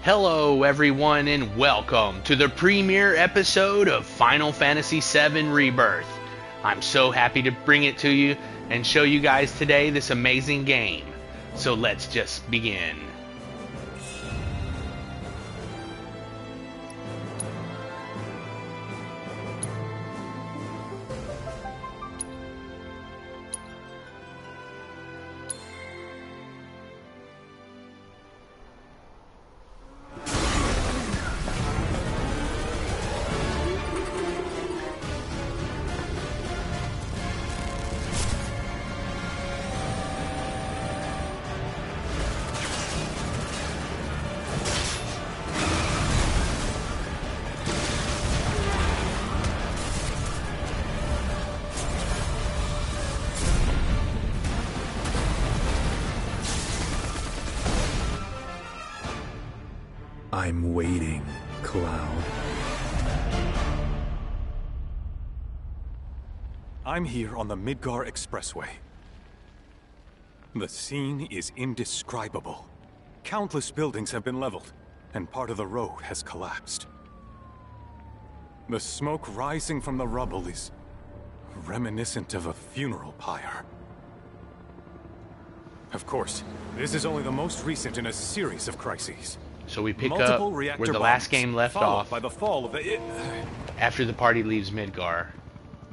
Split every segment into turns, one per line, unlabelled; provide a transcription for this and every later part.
Hello everyone and welcome to the premiere episode of Final Fantasy VII Rebirth. I'm so happy to bring it to you and show you guys today this amazing game. So let's just begin.
I'm waiting, Cloud.
I'm here on the Midgar Expressway. The scene is indescribable. Countless buildings have been leveled, and part of the road has collapsed. The smoke rising from the rubble is reminiscent of a funeral pyre. Of course, this is only the most recent in a series of crises.
So we pick up where the last game left off
by the fall of the
after the party leaves Midgar.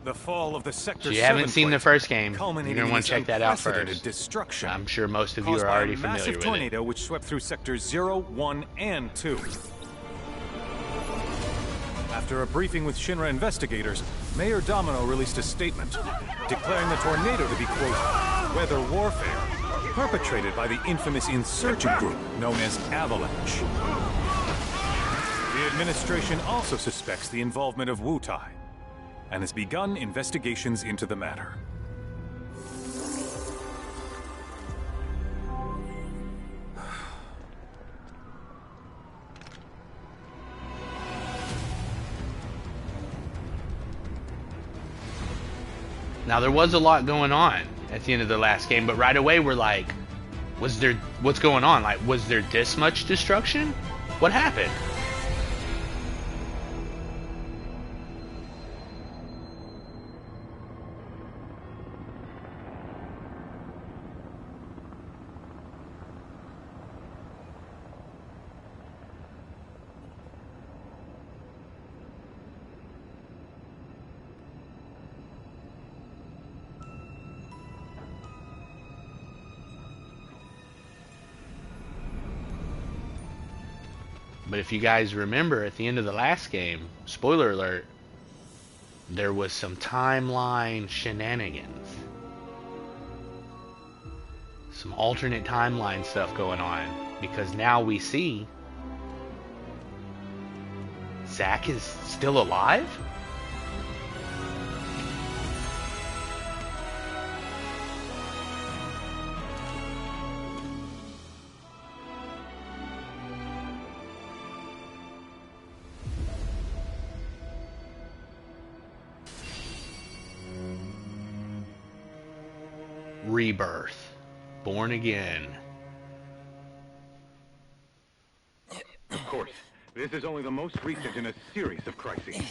The fall of the Sector
So you haven't seen the first game, you're
culminating
going to
in
want to
this
check that out first.
unprecedented destruction.
I'm sure most of you
Caused
are
by
already
a
familiar
massive
with it.
tornado which swept through sectors 0, 1, and 2. After a briefing with Shinra investigators, Mayor Domino released a statement declaring the tornado to be, quote, weather warfare, perpetrated by the infamous insurgent group known as Avalanche. The administration also suspects the involvement of Wutai, and has begun investigations into the matter.
Now there was a lot going on at the end of the last game, but right away we're like, what's going on? Like, was there this much destruction? What happened? But if you guys remember at the end of the last game, spoiler alert, there was some timeline shenanigans. Some alternate timeline stuff going on. Because now we see Zack is still alive? Rebirth. Born again.
Of course, this is only the most recent in a series of crises.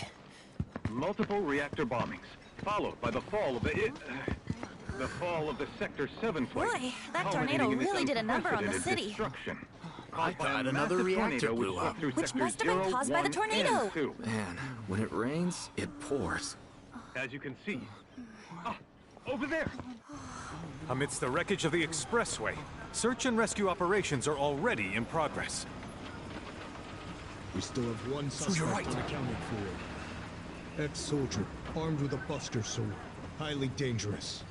Multiple reactor bombings, followed by the fall of the Sector 7 flight.
Boy, that tornado really did a number on the city.
Destruction.
I
Caused by a
thought another
massive
reactor
tornado
blew up.
through
Which
sectors
must have been
0,
caused by the
1,
tornado.
and 2.
Man, when it rains, it pours.
As you can see. Over there!
Amidst the wreckage of the expressway, search and rescue operations are already in progress.
We still have one suspect
you're right.
unaccounted for. Ex-soldier, armed with a buster sword. Highly dangerous.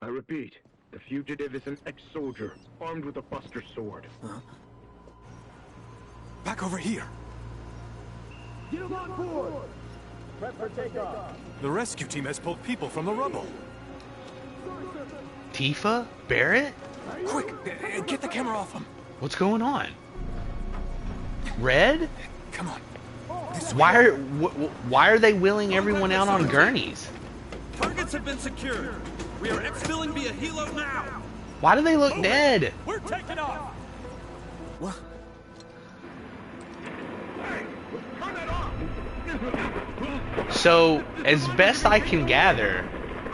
I repeat, the fugitive is an ex-soldier, armed with a buster sword.
Back over here!
Get him on board! Prep for takeoff!
The rescue team has pulled people from the rubble.
Tifa? Barrett?
Quick, get the camera off him.
What's going on? Red?
Come on.
Why are they wheeling everyone out on gurneys?
Targets have been secured. We are exfilling via helo now.
Why do they look dead?
We're taking off.
So, as best I can gather,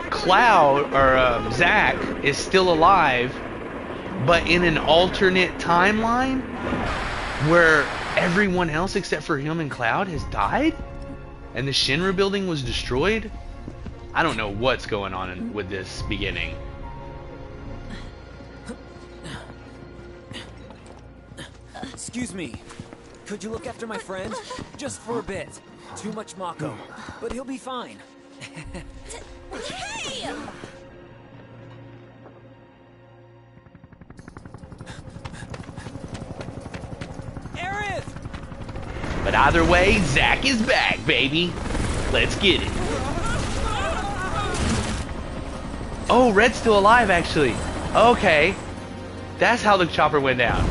Cloud, or Zack, is still alive, but in an alternate timeline where everyone else except for him and Cloud has died? And the Shinra building was destroyed? I don't know what's going on with this beginning.
Excuse me. Could you look after my friend? Just for a bit. Too much Mako, but he'll be fine.
Hey!
Aerith!
But either way, Zack is back, baby. Let's get it. Oh, Red's still alive, actually. Okay. That's how the chopper went down.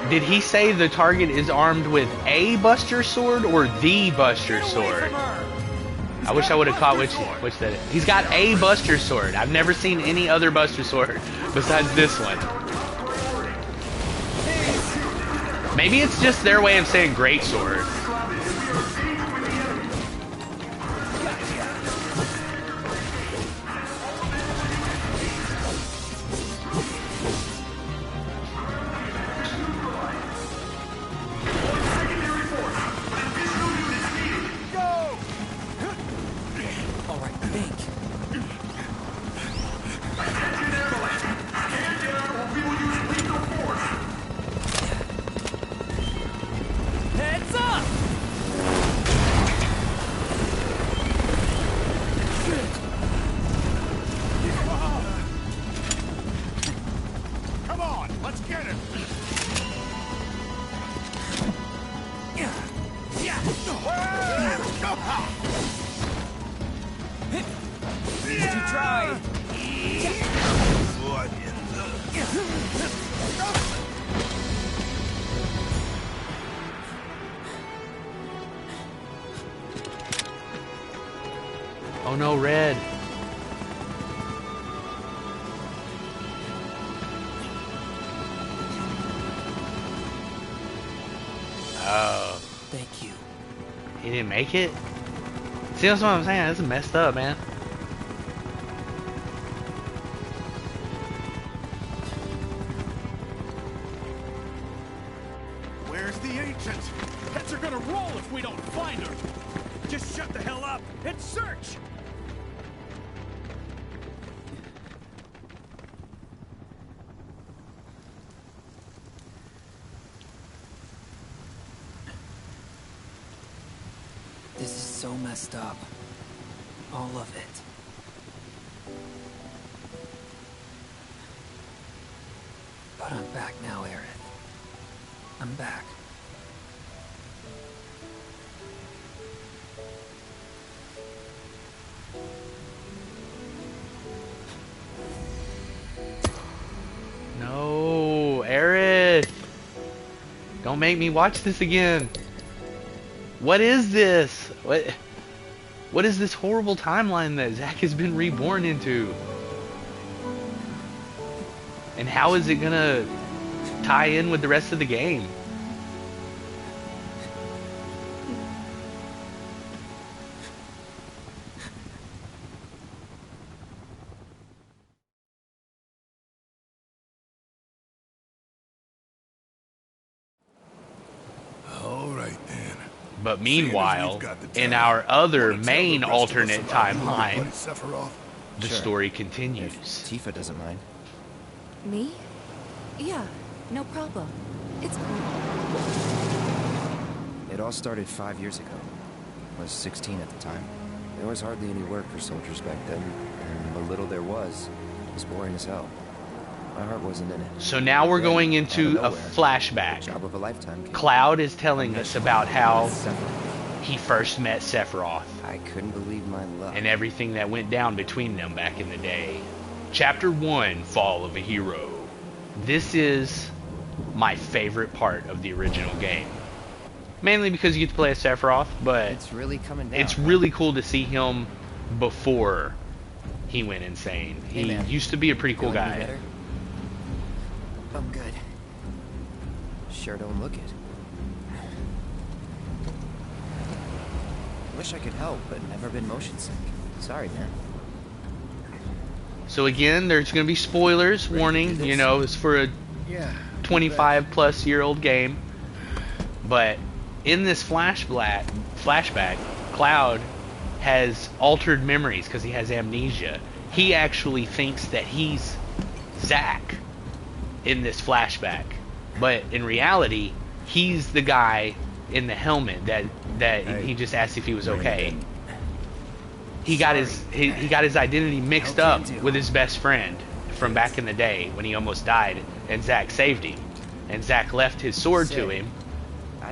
Did he say the target is armed with a Buster Sword or the Buster Sword? I wish I would have caught which that is. He's got a Buster Sword. I've never seen any other Buster Sword besides this one. Maybe it's just their way of saying Great Sword. Oh no, Red. Oh.
Thank you.
He didn't make it? See, that's what I'm saying. This is messed up, man.
Where's the ancient? Heads are gonna roll if we don't find her. Just shut the hell up and search!
This is so messed up. All of it. But I'm back now, Aerith. I'm back.
No, Aerith. Don't make me watch this again. What is this? What is this horrible timeline that Zack has been reborn into? And how is it gonna tie in with the rest of the game? But meanwhile, in our other main alternate timeline, the story continues.
Tifa doesn't mind.
Me? Yeah, no problem. It's cool.
It all started 5 years ago. was 16 at the time. There was hardly any work for soldiers back then, and the little there was boring as hell. My heart wasn't in it.
So now we're
Then,
going
out
into
of
a
nowhere,
flashback.
job of a lifetime came.
Cloud is telling us about how
Sephiroth.
he first met Sephiroth
I couldn't believe my luck.
and everything that went down between them back in the day. Chapter 1, Fall of a Hero. This is my favorite part of the original game. Mainly because you get to play as Sephiroth, but
It's really coming down.
it's really cool to see him before he went insane.
Hey,
He
man.
used to be a pretty cool
Feeling any
guy.
better? I'm good. Sure don't look it. Wish I could help, but never been motion sick. Sorry, man.
So again, there's going to be spoilers, warning, you know, it's for a 25 plus year old game. But in this flashback, Cloud has altered memories because he has amnesia. He actually thinks that he's Zack in this flashback, but in reality, he's the guy in the helmet that he just asked if he was okay. He got his identity mixed up with his best friend from back in the day when he almost died, and Zack saved him. And Zack left his sword to him.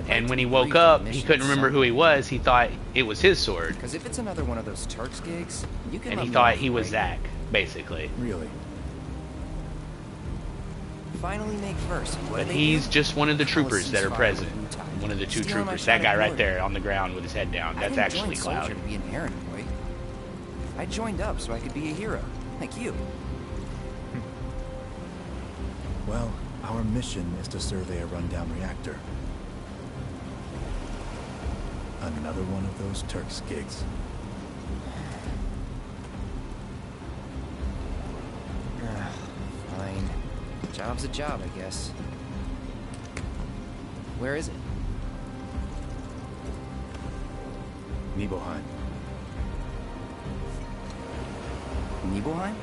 And when he woke up, he couldn't remember who he was. He thought it was his sword.
Because if it's another one of those Turks gigs, you can.
And
let
he
me
thought
know,
he was
right?
Zack, basically.
Really?
Finally make first. What
But
do they
he's
do?
just one of the troopers that are
Policies
present.
fire with
One of the two
Steal my
troopers.
shot
That guy
at
right
glory.
there on the ground with his head down.
I
That's
didn't
actually
join
Cloud.
soldier to be an errand boy. I joined up so I could be a hero, like you.
Well, our mission is to survey a rundown reactor. Another one of those Turks gigs.
Fine. Job's a job, I guess. Where is it?
Nibelheim.
Nibelheim?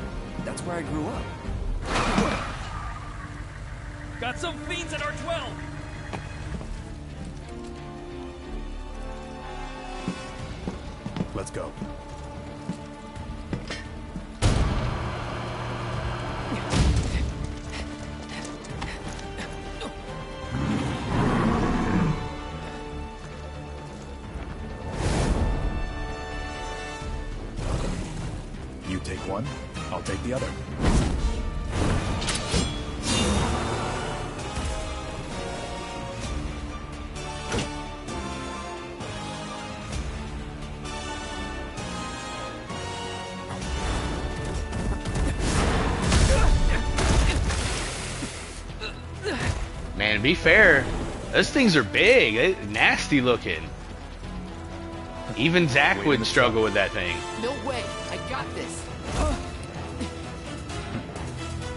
That's where I grew up.
Got some fiends at R12!
Let's go. You take one, I'll take the other.
Man, to be fair, those things are big. They're nasty looking. Even Zack would struggle with that thing.
No way! I got this!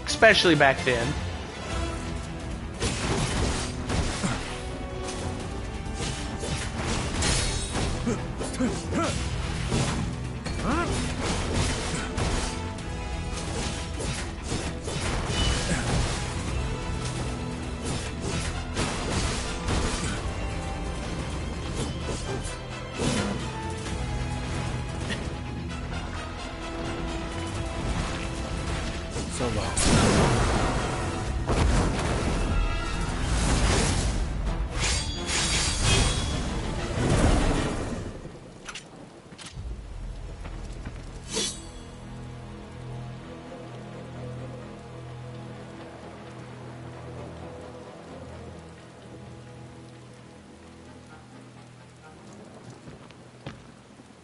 Especially back then.
So low.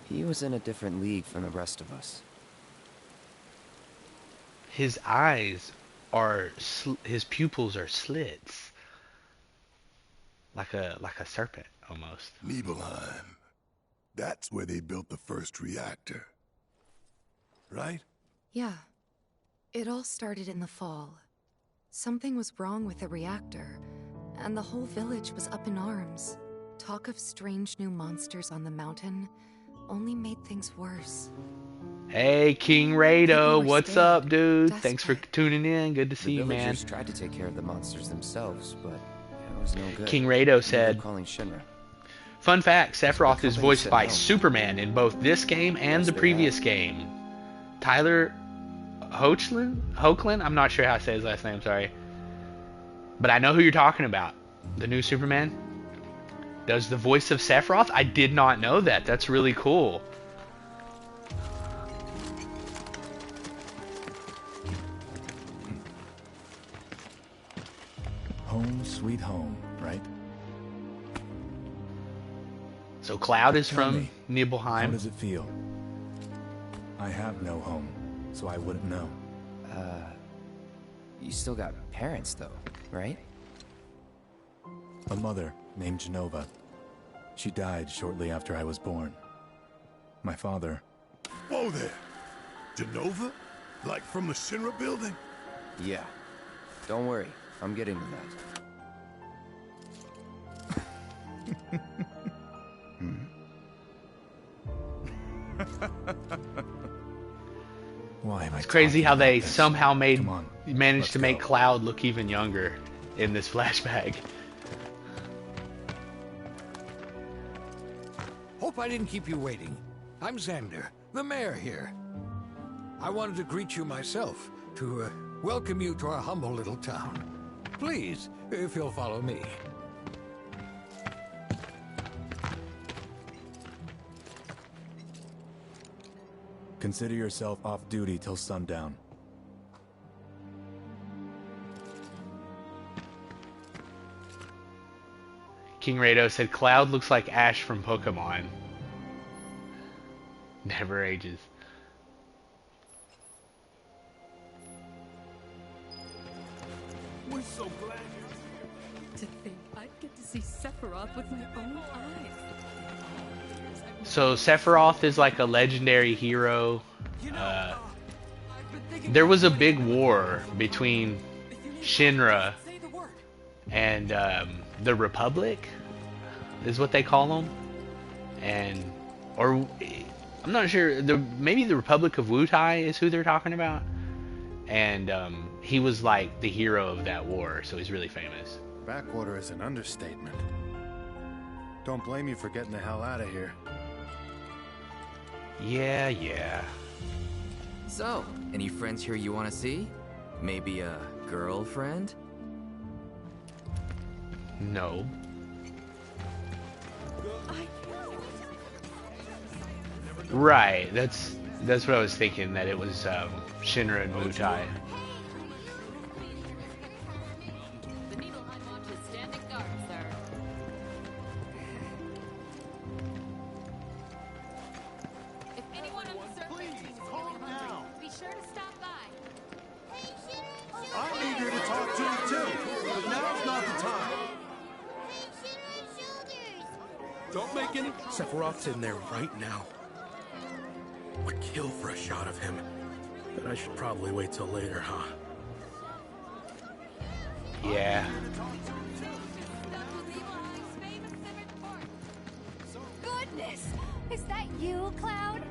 He was in a different league from the rest of us.
His eyes are, his pupils are slits. Like a serpent, almost.
Nibelheim. That's where they built the first reactor. Right?
Yeah. It all started in the fall. Something was wrong with the reactor, and the whole village was up in arms. Talk of strange new monsters on the mountain only made things worse.
Hey, King Rado,
People were
what's
scared,
up, dude? Thanks for
desperate.
tuning in. Good to see
The
you, man.
villagers tried to take care of the monsters themselves, but it was no good.
King Rado
They
said,
were calling Shinra.
Fun fact, Sephiroth is
company
voiced
said
by
no.
Superman in both this game and
Yes,
the
they
previous
have.
game. Tyler Hoechlin? I'm not sure how to say his last name, sorry. But I know who you're talking about. The new Superman does the voice of Sephiroth? I did not know that. That's really cool.
Home sweet home, right?
So Cloud is
Tell
from
me, how
Nibelheim.
does it feel? I have no home, so I wouldn't know.
You still got parents, though, right?
A mother named Genova. She died shortly after I was born. My father...
Whoa there! Genova? Like from the Shinra building?
Yeah. Don't worry, I'm getting to that.
Why am I
It's crazy
talking
how they
about this?
somehow
Come on,
managed
let's
to make
go.
Cloud look even younger in this flashback.
Hope I didn't keep you waiting. I'm Xander, the mayor here. I wanted to greet you myself, to welcome you to our humble little town. Please, if you'll follow me.
Consider yourself off duty till sundown.
King Rado said Cloud looks like Ash from Pokemon. Never ages.
We're so glad you're
To think I'd get to see Sephiroth with my own eyes.
So Sephiroth is like a legendary hero. There was a big war between Shinra and the Republic, is what they call them, or I'm not sure. Maybe the Republic of Wutai is who they're talking about, and he was like the hero of that war, so he's really famous.
Backwater is an understatement. Don't blame you for getting the hell out of here.
Yeah.
So, any friends here you want to see? Maybe a girlfriend?
No. Right. That's what I was thinking. That it was Shinra and Wutai.
The Nibelheim watch is standing guard, sir. If anyone on the surface is really hungry, be sure to stop by.
I'm eager to talk to you too, but now's not the time.
Don't make any... Sephiroth's in there right now. Would kill for a shot of him. But I should probably wait till later, huh?
Yeah.
Goodness! Is that you, Cloud?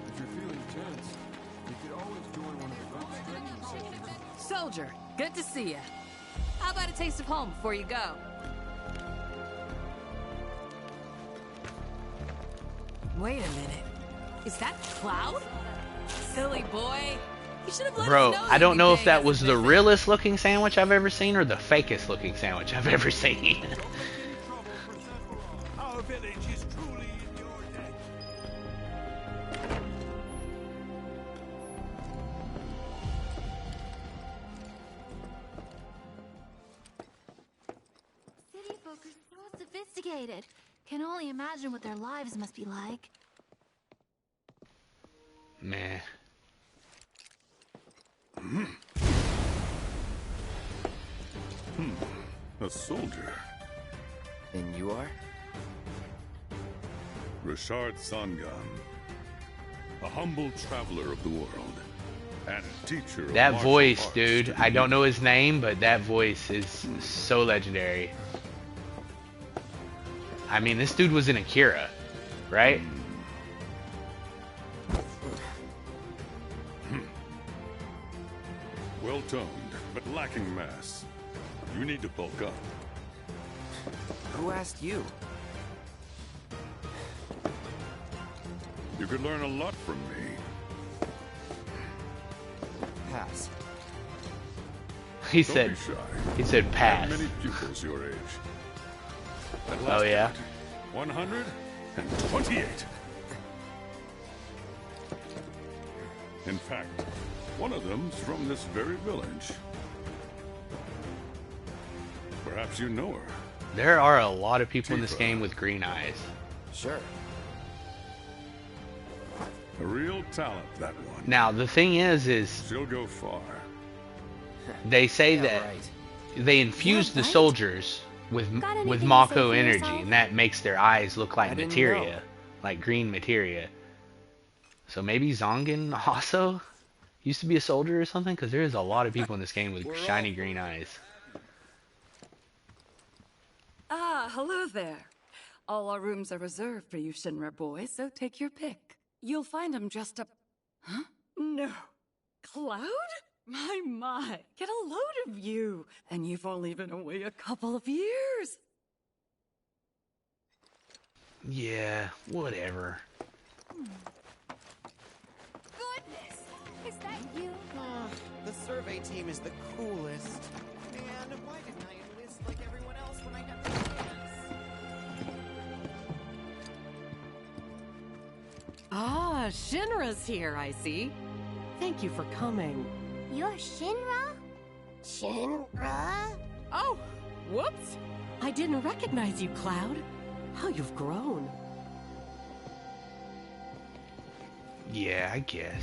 If you're feeling tense, you could always join one of the groups.
Soldier, good to see you. How about a taste of home before you go? Wait a minute. Is that Cloud? Silly boy. You should have let
Bro,
us know
I don't know if
you'd be
that
paying
was
us a
the
visit.
realest looking sandwich I've ever seen or the fakest looking sandwich I've ever seen.
Our village is truly in your debt.
City folk are so sophisticated. Can only imagine what their lives must be like.
Meh.
A soldier.
And you are?
Richard Sangan. A humble traveler of the world. And teacher of
That
martial
voice,
arts
dude.
to the
I don't
youth.
know his name, but that voice is so legendary. I mean, this dude was in Akira, right?
Well toned, but lacking mass. You need to bulk up.
Who asked you?
You could learn a lot from me.
Pass.
He
Don't
said,
be shy.
he said
I
pass.
have many pupils your age. At
Oh,
last
yeah?
count, 128. In fact, one of them's from this very village. Perhaps you know her.
There are a lot of people in this game with green eyes.
Sure.
A real talent, that one.
Now, the thing is
she'll go far.
they say
Yeah,
that
right.
they infuse
Yeah,
the
right.
soldiers with
anything to say
Mako
for
energy,
yourself?
and that makes their eyes look like
I didn't
materia,
know.
like green materia. So maybe Zongen also used to be a soldier or something, because there is a lot of people in this game with shiny green eyes.
Ah, hello there. All our rooms are reserved for you Shinra boys, so take your pick. You'll find them dressed up... Huh? No. Cloud? My. Get a load of you. And you've only been away a couple of years.
Yeah, whatever.
Goodness! Is that you?
The survey team is the coolest. Man, why didn't I enlist like everyone else when I had the chance?
Ah, Shinra's here, I see. Thank you for coming.
You're Shinra? Shinra?
Oh, whoops. I didn't recognize you, Cloud. How you've grown.
Yeah, I guess.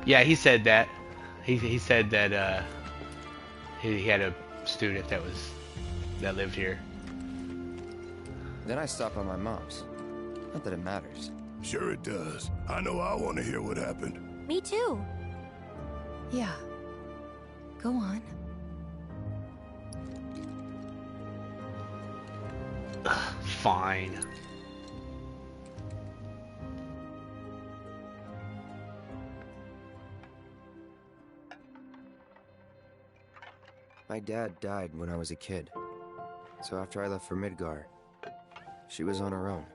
Yeah, he said that. He said that he had a student that lived here.
Then I stopped by my mom's. Not that it matters.
Sure it does. I know I want to hear what happened.
Me too.
Yeah. Go on.
Fine.
My dad died when I was a kid. So after I left for Midgar, she was on her own.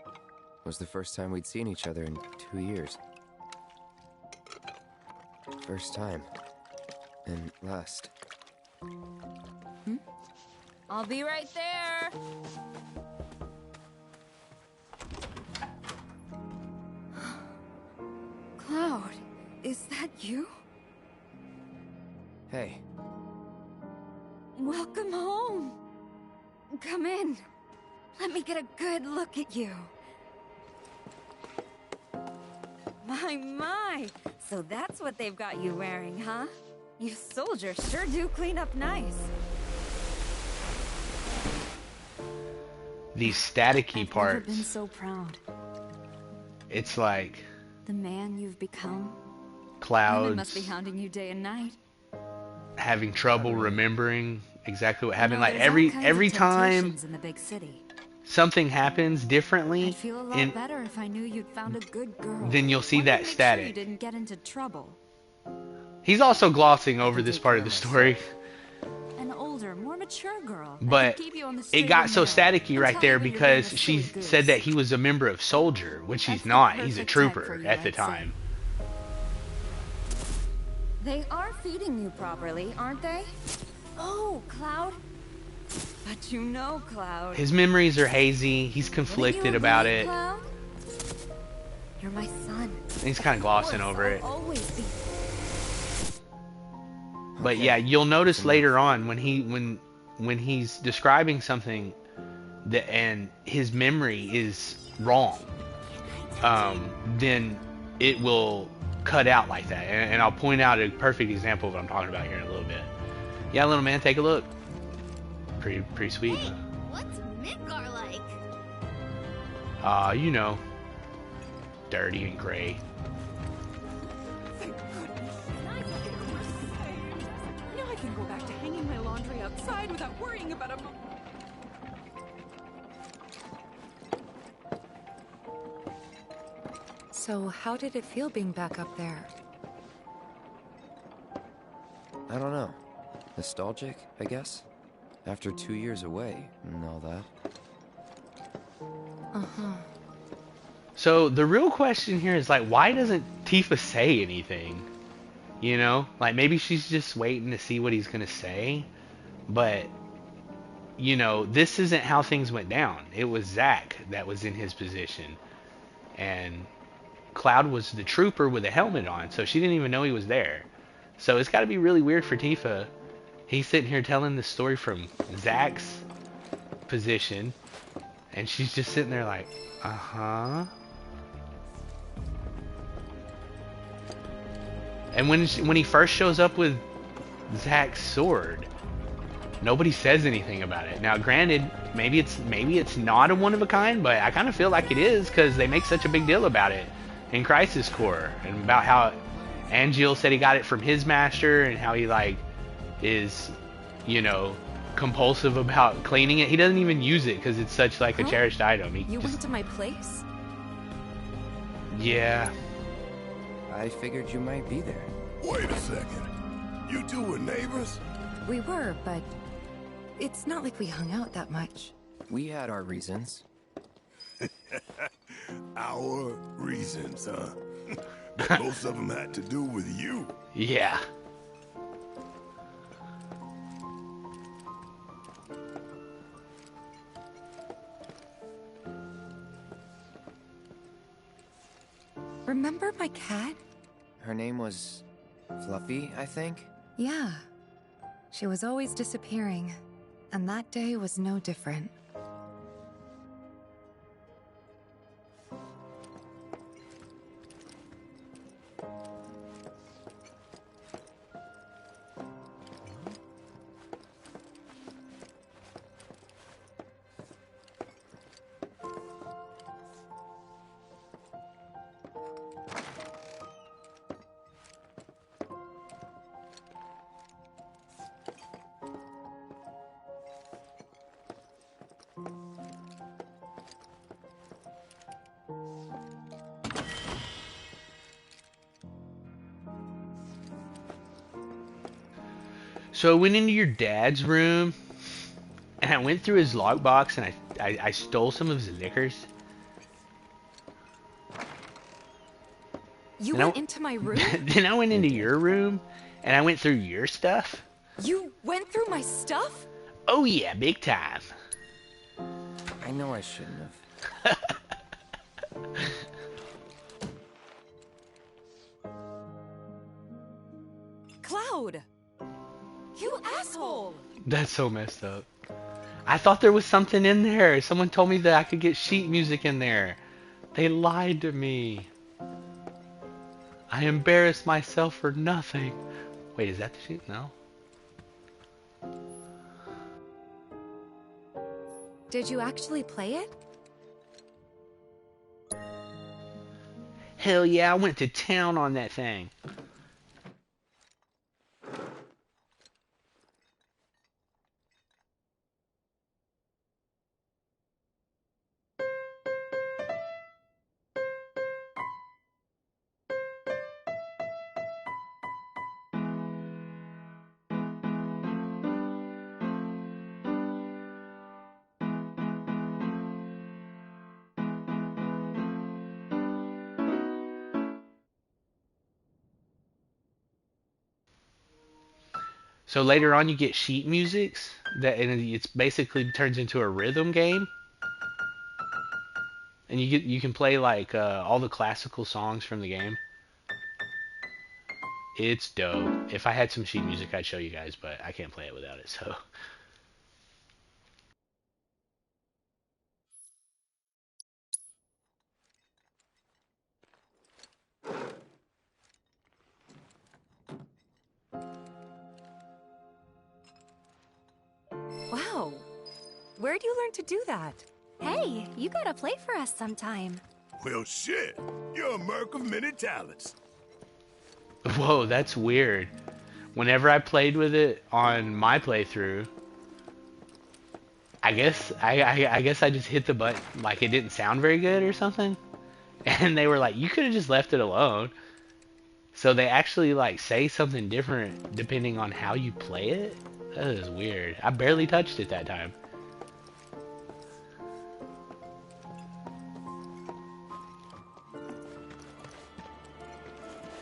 It was the first time we'd seen each other in 2 years. First time. And last.
I'll be right there.
Cloud, is that you?
Hey.
Welcome home. Come in. Let me get a good look at you. My. So that's what they've got you wearing, huh? You soldiers sure do clean up nice.
These staticky
I've
parts.
never been so proud.
It's like
The man you've become. Women
Clouds
must be hounding you day and night.
having trouble remembering exactly what happened.
You know,
Like
there's all kinds
every
of
time
temptations in the big city.
something happens differently,
I'd feel a lot better if I knew you'd found a good girl.
then you'll see
Wanted to
that
make sure
static.
you didn't get into trouble.
He's also glossing over this part of the story,
An older, more mature girl. that
but
can keep you on the
it
straight
got
and
so
narrow
staticky
and
right
tell
there
you when you're doing
because
the
she
silly
said
goose.
that he was a member of Soldier, which he's
That's the
not. He's a
perfect type
trooper
for you,
at the
I'd say.
time.
They are feeding you properly, aren't they? Oh, Cloud. But you know, Cloud.
His memories are hazy. He's conflicted
Wouldn't you
about
agree,
it.
Cloud? You're my son.
He's kind of glossing over it.
I'll always be.
But yeah, you'll notice later on when he's describing something that and his memory is wrong, then it will cut out like that. And I'll point out a perfect example of what I'm talking about here in a little bit. Yeah, little man, take a look. Pretty sweet.
Hey, what's Midgar like?
You know, dirty and gray.
Now I can go back to hanging my laundry outside without worrying about a...
So how did it feel being back up there?
I don't know. Nostalgic, I guess? After 2 years away and all that.
Uh-huh.
So the real question here is like, why doesn't Tifa say anything? You know, like maybe she's just waiting to see what he's gonna say. But you know, this isn't how things went down. It was Zack that was in his position, and Cloud was the trooper with a helmet on, so she didn't even know he was there. So it's got to be really weird for Tifa. He's sitting here telling the story from Zack's position, and she's just sitting there like, uh-huh. And when he first shows up with Zack's sword, nobody says anything about it. Now, granted, maybe it's not a one of a kind, but I kind of feel like it is because they make such a big deal about it in Crisis Core, and about how Angeal said he got it from his master, and how he like is, you know, compulsive about cleaning it. He doesn't even use it because it's such like a cherished item.
You went to my place?
Yeah.
I figured you might be there.
Wait a second. You two were neighbors?
We were, but it's not like we hung out that much.
We had our reasons.
Our reasons, huh? But most of them had to do with you.
Yeah.
Remember my cat?
Her name was Fluffy, I think?
Yeah. She was always disappearing, and that day was no different.
So I went into your dad's room, and I went through his lockbox, and I stole some of his knickers.
You went into my room?
Then I went into your room, and I went through your stuff.
You went through my stuff?
Oh yeah, big time.
I know I shouldn't have.
Cloud! You asshole!
That's so messed up. I thought there was something in there. Someone told me that I could get sheet music in there. They lied to me. I embarrassed myself for nothing. Wait, is that the sheet? No.
Did you actually play it?
Hell yeah, I went to town on that thing. So later on you get sheet musics that, and it's basically turns into a rhythm game. And you can play like all the classical songs from the game. It's dope. If I had some sheet music I'd show you guys, but I can't play it without it, so.
Wow. Where'd you learn to do that?
Hey, you gotta play for us sometime.
Well, shit. You're a merc of many talents.
Whoa, that's weird. Whenever I played with it on my playthrough, I guess I just hit the button like it didn't sound very good or something. And they were like, you could have just left it alone. So they actually like say something different depending on how you play it? That is weird. I barely touched it that time.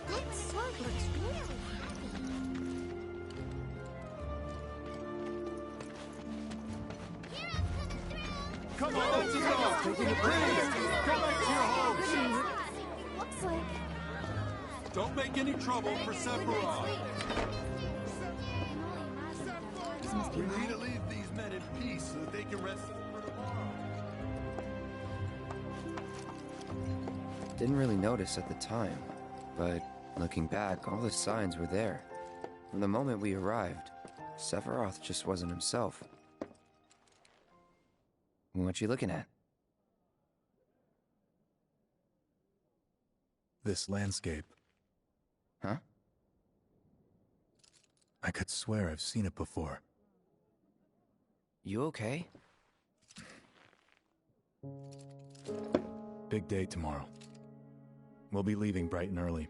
That sword looks really heavy.
Come on, let's go! Taking a breeze! Go back to your homes!
Looks like...
Don't make any trouble for Sephiroth! We need to leave these men in peace so that they can rest for tomorrow.
Didn't really notice at the time, but looking back, all the signs were there. From the moment we arrived, Sephiroth just wasn't himself. What you looking at?
This landscape.
Huh?
I could swear I've seen it before.
You okay?
Big day tomorrow. We'll be leaving bright and early.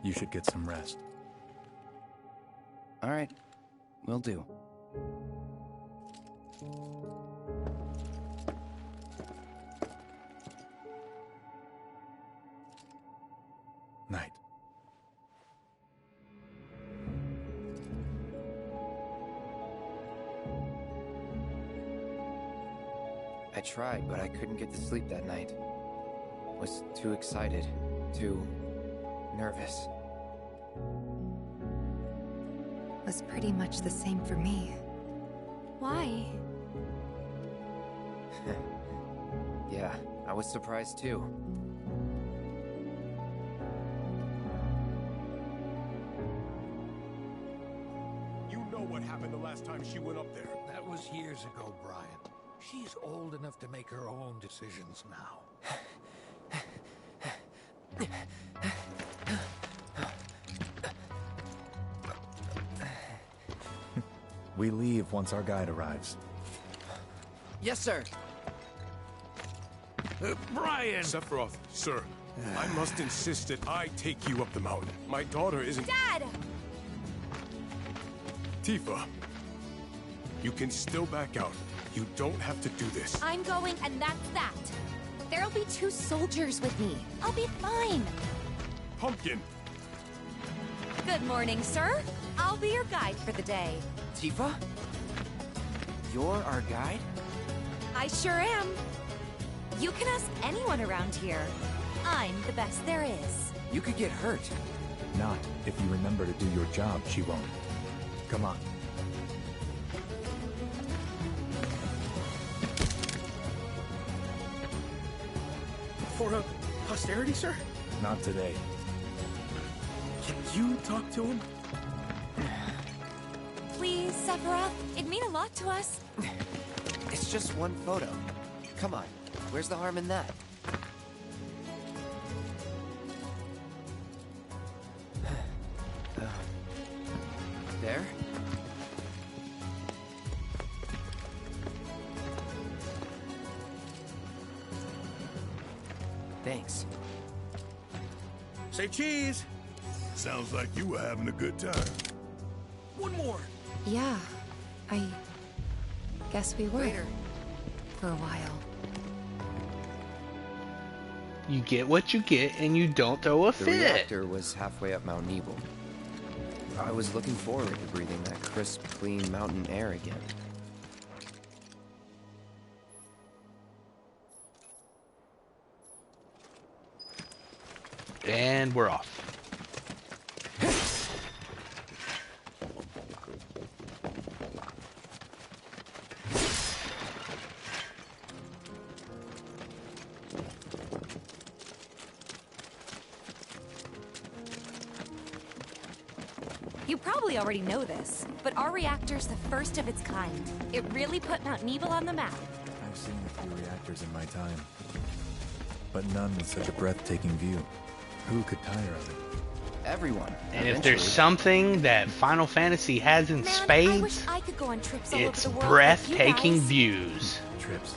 You should get some rest.
All right, will do.
Night.
I tried, but I couldn't get to sleep that night. Was too excited, too nervous.
Was pretty much the same for me. Why?
Yeah, I was surprised too.
You know what happened the last time she went up there.
That was years ago, Brian. She's old enough to make her own decisions now.
We leave once our guide arrives.
Yes, sir.
Brian!
Sephiroth, sir, I must insist that I take you up the mountain. My daughter isn't...
Dad!
Tifa, you can still back out. You don't have to do this.
I'm going, and that's that. There'll be 2 soldiers with me. I'll be fine.
Pumpkin!
Good morning, sir. I'll be your guide for the day.
Tifa? You're our guide?
I sure am. You can ask anyone around here. I'm the best there is.
You could get hurt.
Not if you remember to do your job, she won't. Come on.
For a posterity, sir?
Not today.
Can you talk to him?
Please, Sephiroth. It'd mean a lot to us.
It's just one photo. Come on, where's the harm in that? There? Thanks.
Say cheese!
Sounds like you were having a good time.
One more!
Yeah, I guess we were. For a while.
You get what you get, and you don't throw a
The
fit.
reactor was halfway up Mount Nibel. I was looking forward to breathing that crisp, clean mountain air again.
And we're off.
You probably already know this, but our reactor's the first of its kind. It really put Mount Nibel on the map.
I've seen a few reactors in my time, but none with such a breathtaking view. Who could tire of it?
Everyone.
And if there's something that Final Fantasy has in
I wish
spades,
I could go on trips all over
it's
the world
breathtaking
with you guys.
views.
Trips.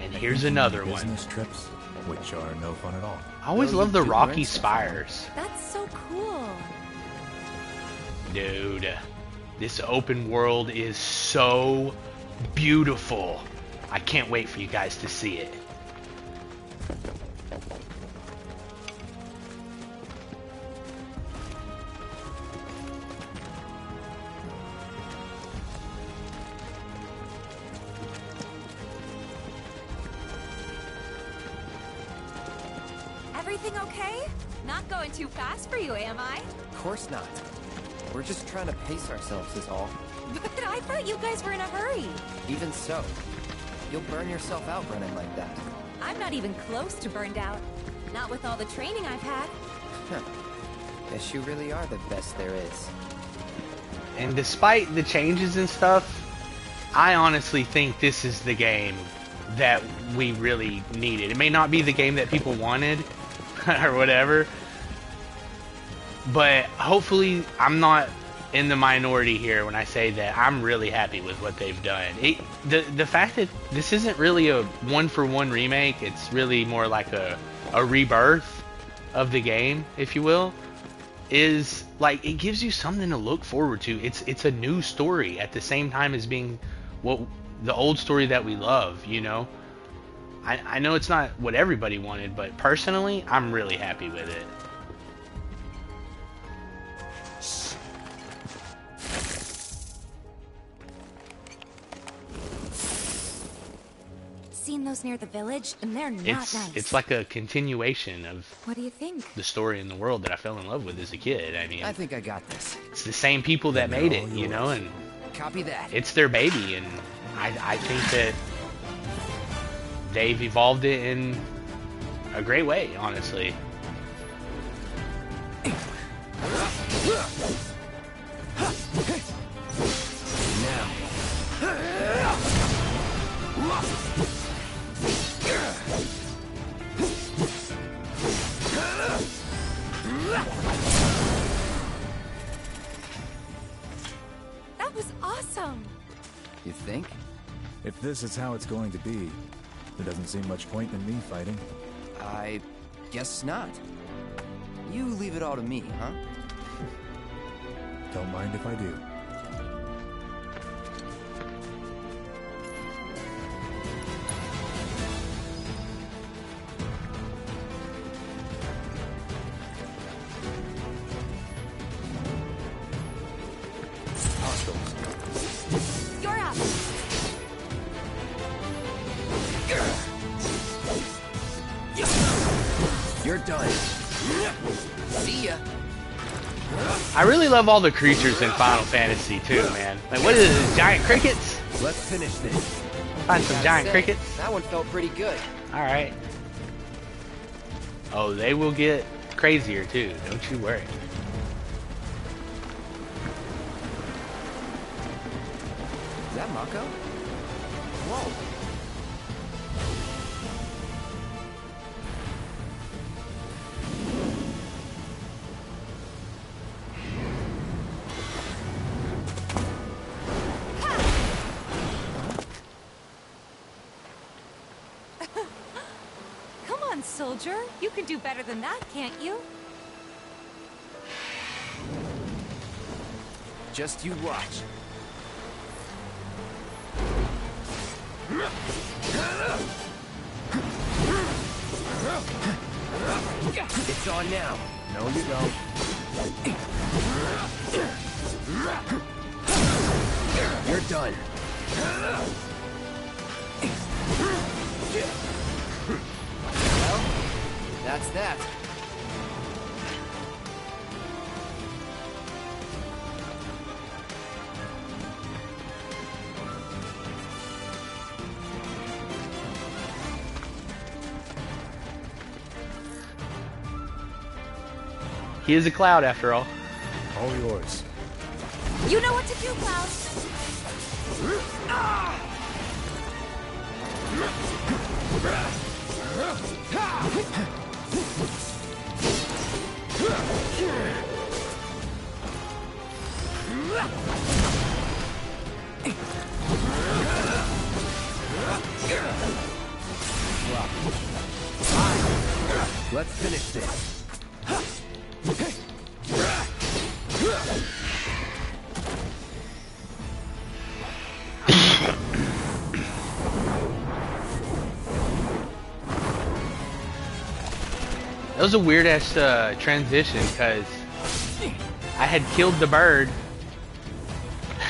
And here's another one.
Business trips. which are no fun at all.
I always love the rocky spires.
That's so cool.
Dude, this open world is so beautiful. I can't wait for you guys to see it.
Everything okay? Not going too fast for you, am I?
Of course not. We're just trying to pace ourselves is all.
But I thought you guys were in a hurry.
Even so, you'll burn yourself out running like that.
I'm not even close to burned out. Not with all the training I've had.
Guess you really are the best there is.
And despite the changes and stuff, I honestly think this is the game that we really needed. It may not be the game that people wanted or whatever, but hopefully I'm not in the minority here when I say that I'm really happy with what they've done. The fact that this isn't really a one-for-one remake, it's really more like a rebirth of the game, if you will, is like, it gives you something to look forward to. It's a new story at the same time as being what the old story that we love, you know. I know it's not what everybody wanted, but personally, I'm really happy with it.
Seen those near the village, and they're not nice.
It's like a continuation of
What do you think?
the story in the world that I fell in love with as a kid. I mean,
I think I got this.
it's the same people that made it, you know, and
Copy that.
it's their baby, and I think that they've evolved it in a great way, honestly.
That was awesome.
You think?
If this is how it's going to be, there doesn't seem much point in me fighting.
I guess not. You leave it all to me, huh?
Don't mind if I do.
You're up.
You're done. See ya.
I really love all the creatures in Final Fantasy too, man. Like, what is it, giant crickets?
Let's finish this.
Find some
Gotta
giant
say,
crickets.
That one felt pretty good.
Alright. Oh, they will get crazier too, don't you worry.
Is that Mako? Whoa.
Come on, soldier. You can do better than that, can't you?
Just you watch. It's on now.
No, you don't.
You're done. Well, that's that.
He is a cloud after all.
All yours.
You know what to do, Cloud.
Let's finish this.
That was a weird ass transition because I had killed the bird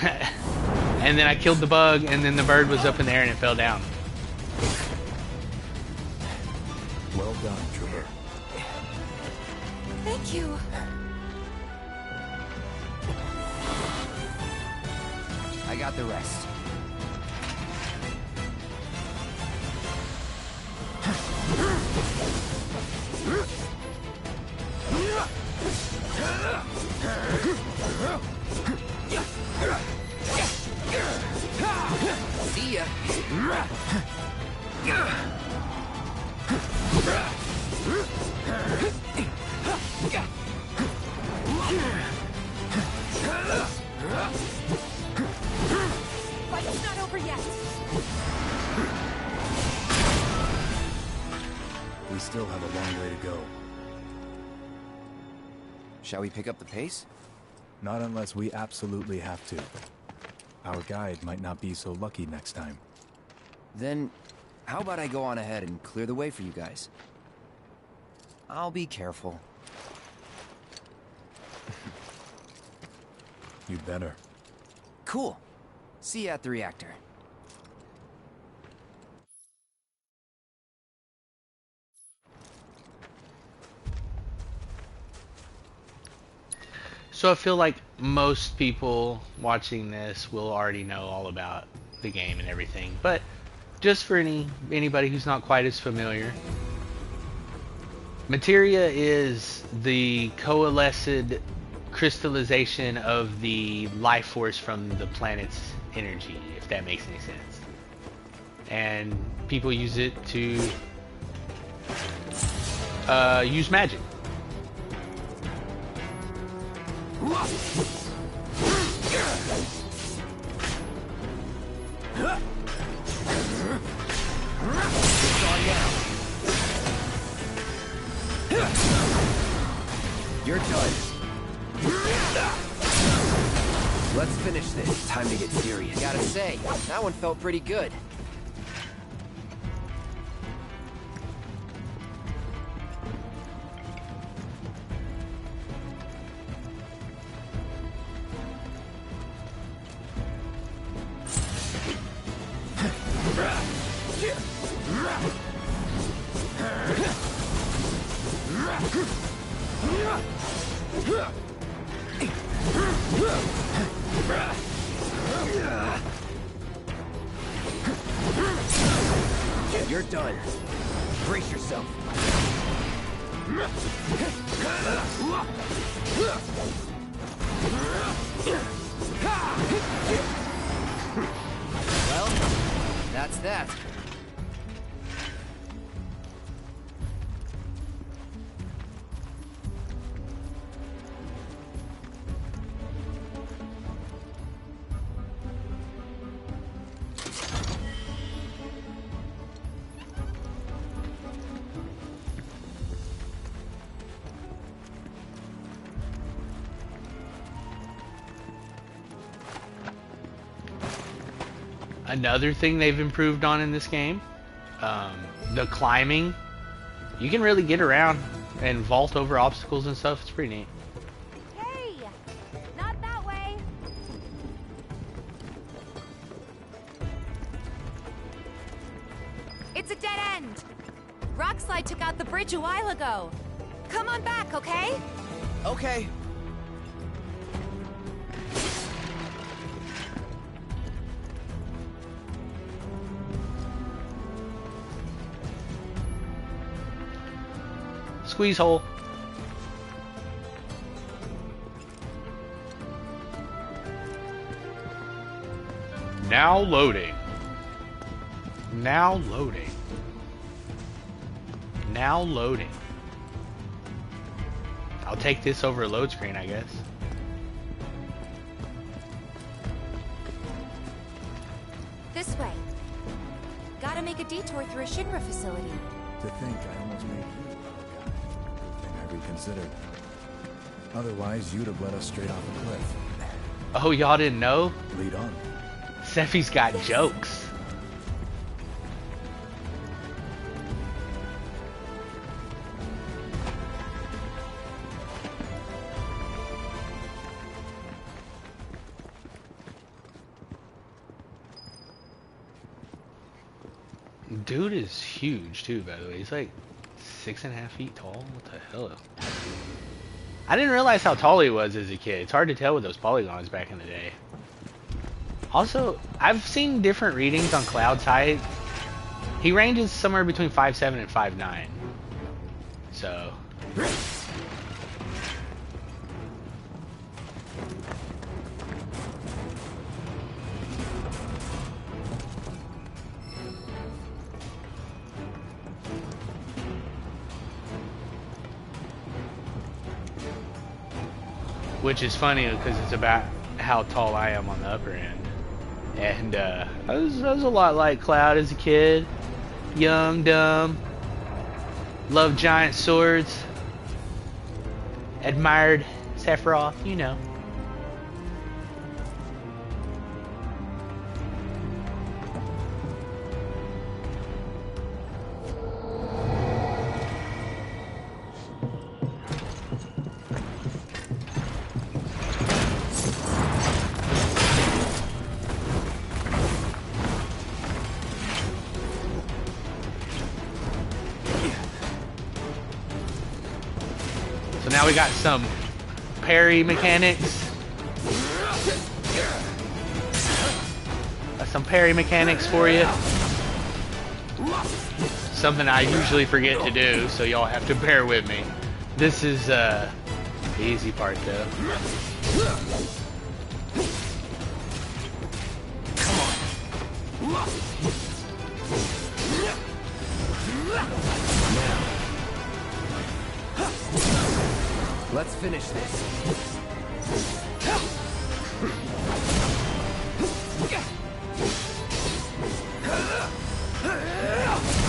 and then I killed the bug and then the bird was up in the air and it fell down.
Well done, Trooper.
Thank you.
I got the rest. See ya.
Fight's not over yet.
We still have a long way to go.
Shall we pick up the pace?
Not unless we absolutely have to. Our guide might not be so lucky next time.
Then, how about I go on ahead and clear the way for you guys? I'll be careful.
You'd better.
Cool. See you at the reactor.
So I feel like most people watching this will already know all about the game and everything, but just for anybody who's not quite as familiar, materia is the coalesced crystallization of the life force from the planet's energy, if that makes any sense. And people use it to use magic.
You're done. Let's finish this. Time to get serious.
Gotta say, that one felt pretty good.
You're done. Brace yourself.
Well, that's that.
Another thing they've improved on in this game, the climbing. You can really get around and vault over obstacles and stuff. It's pretty neat.
Hey! Not that way! It's a dead end! Rockslide took out the bridge a while ago. Come on back, okay?
Okay.
Squeeze hole. Now loading. Now loading. Now loading. I'll take this over a load screen, I guess.
This way. Gotta make a detour through a Shinra facility.
To think I almost made you our guide. reconsidered. Otherwise, you'd have led us straight off a cliff.
Oh, y'all didn't know?
Lead on.
Sephi's got jokes. Dude is huge too, by the way. He's like 6.5 feet tall. What the hell? I didn't realize how tall he was as a kid. It's hard to tell with those polygons back in the day. Also, I've seen different readings on Cloud's height. He ranges somewhere between 5'7" and 5'9". So. Which is funny because it's about how tall I am on the upper end. And I was a lot like Cloud as a kid. Young, dumb. Loved giant swords. Admired Sephiroth, you know. Now we got some parry mechanics. Got some parry mechanics for you. Something I usually forget to do, so y'all have to bear with me. This is the easy part though. Come on.
Let's finish this.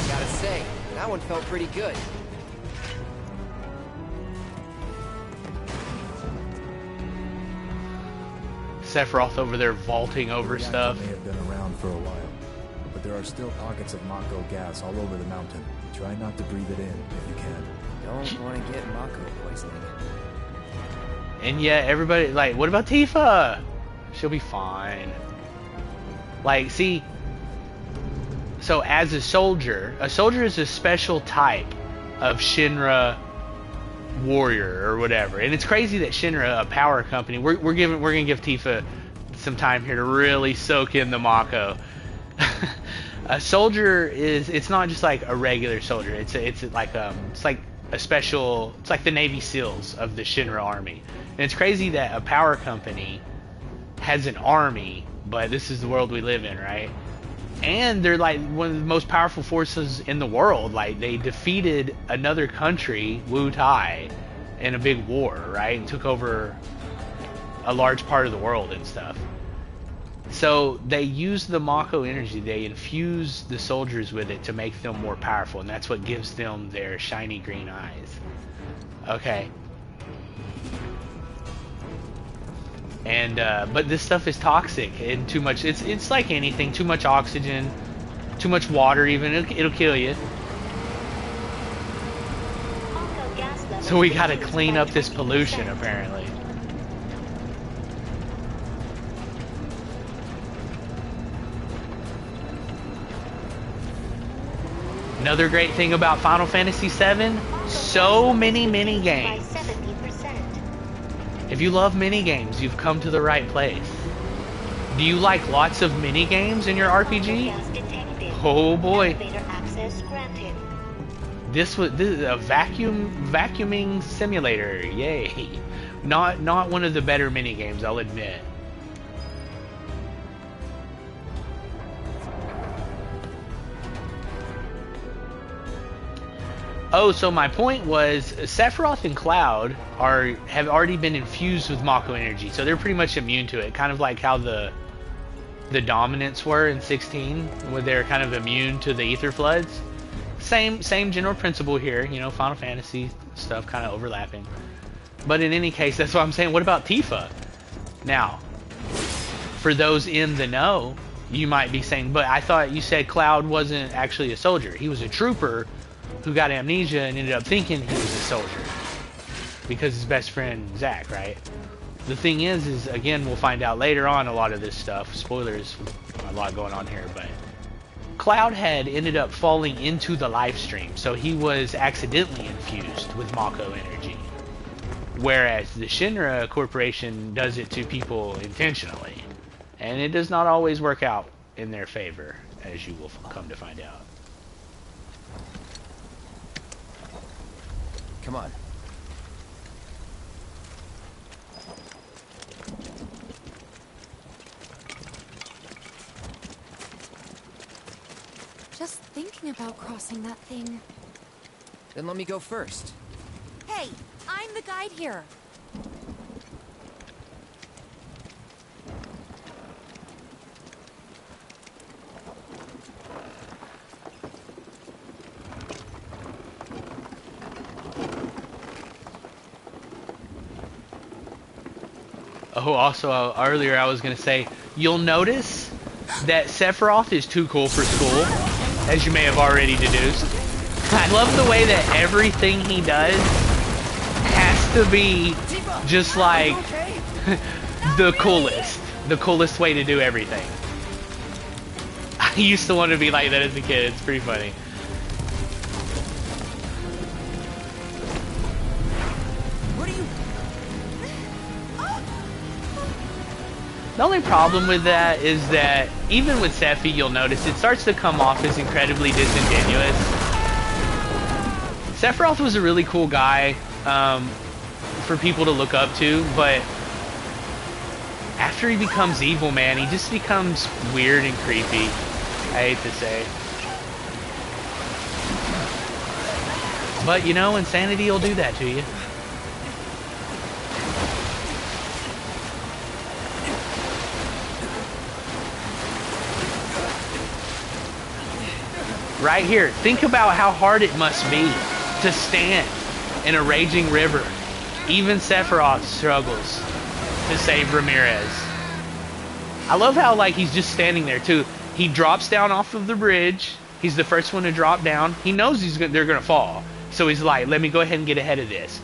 Gotta say, that one felt pretty good.
Sephiroth over there vaulting over stuff.
May have been around for a while, but there are still pockets of Mako gas all over the mountain. Try not to breathe it in if you can.
Don't want to get Mako poisoning.
And yet everybody, like, what about Tifa? She'll be fine. Like, see, so as a soldier is a special type of Shinra warrior or whatever. And it's crazy that Shinra, a power company, we're gonna give Tifa some time here to really soak in the Mako. A soldier it's not just like a regular soldier. It's like a special, it's like the Navy SEALs of the Shinra army. And it's crazy that a power company has an army, but this is the world we live in, right? And they're like one of the most powerful forces in the world. Like, they defeated another country, Wu Tai, in a big war, right? And took over a large part of the world and stuff. So they use the Mako energy, they infuse the soldiers with it to make them more powerful, and that's what gives them their shiny green eyes. Okay. And but this stuff is toxic and too much. It's like anything. Too much oxygen, too much water. Even it'll kill you. So we gotta clean up this pollution apparently. Another great thing about Final Fantasy VII, so many mini games. If you love mini games, you've come to the right place. Do you like lots of mini games in your RPG? Oh boy. This is a vacuuming simulator. Yay. Not one of the better mini games, I'll admit. Oh, so my point was Sephiroth and Cloud have already been infused with Mako energy, so they're pretty much immune to it. Kind of like how the Dominants were in 16, where they're kind of immune to the ether floods. same general principle here. You know, Final Fantasy stuff kind of overlapping. But in any case, that's what I'm saying. What about Tifa? Now, for those in the know, you might be saying, but I thought you said Cloud wasn't actually a soldier. He was a trooper who got amnesia and ended up thinking he was a soldier because his best friend Zack, right? The thing is again, we'll find out later on a lot of this stuff. Spoilers, a lot going on here, but Cloud had ended up falling into the life stream, so he was accidentally infused with Mako energy. Whereas the Shinra Corporation does it to people intentionally. And it does not always work out in their favor, as you will come to find out.
Come on.
Just thinking about crossing that thing.
Then let me go first.
Hey, I'm the guide here.
Oh, also, earlier I was going to say, you'll notice that Sephiroth is too cool for school, as you may have already deduced. I love the way that everything he does has to be just like the coolest way to do everything. I used to want to be like that as a kid. It's pretty funny. The only problem with that is that even with Sephi, you'll notice it starts to come off as incredibly disingenuous. Sephiroth was a really cool guy for people to look up to, but after he becomes evil, man, he just becomes weird and creepy. I hate to say. But you know, insanity will do that to you. Right here, think about how hard it must be to stand in a raging river. Even Sephiroth struggles to save Ramirez. I love how like he's just standing there too. He drops down off of the bridge. He's the first one to drop down. He knows they're gonna fall, so he's like, "Let me go ahead and get ahead of this."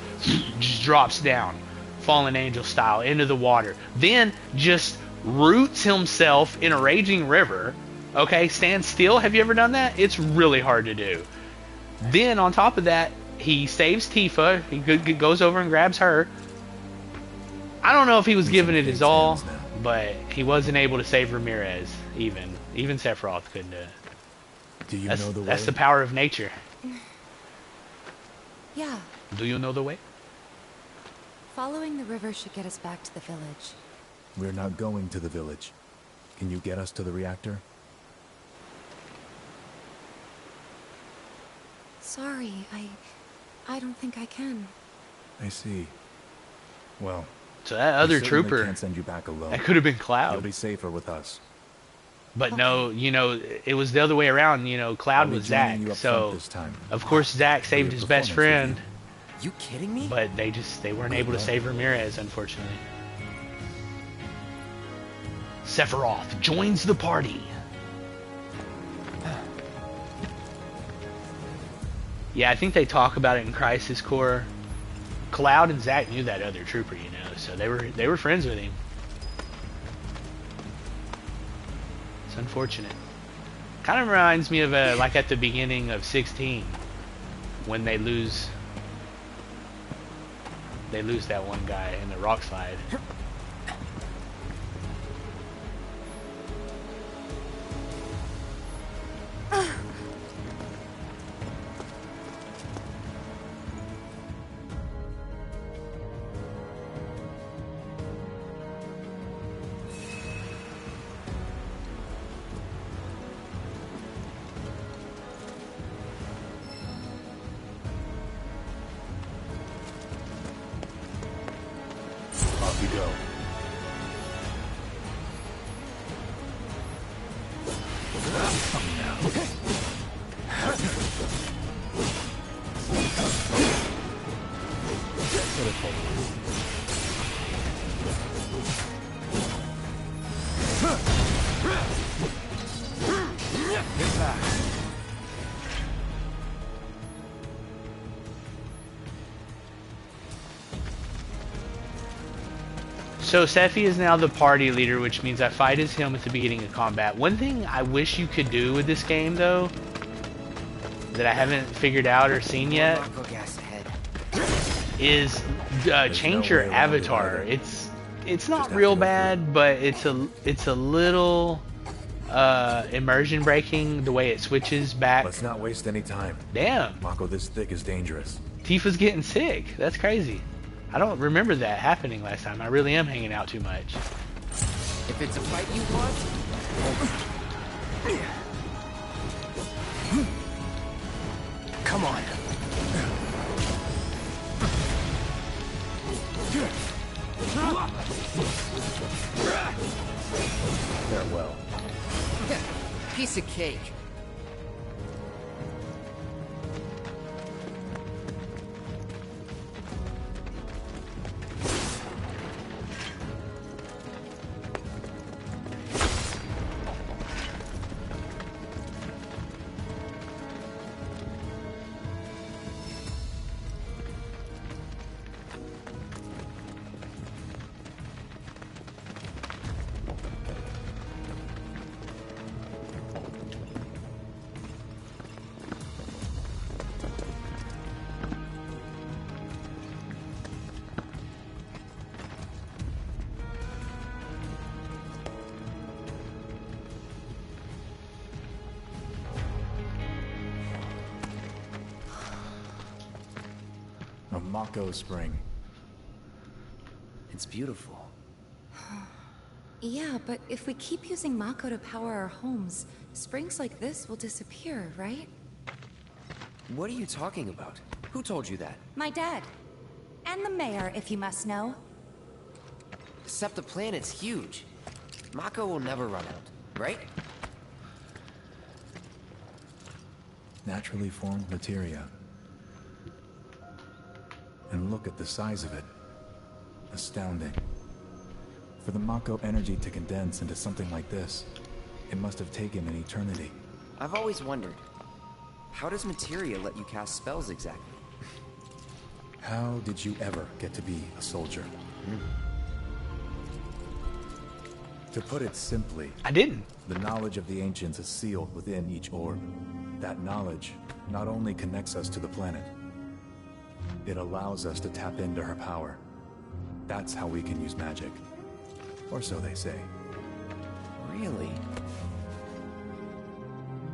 Just drops down, fallen angel style, into the water. Then just roots himself in a raging river. Okay, stand still. Have you ever done that? It's really hard to do. Then on top of that, he saves Tifa. He goes over and grabs her. I don't know if he was giving it his all, but he wasn't able to save Ramirez. Even Sephiroth couldn't do it.
Do you know the way?
That's the power of nature.
Yeah.
Do you know the way?
Following the river should get us back to the village.
We're not going to the village. Can you get us to the reactor?
Sorry, I don't think I can.
I see. Well,
so that other trooper
can't send you back alone.
That could have been Cloud.
You'll be safer with us.
But no, you know, it was the other way around. You know, Cloud was Zack. So of course Zack saved his best friend.
You kidding me?
But they weren't able to save Ramirez, unfortunately. Sephiroth joins the party. Yeah, I think they talk about it in Crisis Core. Cloud and Zack knew that other trooper, you know, so they were friends with him. It's unfortunate. Kind of reminds me of like at the beginning of 16, when they lose that one guy in the rock slide.
Off you go.
So Sephi is now the party leader, which means I fight as him at the beginning of combat. One thing I wish you could do with this game, though, that I haven't figured out or seen yet, is change your avatar. It's not real bad, but it's a little immersion breaking the way it switches back.
Let's not waste any time.
Damn.
Mako this thick is dangerous.
Tifa's getting sick. That's crazy. I don't remember that happening last time. I really am hanging out too much.
If it's a fight you want...
Come on.
Farewell.
Piece of cake.
A Mako spring.
It's beautiful.
Yeah, but if we keep using Mako to power our homes, springs like this will disappear, right?
What are you talking about? Who told you that?
My dad. And the mayor, if you must know.
Except the planet's huge. Mako will never run out, right?
Naturally formed materia. And look at the size of it. Astounding. For the Mako energy to condense into something like this, it must have taken an eternity.
I've always wondered, how does materia let you cast spells exactly?
How did you ever get to be a soldier? To put it simply,
I didn't.
The knowledge of the ancients is sealed within each orb. That knowledge not only connects us to the planet, it allows us to tap into her power. That's how we can use magic. Or so they say.
Really?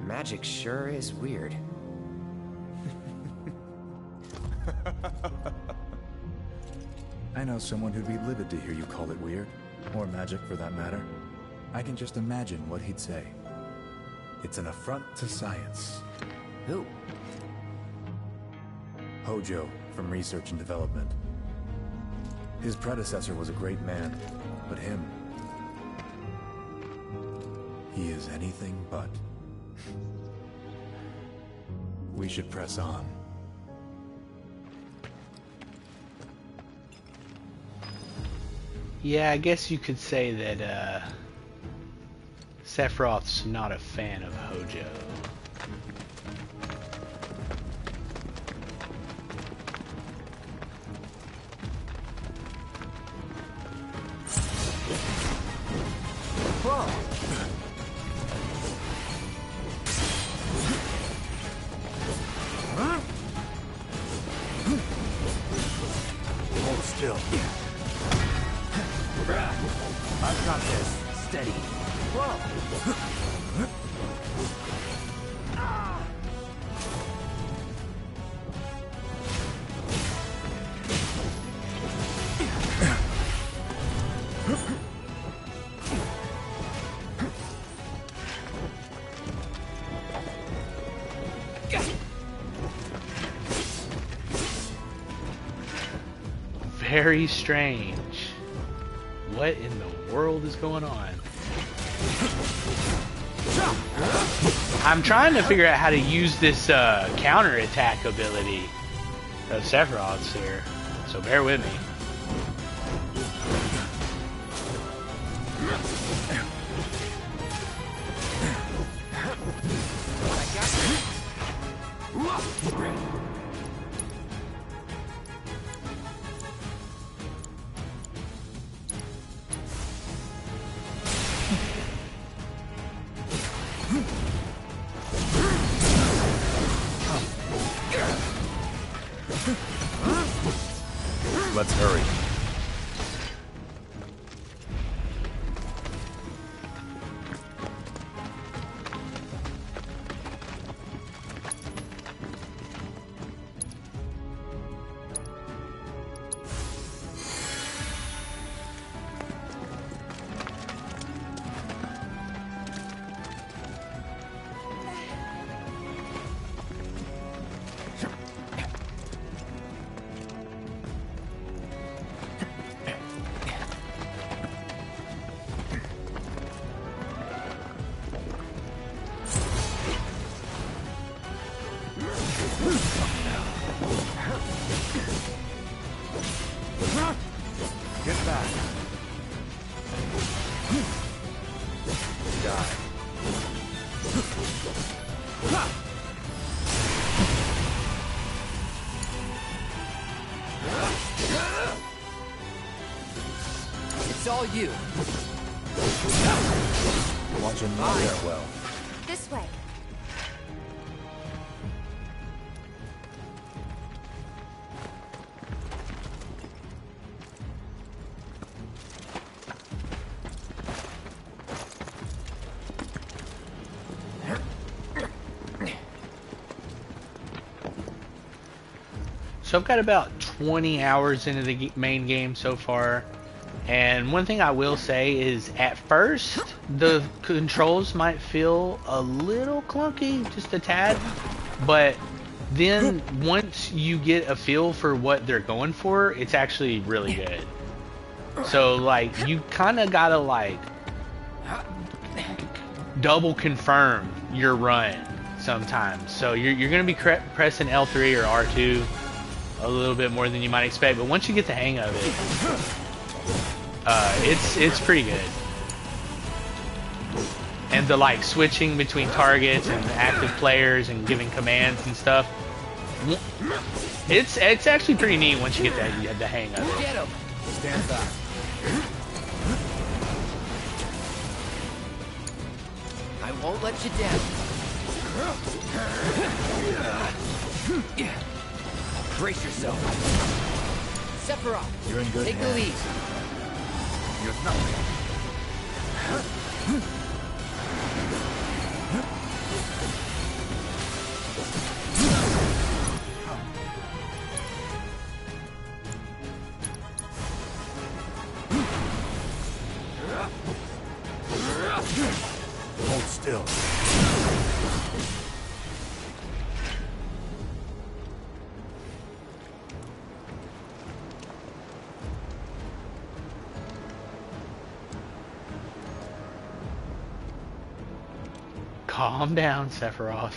Magic sure is weird.
I know someone who'd be livid to hear you call it weird, or magic for that matter. I can just imagine what he'd say. It's an affront to science.
Who?
Hojo, from Research and Development. His predecessor was a great man, but him... he is anything but. We should press on.
Yeah, I guess you could say that Sephiroth's not a fan of Hojo.
Hold still. I've got this. Steady. Whoa!
Very strange. What in the world is going on? I'm trying to figure out how to use this counter-attack ability of Sephiroth's here, so bear with me.
Let's hurry.
Get back. Die.
It's all you.
Watch him not there well.
This way.
So I've got about 20 hours into the main game so far, and one thing I will say is at first the controls might feel a little clunky, just a tad, but then once you get a feel for what they're going for, it's actually really good. So like you kind of gotta like double confirm your run sometimes. So you're gonna be pressing L3 or R2 a little bit more than you might expect, but once you get the hang of it, it's pretty good. And the like switching between targets and active players and giving commands and stuff, it's actually pretty neat once you get the hang of it.
Get him!
Stand back.
I won't let you down. Brace yourself. Sephiroth,
You're in good
take the
hands.
lead.
You're nothing. Hold still.
Calm down, Sephiroth.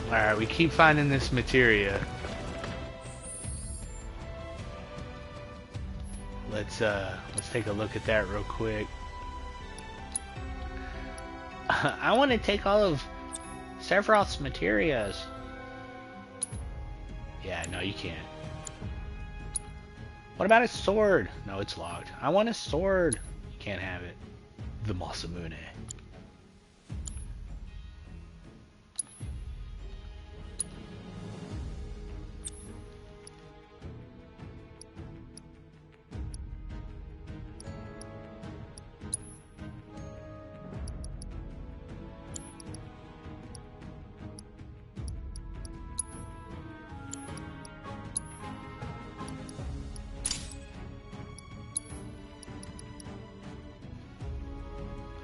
Alright, we keep finding this materia. Let's take a look at that real quick. I want to take all of Sephiroth's materias. Yeah, no, you can't. What about his sword? No, it's locked. I want his sword. You can't have it. The Masamune.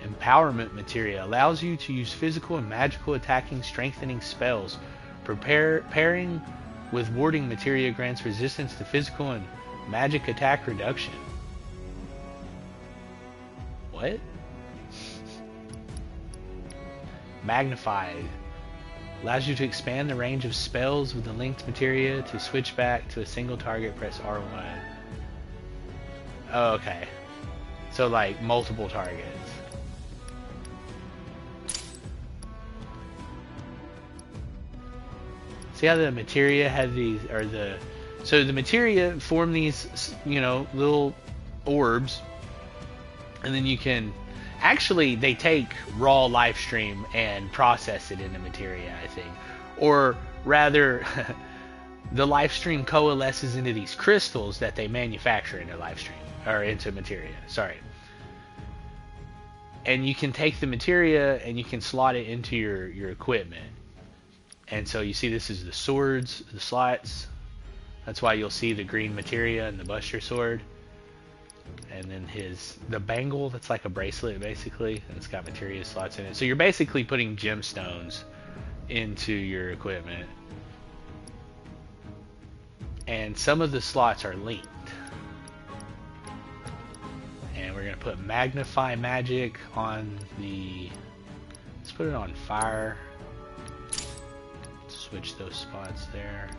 Empowerment materia allows you to use physical and magical attacking strengthening spells Pairing with warding materia grants resistance to physical and magic attack reduction. What? Magnified. Allows you to expand the range of spells with the linked materia. To switch back to a single target, press R1. Oh, okay. So like multiple targets. See how the materia have these, or so the materia form these, you know, little orbs, and then you can, actually they take raw life stream and process it into materia, I think, or rather, the life stream coalesces into these crystals that they manufacture into life stream, or into materia. Sorry. And you can take the materia and you can slot it into your equipment. And so you see this is the swords, the slots. That's why you'll see the green materia and the Buster sword. And then the bangle, that's like a bracelet basically, and it's got materia slots in it. So you're basically putting gemstones into your equipment. And some of the slots are linked. And we're going to put Magnify Magic on the... Let's put it on Fire. Switch those spots there.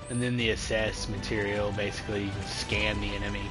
And then the assess material, basically you can scan the enemy.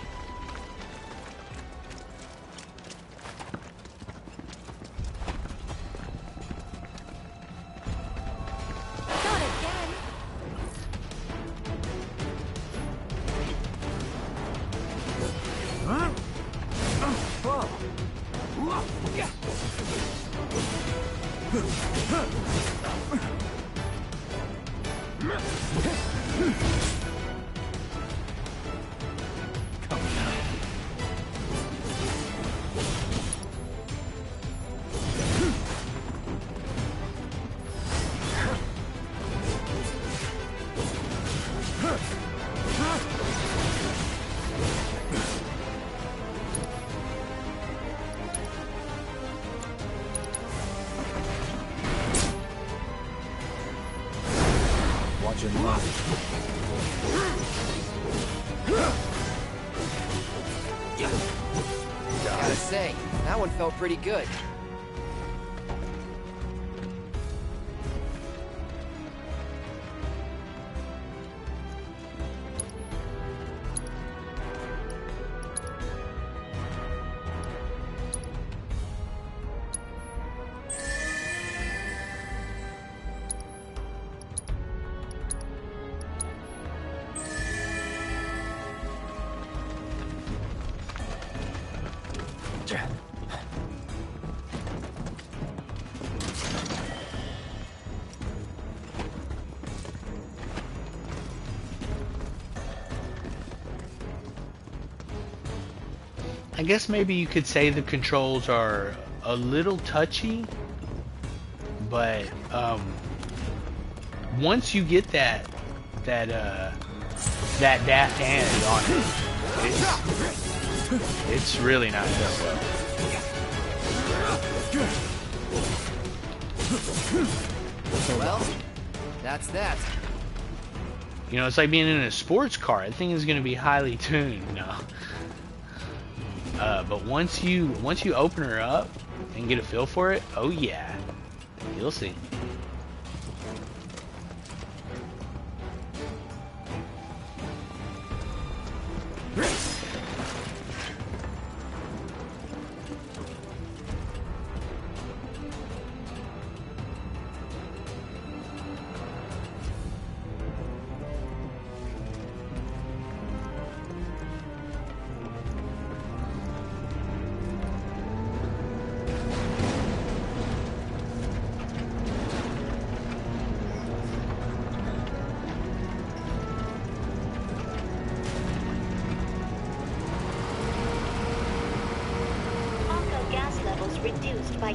Gotta say, that one felt pretty good.
I guess maybe you could say the controls are a little touchy, but once you get that daft hand on it, it's really not that well.
Well, that's that.
You know, it's like being in a sports car. That thing is going to be highly tuned. No. But once you open her up and get a feel for it, oh yeah, you'll see.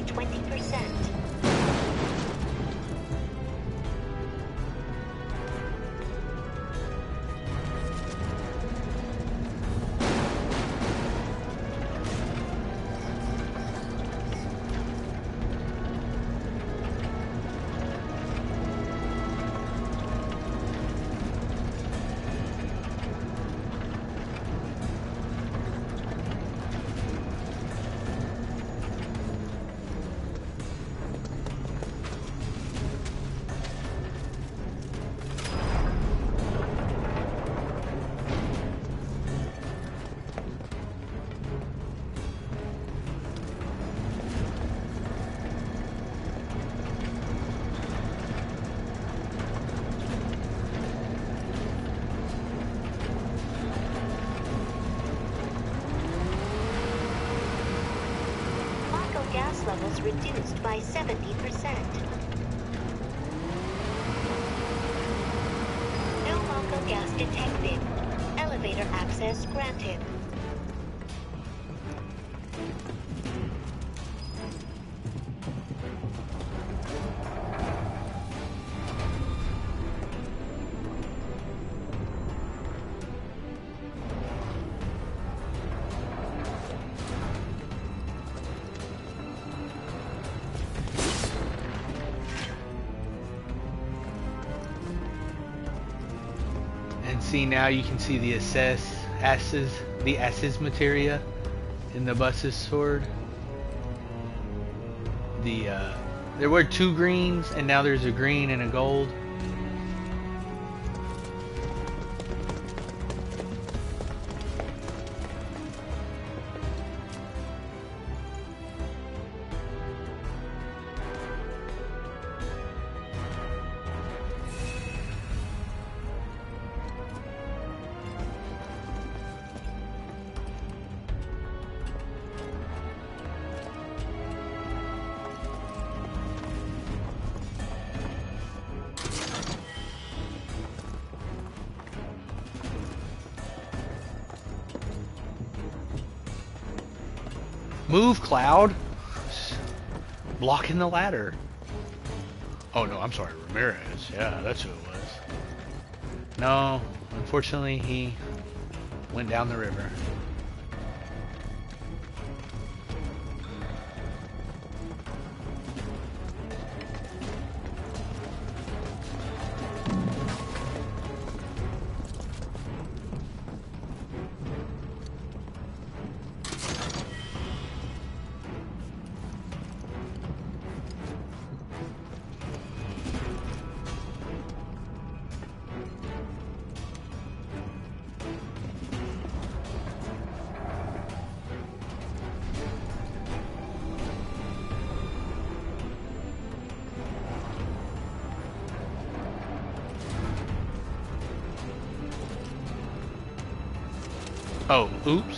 20%. Gas levels reduced by 70%. No Mako gas detected. Elevator access granted.
See, now you can see the S's materia in the bus's sword. There were two greens, and now there's a green and a gold. Move, Cloud! Blocking the ladder. Oh no, I'm sorry, Ramirez. Yeah, that's who it was. No, unfortunately he went down the river. Oh, oops.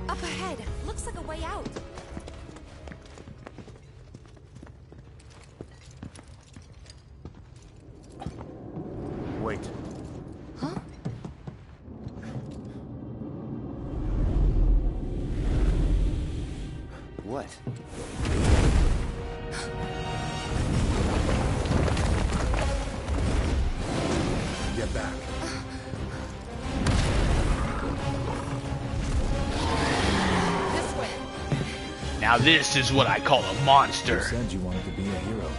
Up ahead. Looks like a way out.
Wait.
Huh?
What?
Get back.
This way.
Now this is what I call a monster.
You said you wanted to be a hero.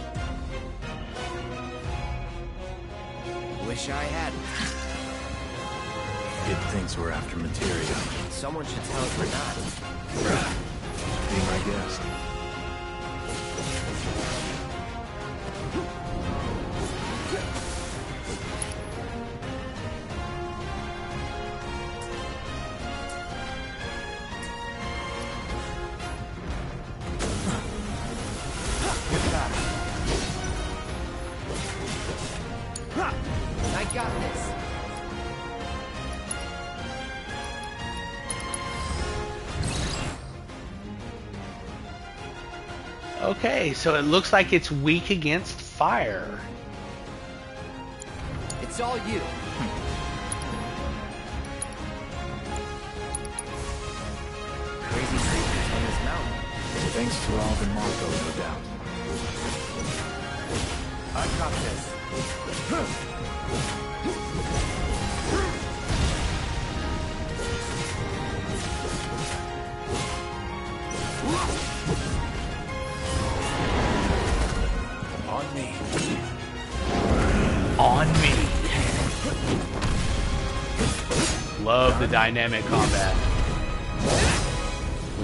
Wish I hadn't.
It thinks we're after materia.
Someone should tell us we're not.
Be my guest.
I got this.
Okay, so it looks like it's weak against fire.
It's all you. Crazy creatures on this mountain.
Thanks to all the Marco, no doubt.
I've got this.
On me.
On me. Love the dynamic combat.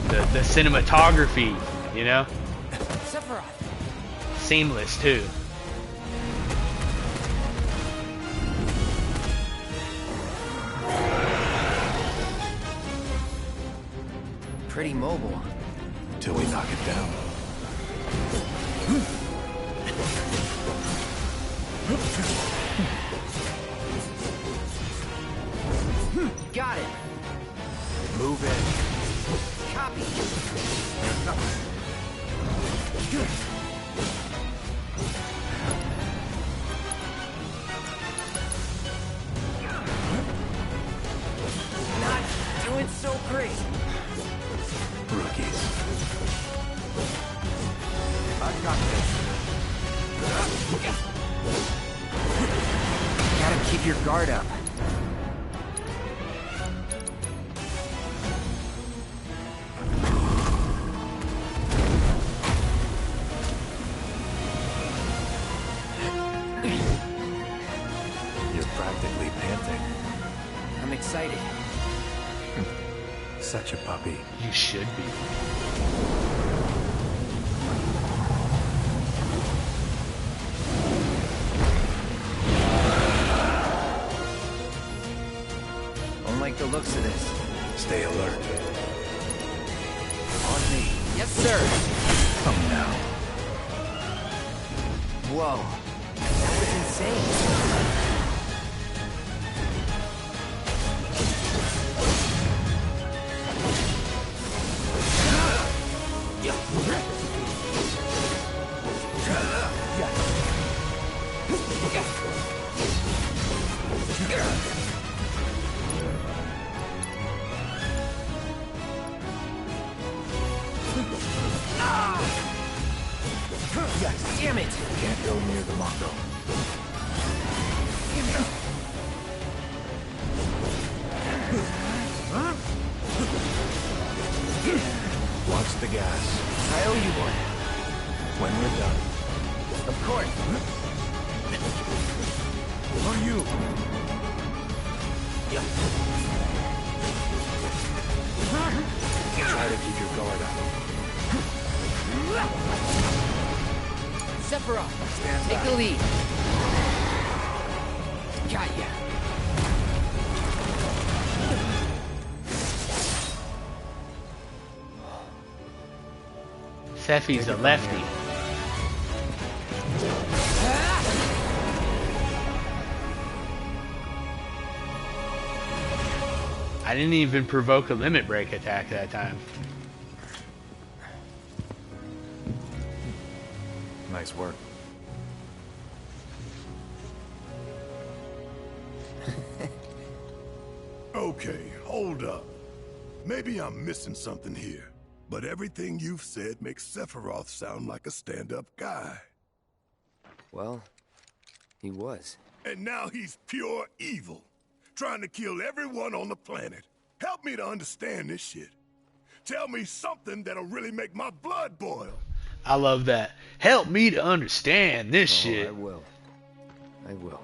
With the cinematography, you know?
Sephiroth.
Seamless too.
Pretty mobile.
Till we knock it down.
Got it.
Move in.
Copy. Not doing so great.
Rookies.
I've got this.
Gotta keep your guard up.
You're practically panting.
I'm excited.
Such a puppy.
You should be.
Don't like the looks of this.
Stay alert.
On me. Yes, sir.
Come now.
Whoa. That was insane. Yes, damn it!
Can't go near the Mako. Watch the gas.
I owe you one.
When we're done.
Of course.
For you. Try to keep your guard up.
Sephiroth,
Stand
take
back.
the lead. Got ya.
Sephi's a lefty. I didn't even provoke a limit break attack that time.
Nice work.
Okay, hold up. Maybe I'm missing something here, but everything you've said makes Sephiroth sound like a stand-up guy.
Well, he was.
And now he's pure evil, trying to kill everyone on the planet. Help me to understand this shit. Tell me something that'll really make my blood boil.
I love that. Help me to understand this shit.
I will. I will.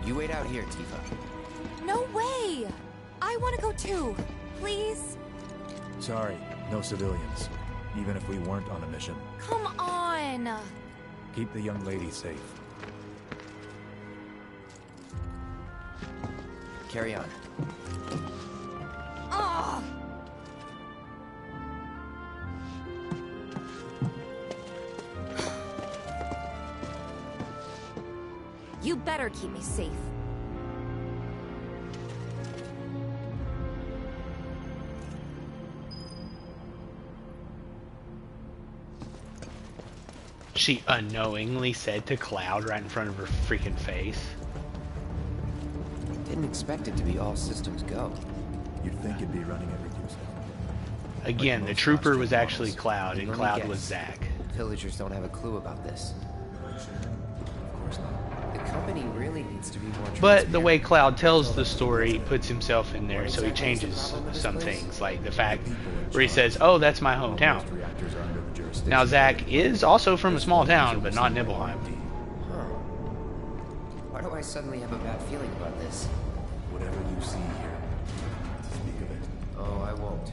You wait out here, Tifa.
No way! I want to go too. Please?
Sorry, no civilians. Even if we weren't on a mission.
Come on!
Keep the young lady safe.
Carry on.
Ugh! You better keep me safe.
She unknowingly said to Cloud right in front of her freaking face.
Didn't expect it to be all systems go.
You'd think it'd be running every Tuesday.
Again, the trooper was actually Cloud, and
Let me
Cloud
guess.
was Zack.
Villagers don't have a clue about this. Of course not. The company really needs to be more
But the way Cloud tells the story, he puts himself in there, so he changes some things, like the fact where he says, "Oh, that's my hometown." Now, Zack is also from a small town, but not Nibelheim.
Huh. Why do I suddenly have a bad feeling about this?
Whatever you see here, speak of it.
Oh, I won't.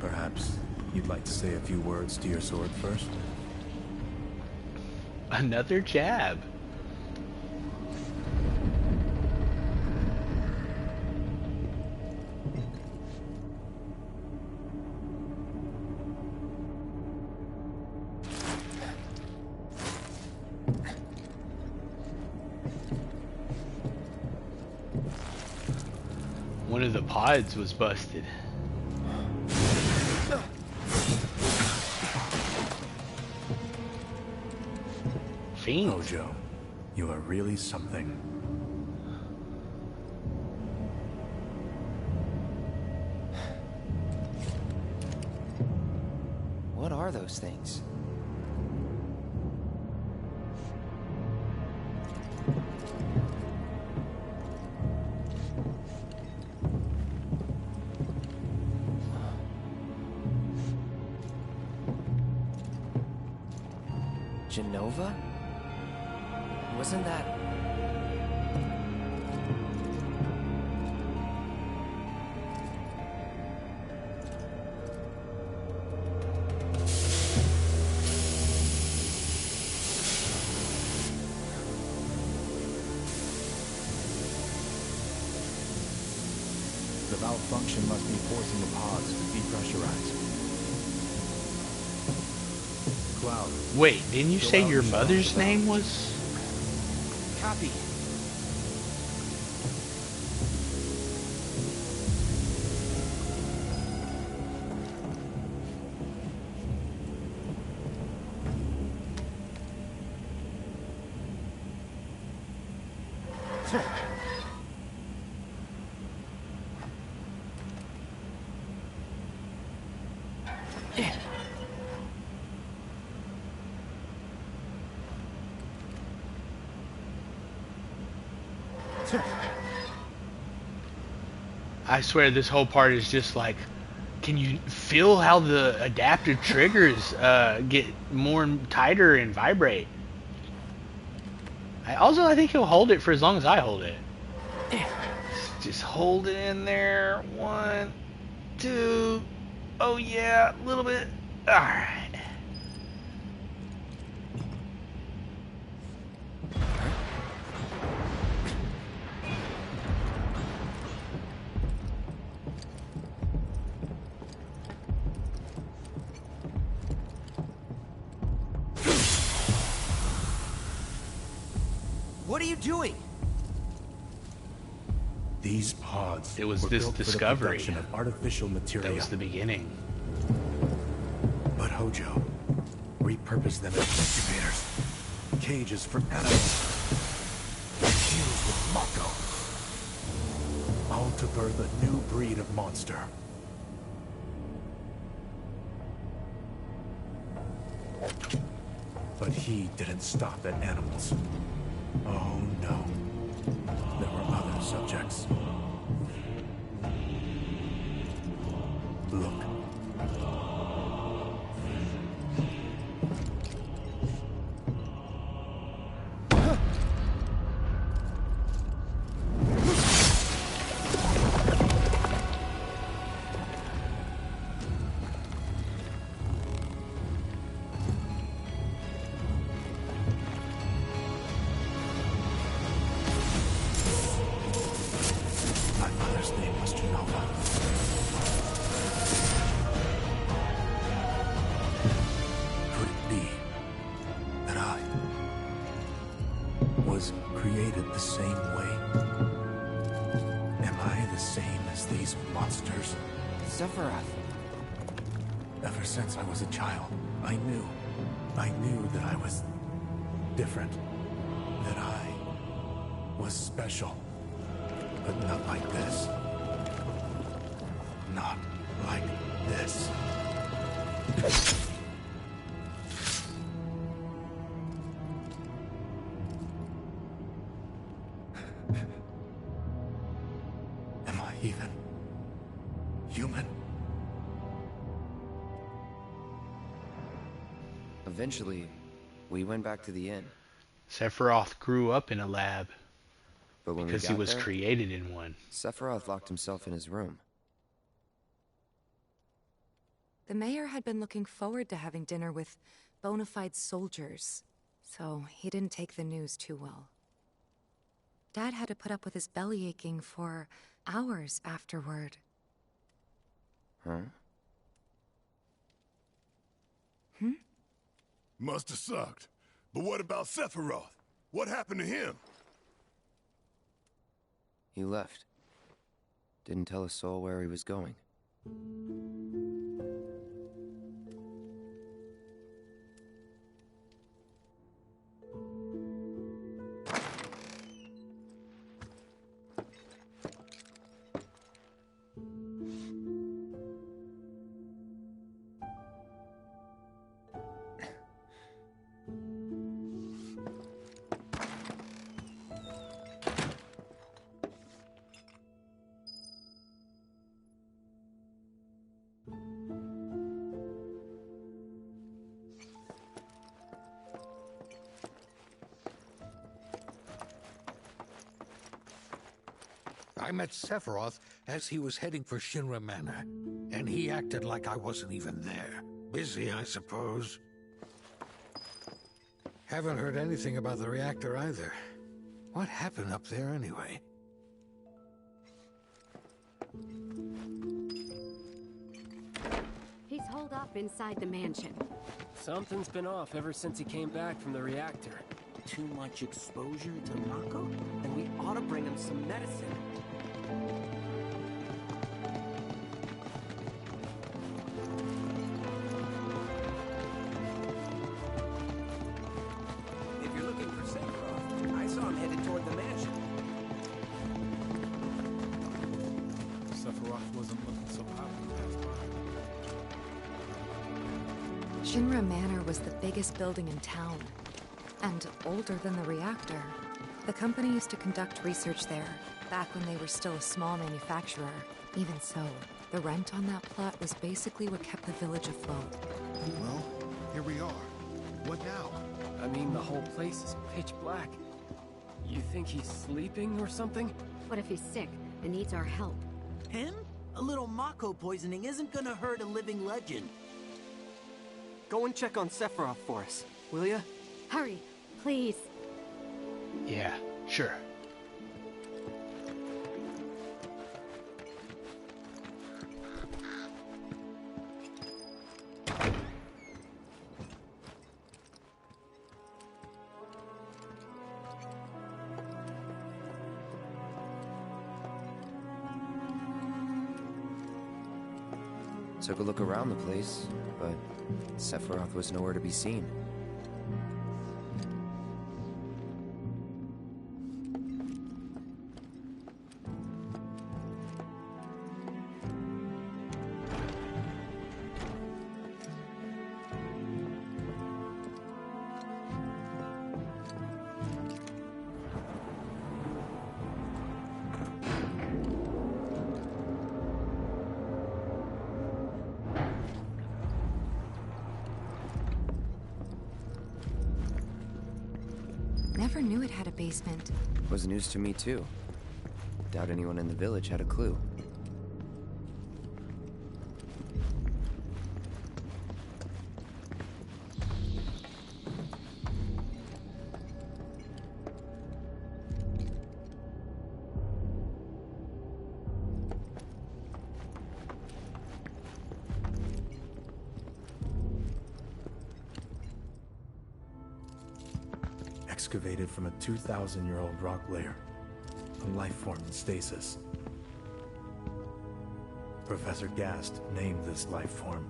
Perhaps you'd like to say a few words to your sword first?
Another jab. One of the pods was busted. Fiend.
Hojo, you are really something.
What are those things? Genova? Wasn't that...
The malfunction must be forcing the pods to depressurize. Cloud.
Wait, didn't you say your mother's name was?
Copy.
I swear this whole part is just like, can you feel how the adaptive triggers get more tighter and vibrate? I think he'll hold it for as long as I hold it. Just hold it in there. 1, 2. Oh yeah, a little bit. All right.
What are you doing?
These pods.
It was
were
this
built
discovery
for the production of artificial material.
That was the beginning.
But Hojo repurposed them as incubators, cages for animals, infused with Mako, all to birth a new breed of monster. But he didn't stop at animals. Oh no. There were other subjects. Look. Created the same way. Am I the same as these monsters?
Sephiroth.
Ever since I was a child, I knew that I was different. That I was special. But not like this. Not like this. Even human?
Eventually, we went back to the inn.
Sephiroth grew up in a lab
But when
because
we
he
got
was
there,
created in one.
Sephiroth locked himself in his room.
The mayor had been looking forward to having dinner with bona fide soldiers, so he didn't take the news too well. Dad had to put up with his belly aching for hours afterward.
Huh?
Must have sucked. But what about Sephiroth? What happened to him?
He left. Didn't tell a soul where he was going.
I met Sephiroth as he was heading for Shinra Manor, and he acted like I wasn't even there. Busy, I suppose. Haven't heard anything about the reactor either. What happened up there anyway?
He's holed up inside the mansion.
Something's been off ever since he came back from the reactor.
Too much exposure to Mako? Then we ought to bring him some medicine. If you're looking for Sephiroth, I saw him headed toward the mansion.
Sephiroth wasn't looking so happy past by.
Shinra Manor was the biggest building in town, and older than the reactor. The company used to conduct research there, back when they were still a small manufacturer. Even so, the rent on that plot was basically what kept the village afloat.
Well, here we are. What now?
I mean, the whole place is pitch black. You think he's sleeping or something?
What if he's sick and needs our help?
Him? A little Mako poisoning isn't gonna hurt a living legend.
Go and check on Sephiroth for us, will ya?
Hurry, please.
Yeah, sure.
Took a look around the place, but Sephiroth was nowhere to be seen.
never knew it had a basement.
Was news to me too. Doubt anyone in the village had a clue.
Excavated from a 2,000-year-old rock layer, a life form in stasis. Professor Gast named this life form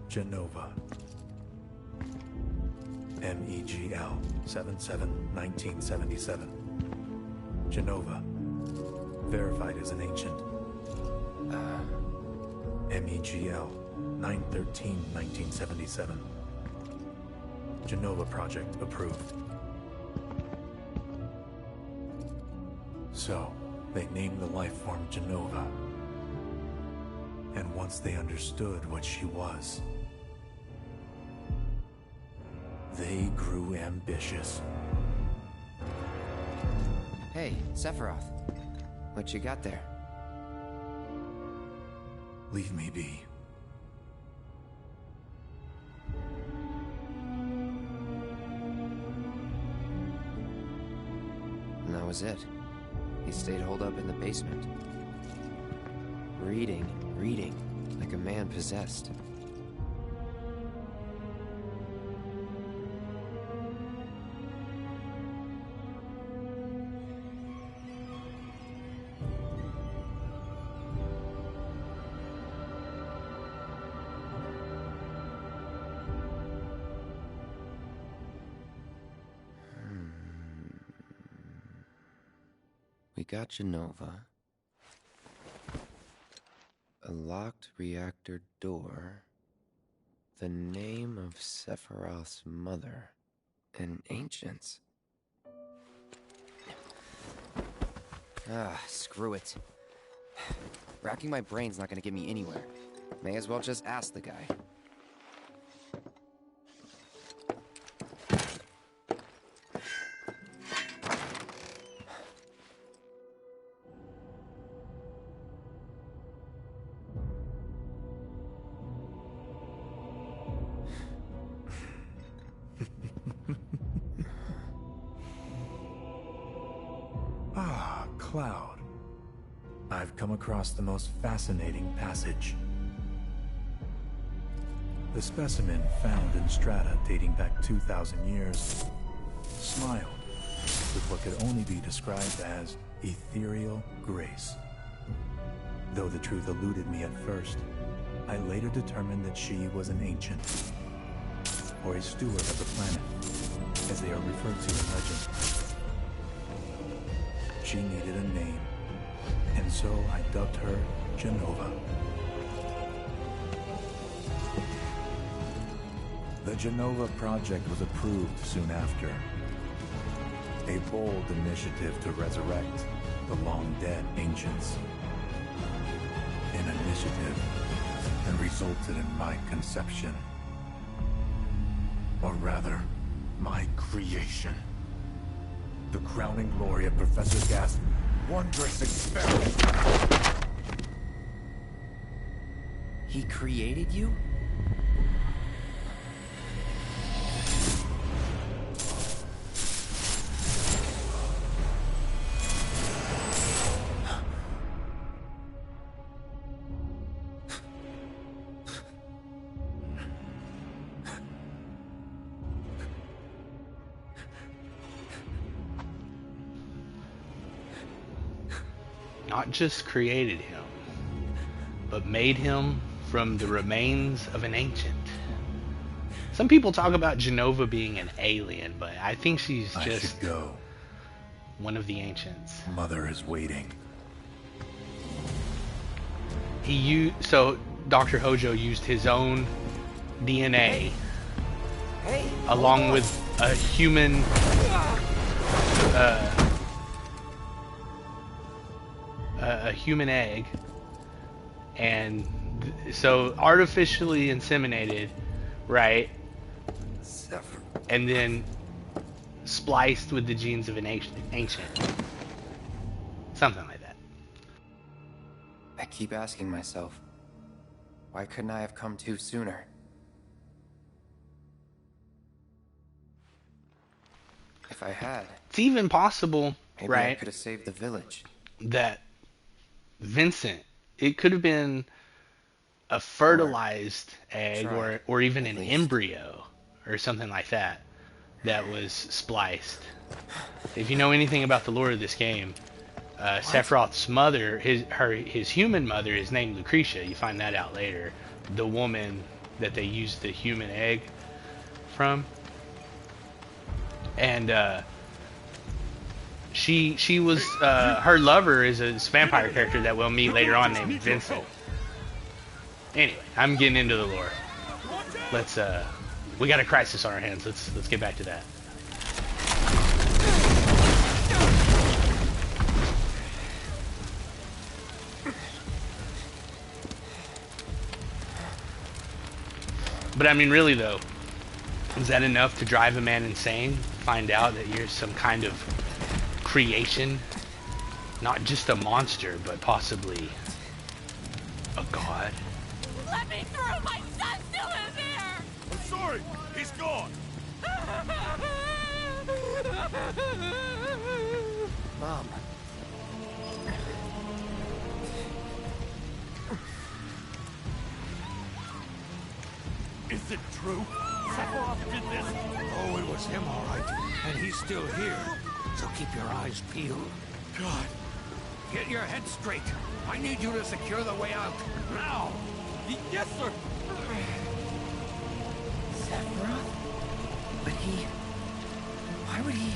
Genova. MEGL 77-1977. Genova. Verified as an ancient. MEGL 9/13/1977. Genova project approved. So, they named the life form Genova. And once they understood what she was, they grew ambitious.
Hey, Sephiroth. What you got there?
Leave me be.
And that was it. He stayed holed up in the basement. Reading, like a man possessed. We got Genova. A locked reactor door. The name of Sephiroth's mother. And ancients. Screw it. Racking my brain's not gonna get me anywhere. May as well just ask the guy.
Cloud. I've come across the most fascinating passage. The specimen found in strata dating back 2,000 years smiled with what could only be described as ethereal grace. Though the truth eluded me at first, I later determined that she was an ancient, or a steward of the planet, as they are referred to in legend. She needed a name, and so I dubbed her Genova. The Genova project was approved soon after. A bold initiative to resurrect the long-dead ancients. An initiative that resulted in my conception. Or rather, my creation. The crowning glory of Professor Gast's wondrous experiment.
He created you?
Not just created him, but made him from the remains of an ancient. Some people talk about Genova being an alien, but I think she's
I
just
should go.
One of the ancients.
Mother is waiting.
So Dr. Hojo used his own DNA along with a human a human egg, and so artificially inseminated, right? And then spliced with the genes of an ancient. Something like that.
I keep asking myself, why couldn't I have come to sooner? If I had,
it's even possible,
maybe
right?
I could have saved the village.
That Vincent, it could have been a fertilized egg or even an embryo or something like that that was spliced. If you know anything about the lore of this game, Sephiroth's mother, his human mother is named Lucretia. You find that out later. The woman that they used the human egg from. And she was her lover is a vampire character that we'll meet later on named Vincent. Anyway, I'm getting into the lore. Let's we got a crisis on our hands. Let's get back to that. But I mean, really though, is that enough to drive a man insane? Find out that you're some kind of creation, not just a monster, but possibly a god.
Let me through! My son still is here!
I'm sorry, he's gone.
Mom.
Is it true? Sephiroth did this?
Oh, it was him, all right. And he's still here. So keep your eyes peeled.
God.
Get your head straight. I need you to secure the way out. Now!
Yes, sir.
Sephiroth? But he... Why would he...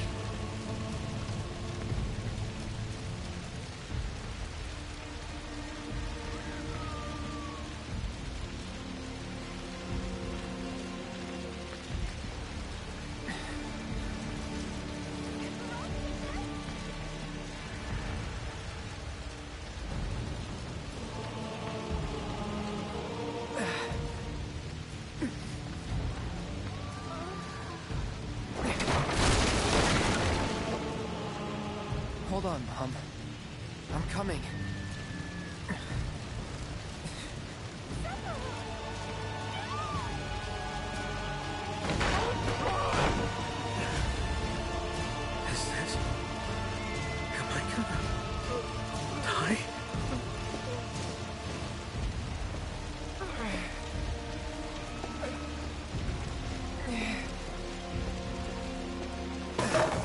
Hold on, Mom. I'm coming.
Is this... Am I gonna... die?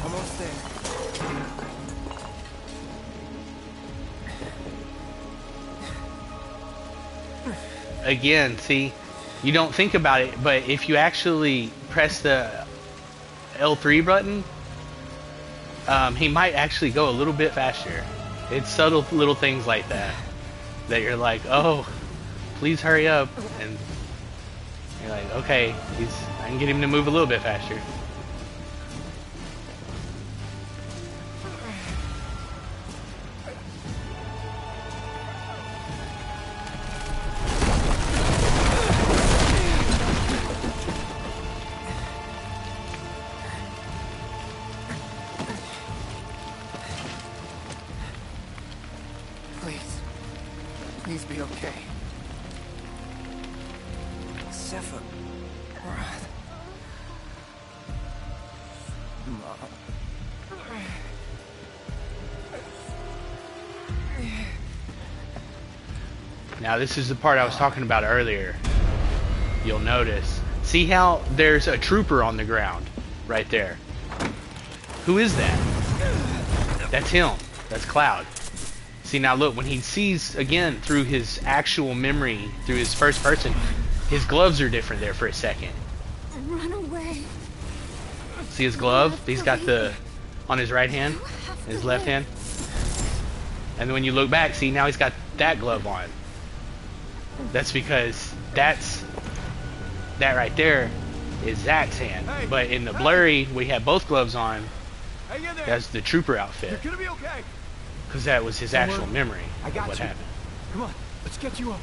Almost there.
Again, see, you don't think about it, but if you actually press the L3 button, he might actually go a little bit faster. It's subtle little things like that that you're like, oh, please hurry up, and you're like, okay, I can get him to move a little bit faster.
Please be okay. Sephiroth. Mom.
Now this is the part I was talking about earlier. You'll notice. See how there's a trooper on the ground right there? Who is that? That's him. That's Cloud. See, now look, when he sees, again, through his actual memory, through his first person, his gloves are different there for a second.
Run away.
See his glove? He's got the, on his right hand, his left hand. And then when you look back, see, now he's got that glove on. That's because that right there is Zack's hand. But in the blurry, we have both gloves on. That's the trooper outfit.
You're gonna be okay.
Because that was his actual memory of what happened.
Come on, let's get you up.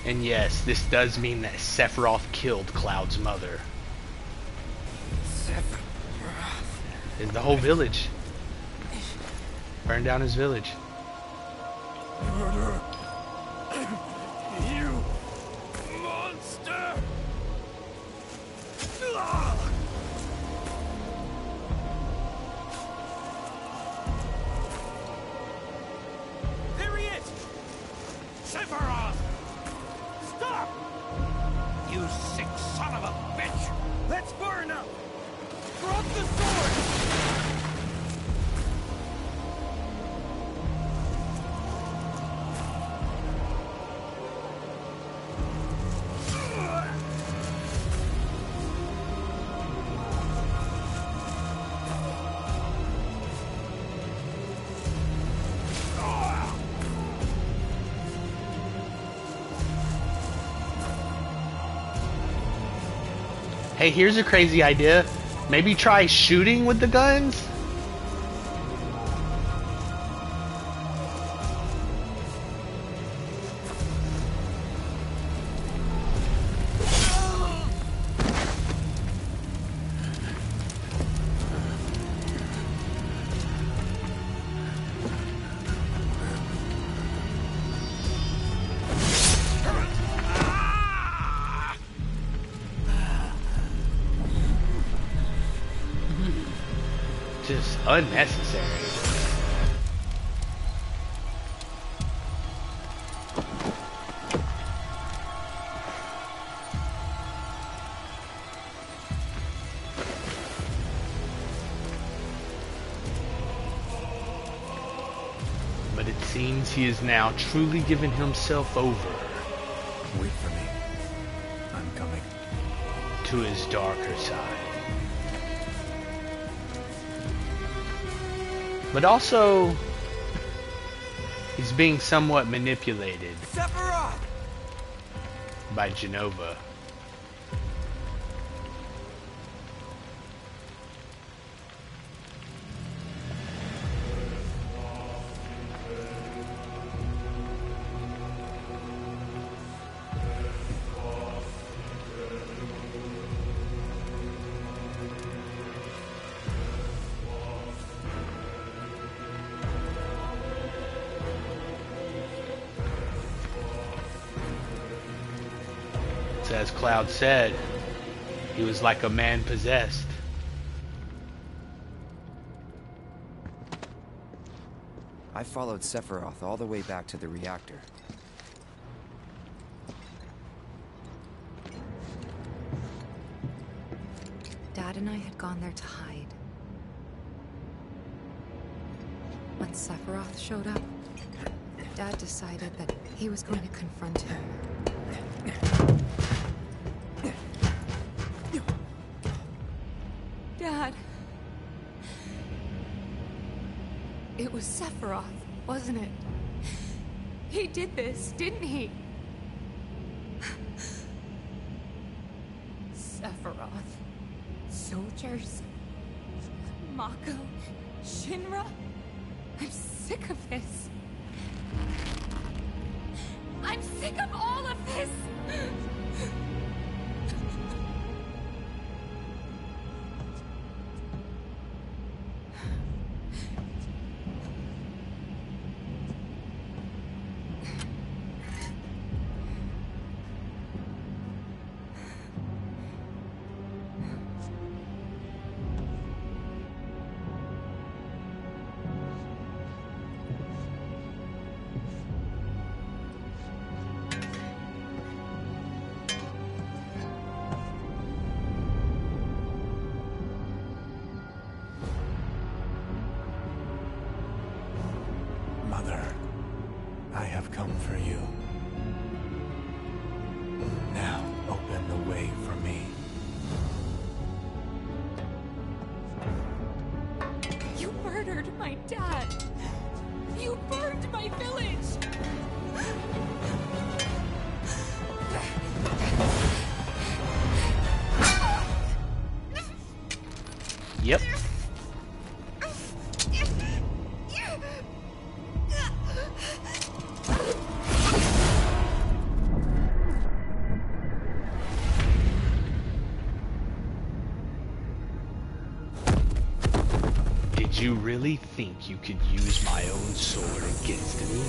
And yes, this does mean that Sephiroth killed Cloud's mother. Is the whole village. Burned down his village.
Murder! You monster!
There he is! Sephiroth! Stop! You sick son of a bitch! Let's burn up! Drop the sword!
Hey, here's a crazy idea. Maybe try shooting with the guns? Just unnecessary. But it seems he is now truly given himself over.
Wait for me. I'm coming.
To his darker side. But also, he's being somewhat manipulated
Sephiroth!
by Genova. As Cloud said, he was like a man possessed.
I followed Sephiroth all the way back to the reactor.
Dad and I had gone there to hide. When Sephiroth showed up, Dad decided that he was going to confront him. Dad. It was Sephiroth, wasn't it? He did this, didn't he? Sephiroth. Soldiers. Mako. Shinra. I'm sick of this. I'm sick of all of this!
Mother, I have come for you. Now, open the way for me.
You murdered my dad! You burned my village!
Yep. Did you really think you could use my own sword against me?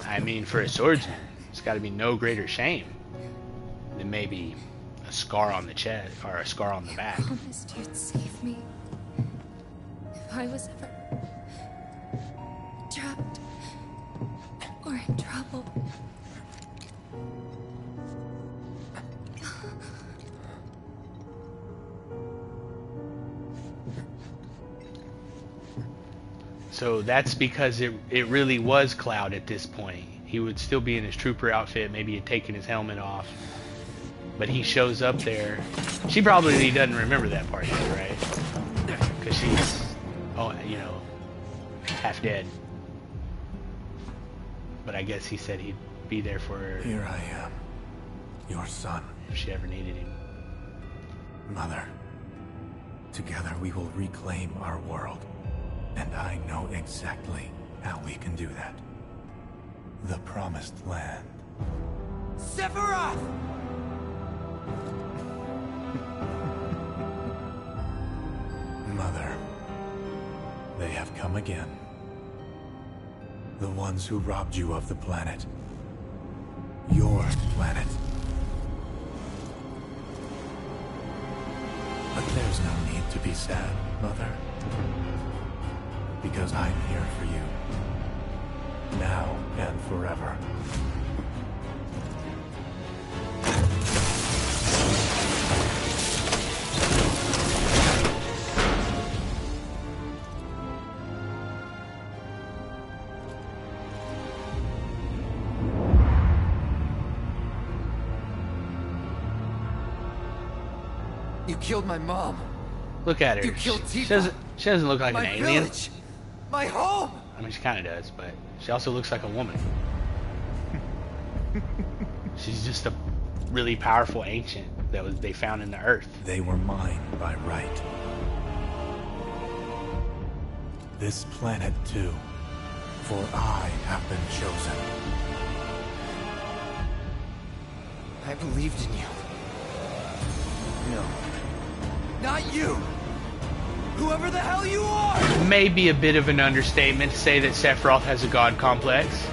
I mean, for a swordsman, it's got to be no greater shame than maybe a scar on the chest or a scar on the back.
I promised you'd save me if I was ever trapped or in trouble.
So that's because it really was Cloud at this point. He would still be in his trooper outfit, maybe had taken his helmet off. But he shows up there. She probably doesn't remember that part yet, right? Because she's, you know, half dead. But I guess he said he'd be there for her.
Here I am, your son.
If she ever needed him.
Mother, together we will reclaim our world. And I know exactly how we can do that. The Promised Land.
Sephiroth!
Mother, they have come again. The ones who robbed you of the planet. Your planet. But there's no need to be sad, Mother. Because I'm here for you. Now and forever.
You killed my mom.
Look at her.
You killed
She
Tifa.
doesn't look like
My
an alien.
village. My home.
I mean, she kind of does, but she also looks like a woman. She's just a really powerful ancient that they found in the earth.
They were mine by right. This planet too, for I have been chosen.
I believed in you. No. Not you! Whoever the hell you are!
Maybe a bit of an understatement to say that Sephiroth has a god complex.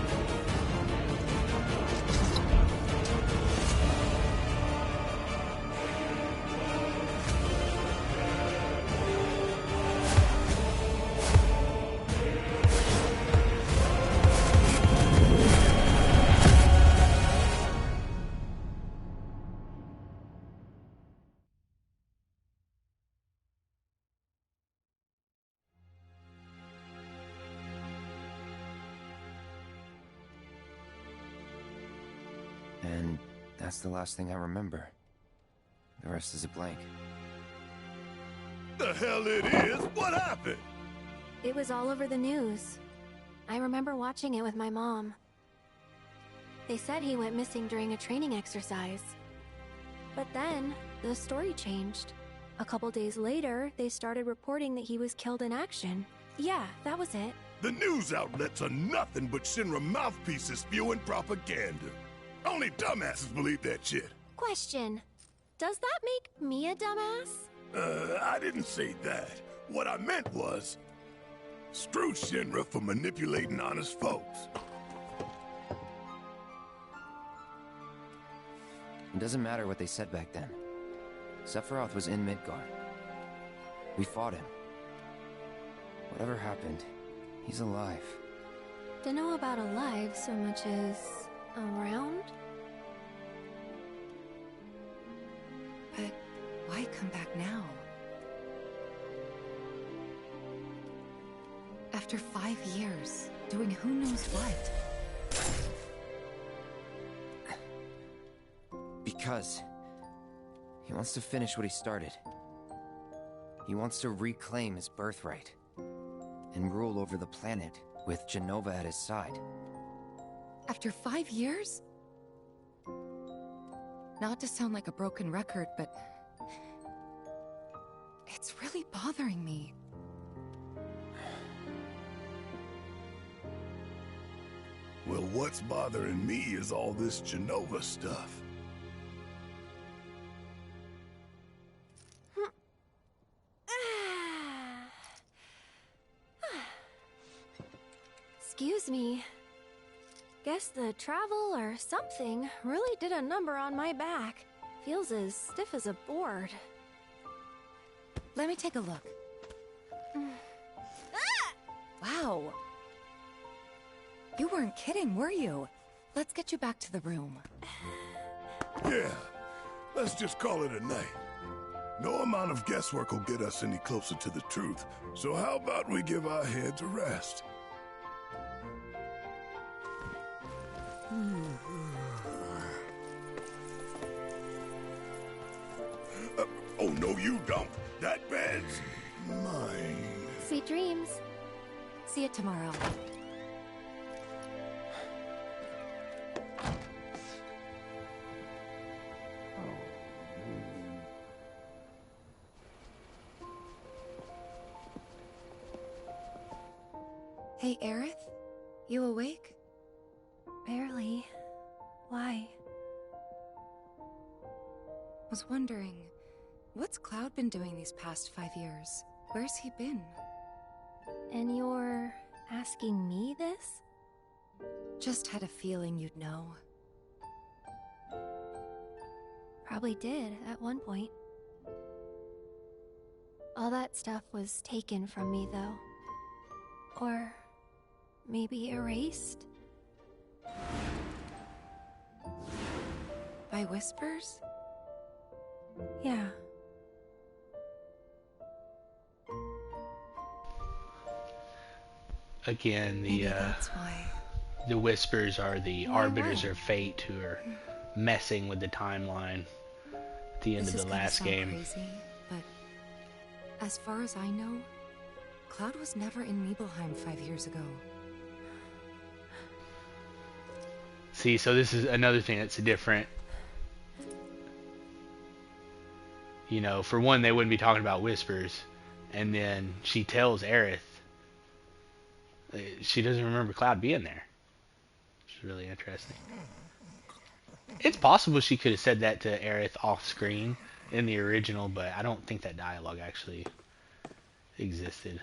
And that's the last thing I remember. The rest is a blank.
The hell it is? What happened?
It was all over the news. I remember watching it with my mom. They said he went missing during a training exercise. But then, the story changed. A couple days later, they started reporting that he was killed in action. Yeah, that was it.
The news outlets are nothing but Shinra mouthpieces spewing propaganda. Only dumbasses believe that shit.
Question. Does that make me a dumbass?
I didn't say that. What I meant was, screw Shinra for manipulating honest folks.
It doesn't matter what they said back then. Sephiroth was in Midgar. We fought him. Whatever happened, he's alive.
Don't know about alive so much as around?
But why come back now? After 5 years, doing who knows what?
Because he wants to finish what he started. He wants to reclaim his birthright and rule over the planet with Jenova at his side.
After 5 years? Not to sound like a broken record, but It's really bothering me.
Well, what's bothering me is all this Genova stuff.
Excuse me. Guess the travel or something really did a number on my back. Feels as stiff as a board.
Let me take a look. Wow. You weren't kidding, were you? Let's get you back to the room.
Yeah, let's just call it a night. No amount of guesswork will get us any closer to the truth, so how about we give our heads a rest? Oh, no you don't. That bed's mine.
Sweet dreams.
See you tomorrow. Hey, Aerith? You awake?
Barely. Why?
Was wondering, what's Cloud been doing these past 5 years? Where's he been?
And you're asking me this?
Just had a feeling you'd know.
Probably did at one point. All that stuff was taken from me, though. Or maybe erased?
By whispers?
Yeah.
Again,
Maybe that's why.
the whispers are the
Why,
arbiters
why?
of fate who are messing with the timeline at the end
This
of
is
the
gonna
last
sound
game.
crazy, but as far as I know, Cloud was never in Nibelheim 5 years ago.
See, so this is another thing that's different. You know, for one, they wouldn't be talking about whispers, and then she tells Aerith she doesn't remember Cloud being there. It's really interesting. It's possible she could have said that to Aerith off screen in the original, but I don't think that dialogue actually existed.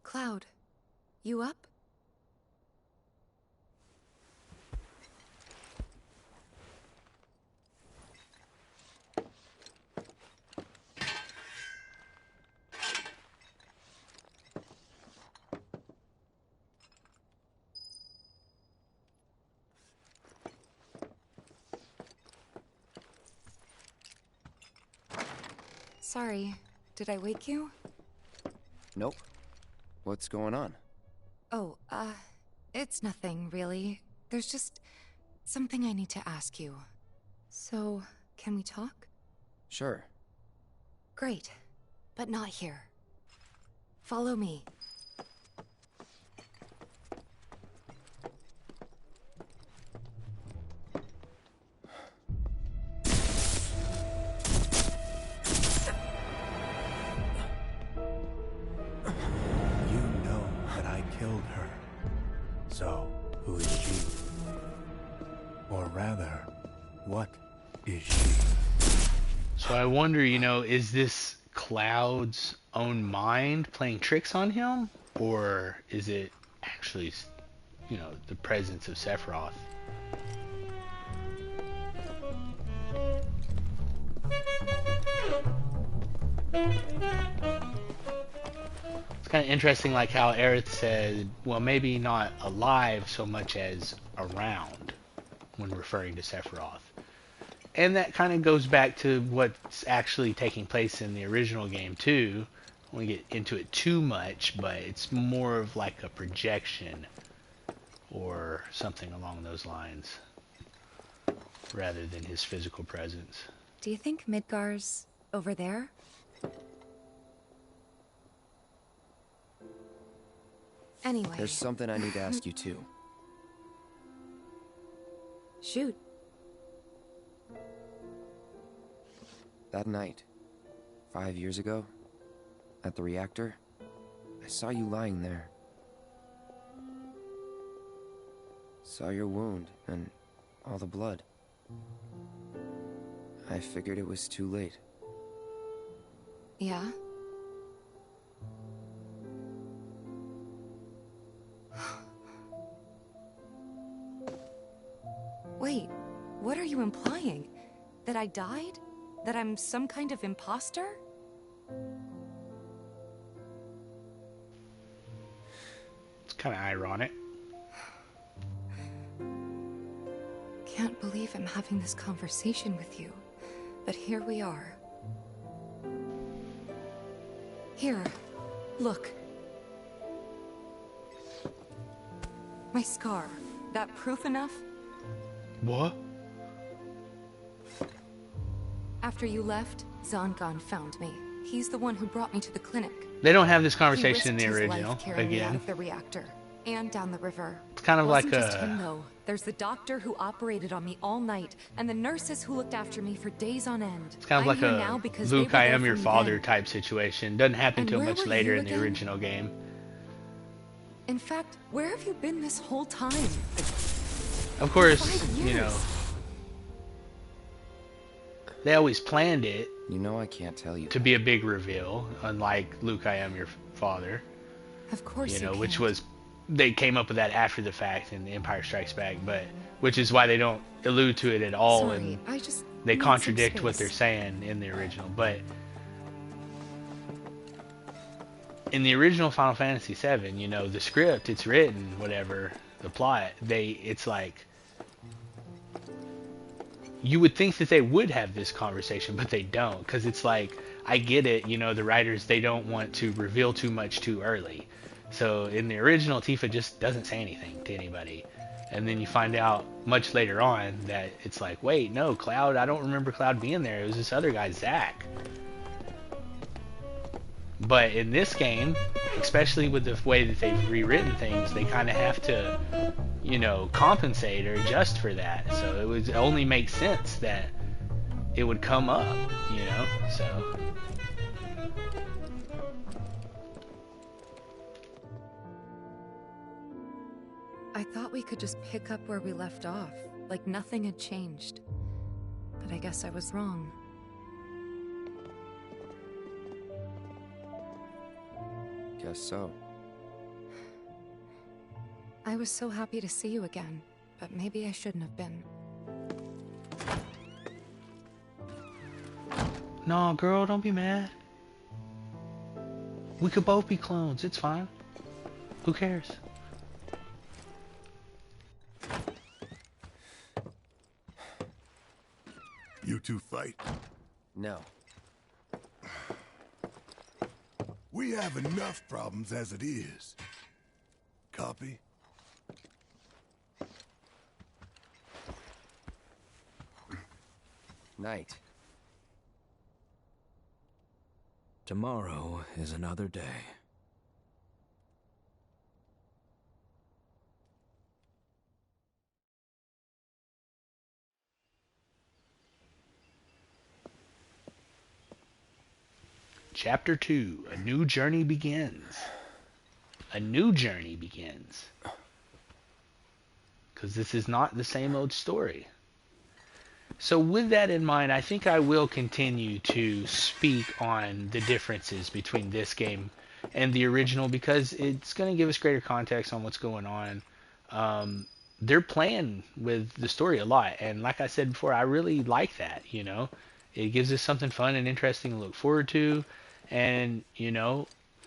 Cloud, you up? Sorry, did I wake you?
Nope. What's going on?
Oh, it's nothing, really. There's just something I need to ask you. So, can we talk?
Sure.
Great, but not here. Follow me.
You know that I killed her. So, who is she? Or rather, what is she?
So I wonder, you know, is this Cloud's own mind playing tricks on him? Or is it actually, you know, the presence of Sephiroth? It's kind of interesting, like how Aerith said, well, maybe not alive so much as around when referring to Sephiroth. And that kind of goes back to what's actually taking place in the original game too. I won't get into it too much, but it's more of like a projection or something along those lines rather than his physical presence.
Do you think Midgar's over there? Anyway.
There's something I need to ask you too.
Shoot.
That night, 5 years ago, at the reactor, I saw you lying there. Saw your wound and all the blood. I figured it was too late.
Yeah? Wait, what are you implying? That I died? That I'm some kind of imposter?
It's kind of ironic.
Can't believe I'm having this conversation with you, but here we are. Here, look. My scar. That proof enough?
What?
After you left, Zangan found me. He's the one who brought me to the clinic.
They don't have this conversation in the
He risked his
original.
life carrying me out
Again,
of the reactor and down the river.
it's kind of like
Wasn't just
a.
him though. There's the doctor who operated on me all night, and the nurses who looked after me for days on end.
It's kind of
I'm
like
here
a
now because
Luke,
they were
I
there
am
for
your
me
father
then.
type situation. Doesn't happen
And
till
where
much
were
later
you
in the
again?
original game.
In fact, where have you been this whole time?
Of course,
5
you know,
years.
they always planned it
You know I can't tell you.
to be a big reveal, unlike Luke, I am your father.
Of course
You know, which
can't.
was they came up with that after the fact in The Empire Strikes Back, but which is why they don't allude to it at all,
Sorry,
and
I just
they
need some
contradict what
space.
they're saying in the original. But in the original Final Fantasy VII, you know, the script, it's written, whatever the plot, it's like you would think that they would have this conversation, but they don't, because it's like, I get it, you know, the writers, they don't want to reveal too much too early. So in the original, Tifa just doesn't say anything to anybody. And then you find out much later on that it's like, wait, no, Cloud, I don't remember Cloud being there. It was this other guy, Zack. But in this game, especially with the way that they've rewritten things, they kind of have to, you know, compensate or adjust for that. So it would only make sense that it would come up, you know, so.
I thought we could just pick up where we left off, like nothing had changed. But I guess I was wrong.
Guess so.
I was so happy to see you again, but maybe I shouldn't have been.
No, girl, don't be mad. We could both be clones. It's fine. Who cares?
You two fight?
No.
We have enough problems as it is. Copy?
Night.
Tomorrow is another day.
Chapter 2, A New Journey Begins. A new journey begins. Because this is not the same old story. So with that in mind, I think I will continue to speak on the differences between this game and the original, because it's going to give us greater context on what's going on. They're playing with the story a lot, and like I said before, I really like that, you know. It gives us something fun and interesting to look forward to, and, you know,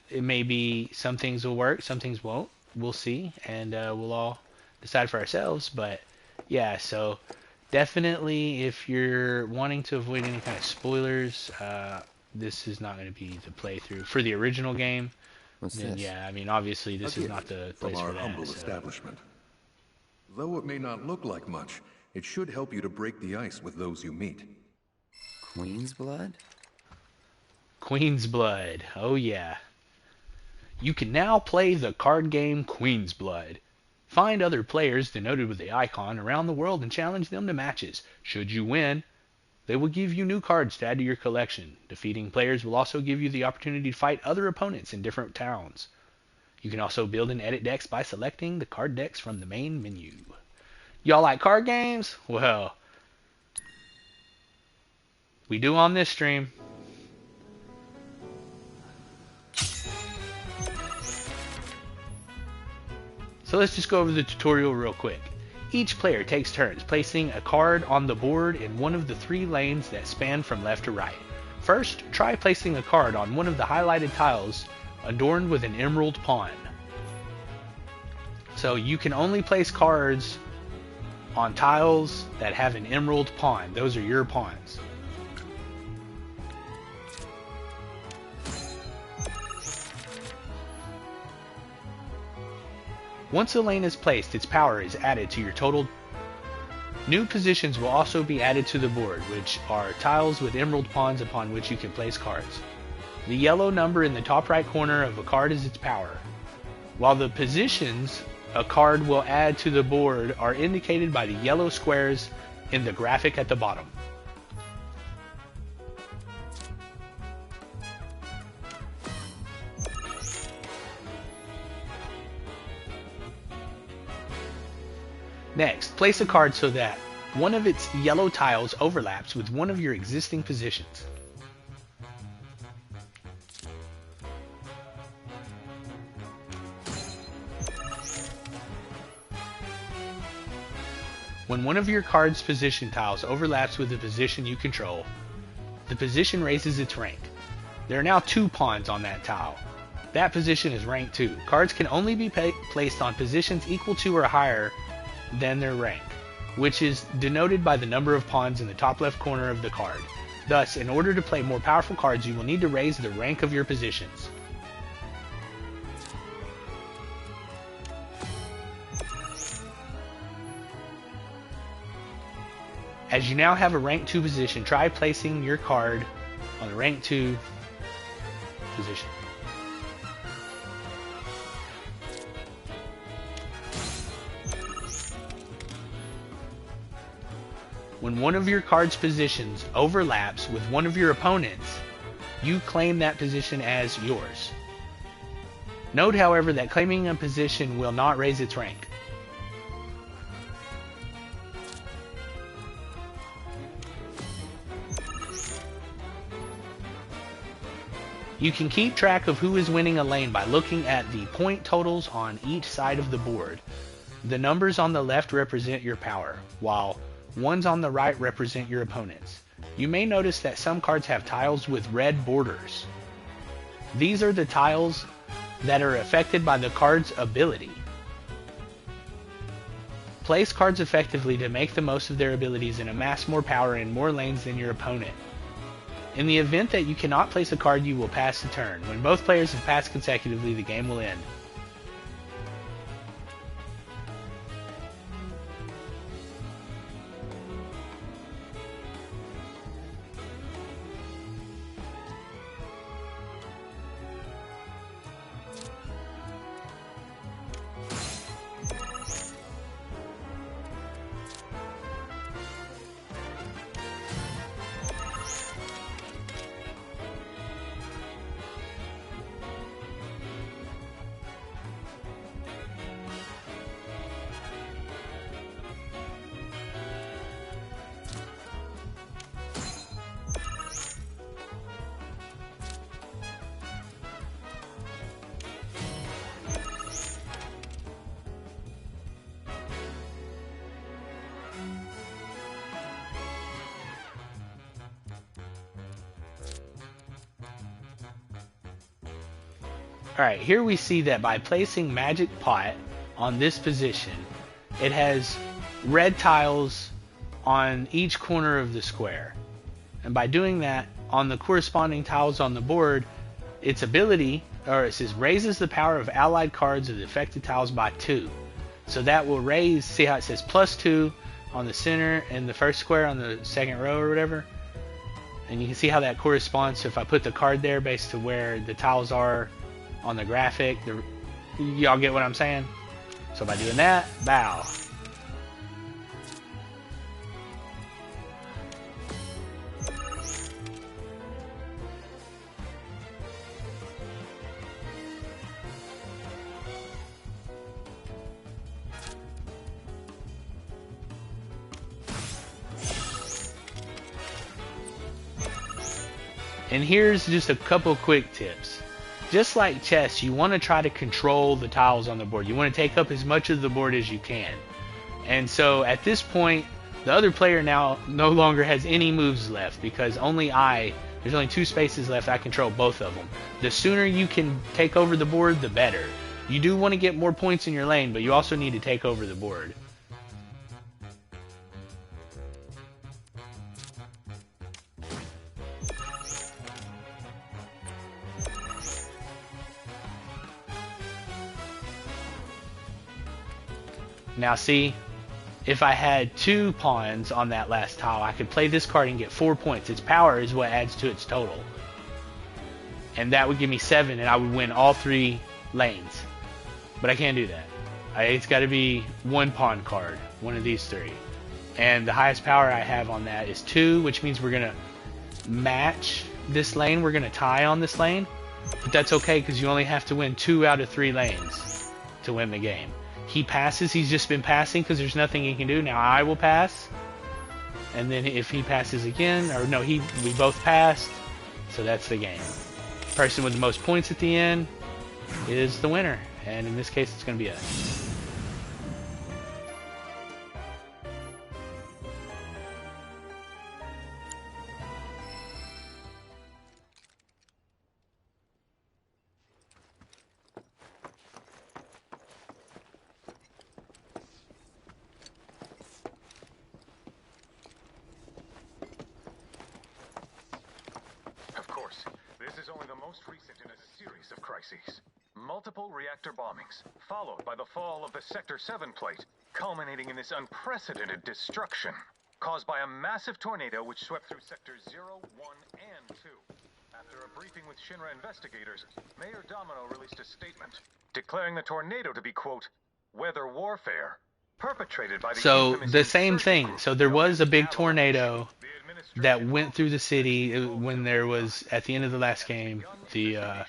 it may be some things will work, some things won't. We'll see, and we'll all decide for ourselves, but yeah, so definitely if you're wanting to avoid any kind of spoilers, this is not going to be the playthrough. For the original game,
What's
then,
this?
yeah, I mean, obviously this is not the
From
place
our
for that.
humble
So.
establishment. Though it may not look like much, it should help you to break the ice with those you meet.
Queen's blood?
Queen's Blood, oh yeah. You can now play the card game Queen's Blood. Find other players denoted with the icon around the world and challenge them to matches. Should you win, they will give you new cards to add to your collection. Defeating players will also give you the opportunity to fight other opponents in different towns. You can also build and edit decks by selecting the card decks from the main menu. Y'all like card games? Well, we do on this stream. So let's just go over the tutorial real quick. Each player takes turns placing a card on the board in one of the 3 lanes that span from left to right. First, try placing a card on one of the highlighted tiles adorned with an emerald pawn. So you can only place cards on tiles that have an emerald pawn. Those are your pawns. Once a lane is placed, its power is added to your total. New positions will also be added to the board, which are tiles with emerald pawns upon which you can place cards. The yellow number in the top right corner of a card is its power, while the positions a card will add to the board are indicated by the yellow squares in the graphic at the bottom. Next, place a card so that one of its yellow tiles overlaps with one of your existing positions. When one of your card's position tiles overlaps with the position you control, the position raises its rank. There are now 2 pawns on that tile. That position is rank 2. Cards can only be placed on positions equal to or higher than their rank, which is denoted by the number of pawns in the top left corner of the card. Thus, in order to play more powerful cards, you will need to raise the rank of your positions. As you now have a rank 2 position, try placing your card on the rank 2 position. When one of your card's positions overlaps with one of your opponents, you claim that position as yours. Note, however, that claiming a position will not raise its rank. You can keep track of who is winning a lane by looking at the point totals on each side of the board. The numbers on the left represent your power, while ones on the right represent your opponents. You may notice that some cards have tiles with red borders. These are the tiles that are affected by the card's ability. Place cards effectively to make the most of their abilities and amass more power in more lanes than your opponent. In the event that you cannot place a card, you will pass the turn. When both players have passed consecutively, the game will end. Alright, here we see that by placing Magic Pot on this position, it has red tiles on each corner of the square. And by doing that, on the corresponding tiles on the board, its ability, or it says, raises the power of allied cards of the affected tiles by 2. So that will raise, see how it says +2 on the center and the first square on the second row or whatever? And you can see how that corresponds. So if I put the card there based to where the tiles are on the graphic, y'all get what I'm saying? So by doing that, bow. And here's just a couple quick tips. Just like chess, you want to try to control the tiles on the board. You want to take up as much of the board as you can. And so at this point, the other player now no longer has any moves left because there's only 2 spaces left. I control both of them. The sooner you can take over the board, the better. You do want to get more points in your lane, but you also need to take over the board. Now see, if I had 2 pawns on that last tile, I could play this card and get 4 points. Its power is what adds to its total. And that would give me 7, and I would win all 3 lanes. But I can't do that. It's got to be 1 pawn card, one of these 3. And the highest power I have on that is 2, which means we're going to match this lane. We're going to tie on this lane. But that's okay, because you only have to win 2 out of 3 lanes to win the game. He passes. He's just been passing because there's nothing he can do. Now I will pass. And then if he passes again, or no, we both passed. So that's the game. Person with the most points at the end is the winner. And in this case, it's going to be us.
Multiple reactor bombings, followed by the fall of the Sector 7 plate, culminating in this unprecedented destruction, caused by a massive tornado which swept through Sectors 0, 1, and 2. After a briefing with Shinra investigators, Mayor Domino released a statement, declaring the tornado to be, quote, weather warfare, perpetrated by the
So the same thing. So there was a big tornado that went through the city when there was, at the end of the last game, it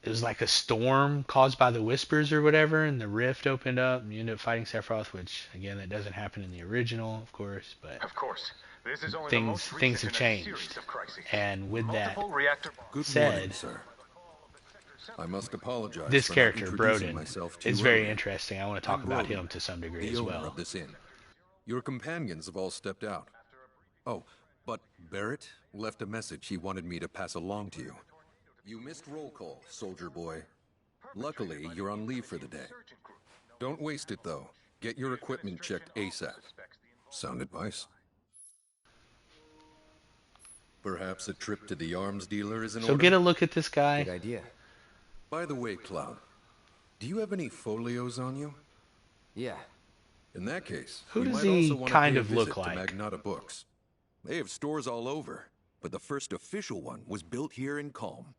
was like a storm caused by the whispers or whatever, and the rift opened up, and you end up fighting Sephiroth, which, again, that doesn't happen in the original, of course, but
this is only
things have changed. And with that
Good morning, sir. I must apologize.
This
for
character,
not introducing
Broden,
myself too
is very
early.
interesting. I want to talk
I'm
about
Broden,
him to some degree
the
as
owner
well.
of this inn. Your companions have all stepped out. Oh, but Barrett left a message he wanted me to pass along to you. You missed roll call, soldier boy. Luckily, you're on leave for the day. Don't waste it, though. Get your equipment checked ASAP. Sound advice? Perhaps a trip to the arms dealer is in order?
So get a look at this guy.
Good idea.
By the way, Cloud, do you have any folios on you?
Yeah.
In that case,
Who
you
does
might
he
also want
kind
to
of
pay a
look
visit to
like?
Magnata Books. They have stores all over, but the first official one was built here in Calm.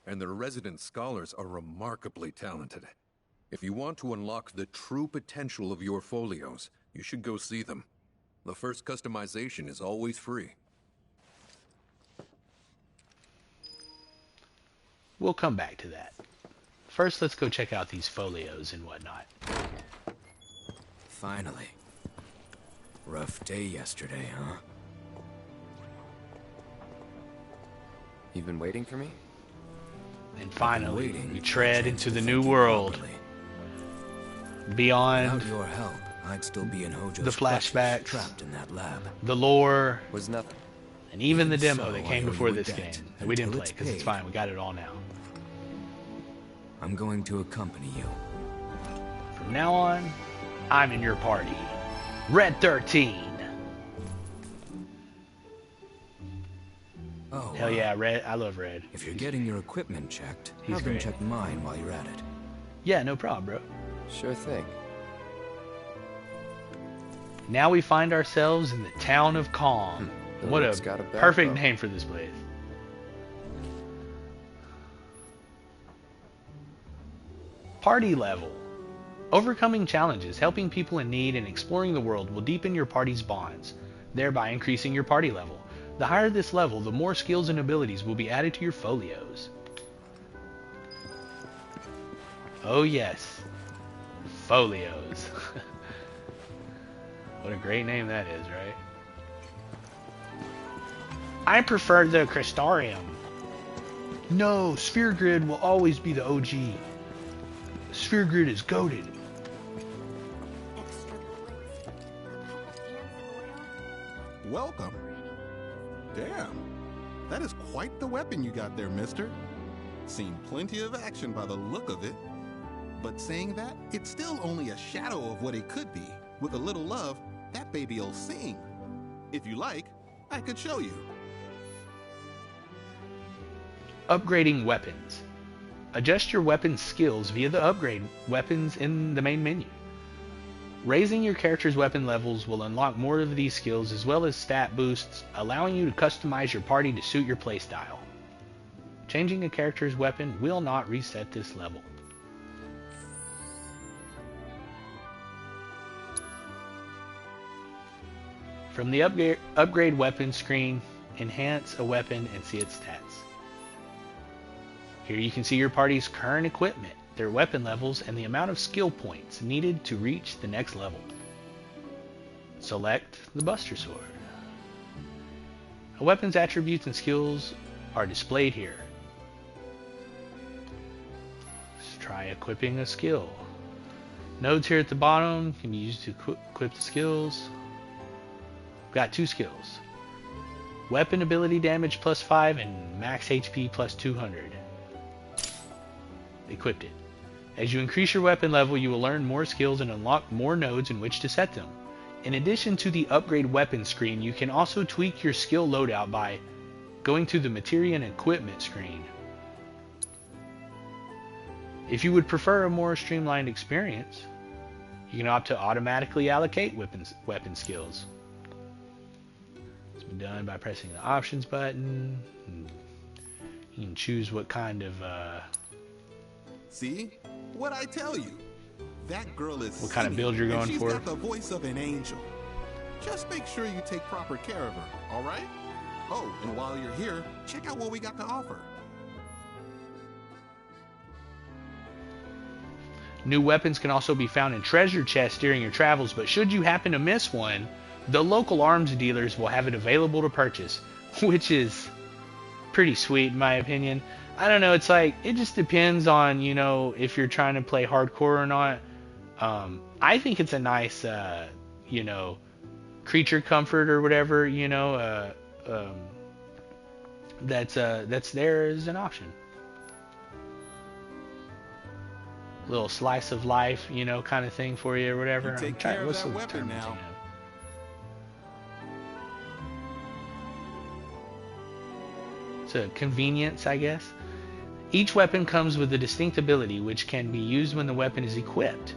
And their resident scholars are remarkably talented. If you want to unlock the true potential of your folios, you should go see them. The first customization is always free.
We'll come back to that. First, let's go check out these folios and whatnot.
Finally. Rough day yesterday, huh?
You've been waiting for me?
And finally, we tread into the new world. Beyond
Without your help, I'd still be in Hojo's
the flashbacks,
trapped in that lab.
the lore,
Was nothing.
and even the
Even
demo
so,
that
I
came
owe
before
you a
this
debt
game that we didn't
until
play
it's
because it's
paid.
fine. We got it all now.
I'm going to accompany you.
From now on, I'm in your party. Red 13.
Oh,
Hell yeah, Red. I love Red.
If you're getting your equipment checked,
He's
have them
great.
check mine while you're at it.
Yeah, no problem, bro.
Sure thing.
Now we find ourselves in the town of Calm.
The
What
rook's
a
got a back
perfect
bump.
name for this place. Party level. Overcoming challenges, helping people in need, and exploring the world will deepen your party's bonds, thereby increasing your party level. The higher this level, the more skills and abilities will be added to your folios. Oh yes, folios. What a great name that is, right? I prefer the Crystarium. No, Sphere Grid will always be the OG. Sphere Grid is goated.
Welcome. Damn, that is quite the weapon you got there, mister. Seen plenty of action by the look of it. But saying that, it's still only a shadow of what it could be. With a little love, that baby'll sing. If you like, I could show you.
Upgrading weapons. Adjust your weapon skills via the upgrade weapons in the main menu. Raising your character's weapon levels will unlock more of these skills as well as stat boosts, allowing you to customize your party to suit your playstyle. Changing a character's weapon will not reset this level. From the upgrade weapon screen, enhance a weapon and see its stats. Here you can see your party's current equipment, their weapon levels, and the amount of skill points needed to reach the next level. Select the Buster Sword. A weapon's attributes and skills are displayed here. Let's try equipping a skill. Nodes here at the bottom can be used to equip the skills. Got 2 skills. Weapon ability damage plus 5 and max HP plus 200. Equipped it. As you increase your weapon level, you will learn more skills and unlock more nodes in which to set them. In addition to the upgrade weapon screen, you can also tweak your skill loadout by going to the material and equipment screen. If you would prefer a more streamlined experience, you can opt to automatically allocate weapon skills. It's been done by pressing the options button. You can choose what kind of
See? What I tell you? That girl is
what kind of build you're going
she's
for.
She's got the voice of an angel. Just make sure you take proper care of her, all right? Oh, and while you're here, check out what we got to offer.
New weapons can also be found in treasure chests during your travels, but should you happen to miss one, the local arms dealers will have it available to purchase, which is pretty sweet in my opinion. I don't know, it's like, it just depends on, you know, if you're trying to play hardcore or not. I think it's a nice, you know, creature comfort or whatever, you know, that's there as an option. Little slice of life, you know, kind of thing for you or whatever.
You take care of that weapon now.
It's a convenience, I guess. Each weapon comes with a distinct ability which can be used when the weapon is equipped.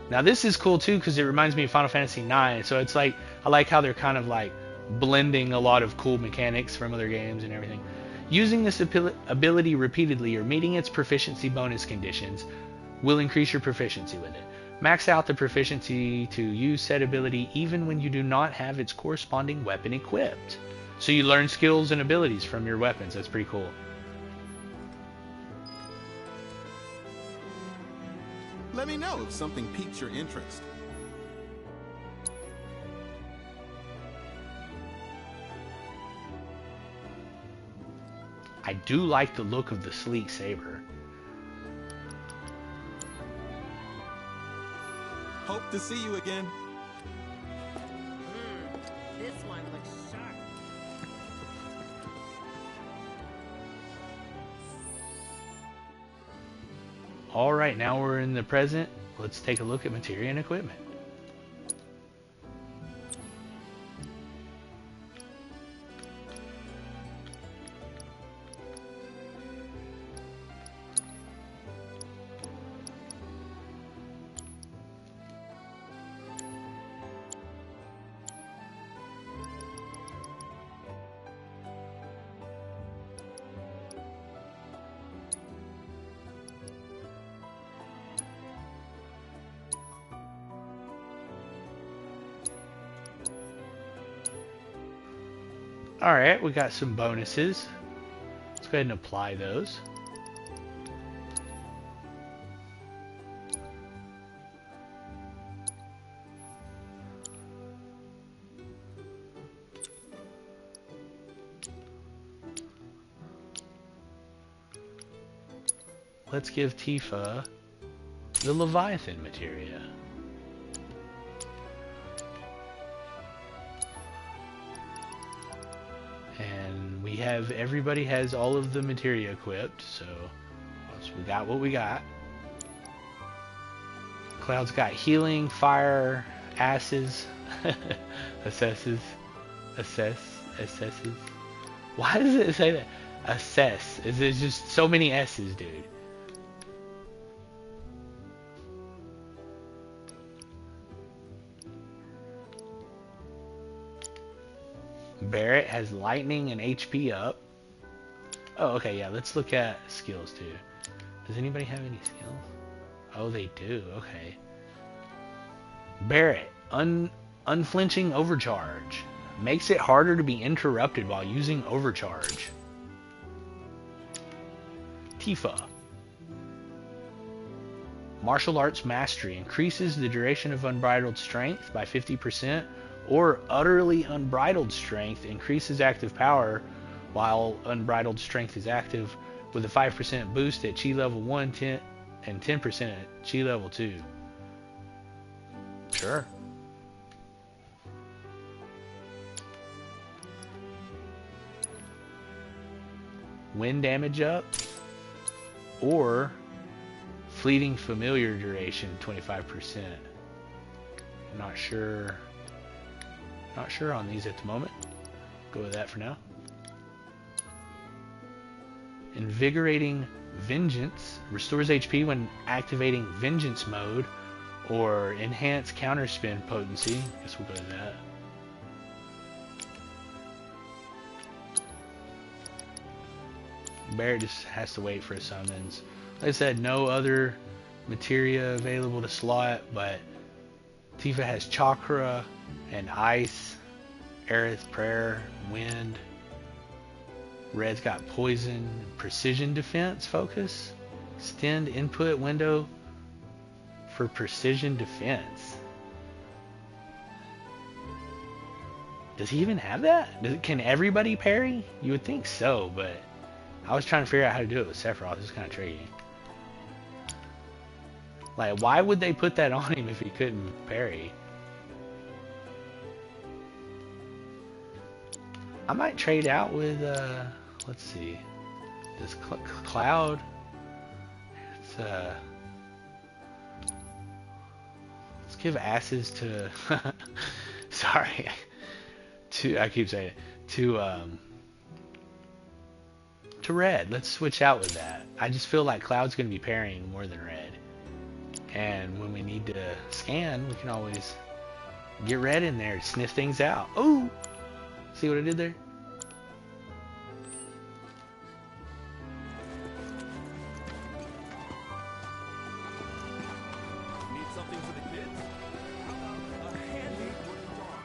Now this is cool too because it reminds me of Final Fantasy IX, so it's like, I like how they're kind of like blending a lot of cool mechanics from other games and everything. Using this ability repeatedly or meeting its proficiency bonus conditions will increase your proficiency with it. Max out the proficiency to use said ability even when you do not have its corresponding weapon equipped. So you learn skills and abilities from your weapons. That's pretty cool.
Let me know if something piques your interest.
I do like the look of the sleek saber.
Hope to see you again.
This one looks sharp.
Alright, now we're in the present. Let's take a look at materia and equipment. Alright, we got some bonuses. Let's go ahead and apply those. Let's give Tifa the Leviathan materia. And we have, everybody has all of the materia equipped, so we got what we got. Cloud's got healing, fire, asses, assesses. Why does it say that? Assess. Is it just so many S's, dude? Barrett has lightning and HP up. Oh, okay, yeah, let's look at skills too. Does anybody have any skills? Oh, they do, okay. Barrett, unflinching overcharge. Makes it harder to be interrupted while using overcharge. Tifa. Martial arts mastery. Increases the duration of unbridled strength by 50%. Or utterly unbridled strength increases active power while unbridled strength is active with a 5% boost at Chi level 1 and 10% at Chi level 2. Sure. Wind damage up or fleeting familiar duration 25%. Not sure on these at the moment. Go with that for now. Invigorating Vengeance restores HP when activating Vengeance mode or enhanced counterspin potency. Guess we'll go to that. Barrett just has to wait for his summons. Like I said, no other materia available to slot, but Tifa has Chakra and Ice, Aerith Prayer, Wind. Red's got Poison, Precision Defense Focus, extend input window for Precision Defense. Does he even have that? Can everybody parry? You would think so, but I was trying to figure out how to do it with Sephiroth. It's kind of tricky. Like, why would they put that on him if he couldn't parry? I might trade out with, let's see, this Cloud. It's, let's give asses to, sorry, I keep saying it, to Red. Let's switch out with that. I just feel like Cloud's going to be parrying more than Red. And when we need to scan, we can always get Red in there to sniff things out. Oh! See what I did there?
Need something for the kids? How about a handmade wooden dog?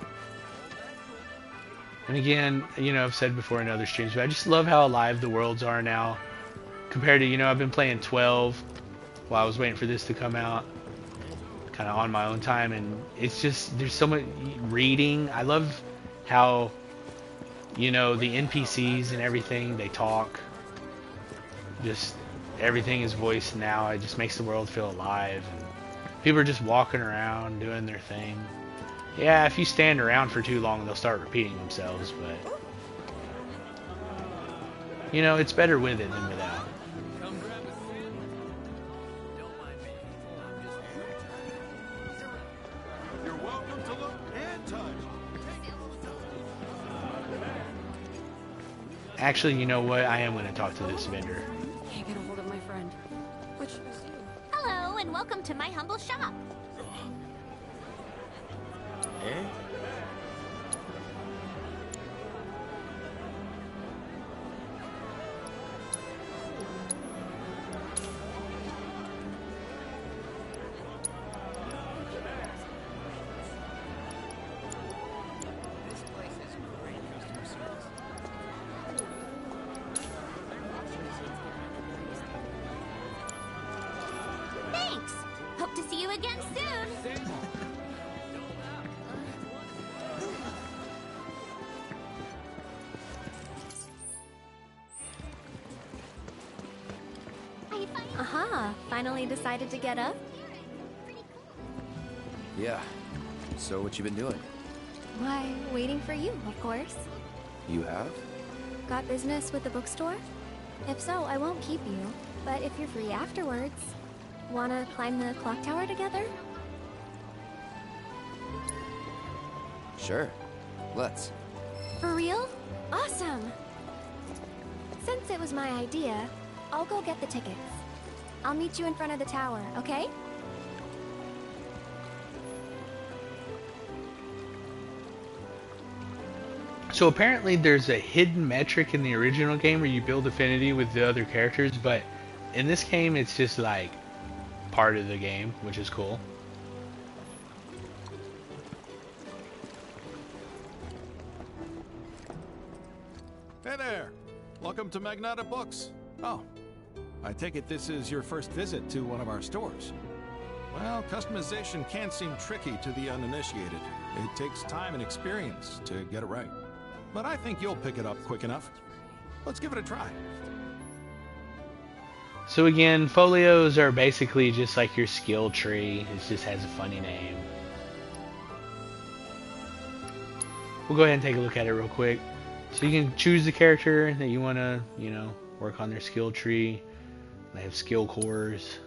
And again, you know, I've said before in other streams, but I just love how alive the worlds are now. Compared to, you know, I've been playing 12 while I was waiting for this to come out. Kind of on my own time, and it's just, there's so much reading. I love how, you know, the NPCs and everything, they talk. Just everything is voiced now. It just makes the world feel alive. And people are just walking around doing their thing. Yeah, if you stand around for too long, they'll start repeating themselves, but you know, it's better with it than without.
You're welcome to look and touch.
Actually, you know what? I am going to talk to this vendor.
Can't get a hold of my friend. What should I do?
Hello, and welcome to my humble shop.
Eh?
finally decided to get up?
Yeah. So what you been doing?
Why, waiting for you, of course.
You have?
Got business with the bookstore? If so, I won't keep you. But if you're free afterwards, wanna climb the clock tower together?
Sure. Let's.
For real? Awesome! Since it was my idea, I'll go get the tickets. I'll meet you in front of the tower, okay?
So apparently there's a hidden metric in the original game where you build affinity with the other characters, but in this game it's just like part of the game, which is cool.
Hey there! Welcome to Magnata Books. Oh, I take it this is your first visit to one of our stores. Well, customization can seem tricky to the uninitiated. It takes time and experience to get it right. But I think you'll pick it up quick enough. Let's give it a try.
So again, folios are basically just like your skill tree. It just has a funny name. We'll go ahead and take a look at it real quick. So you can choose the character that you want to, you know, work on their skill tree. They have skill cores.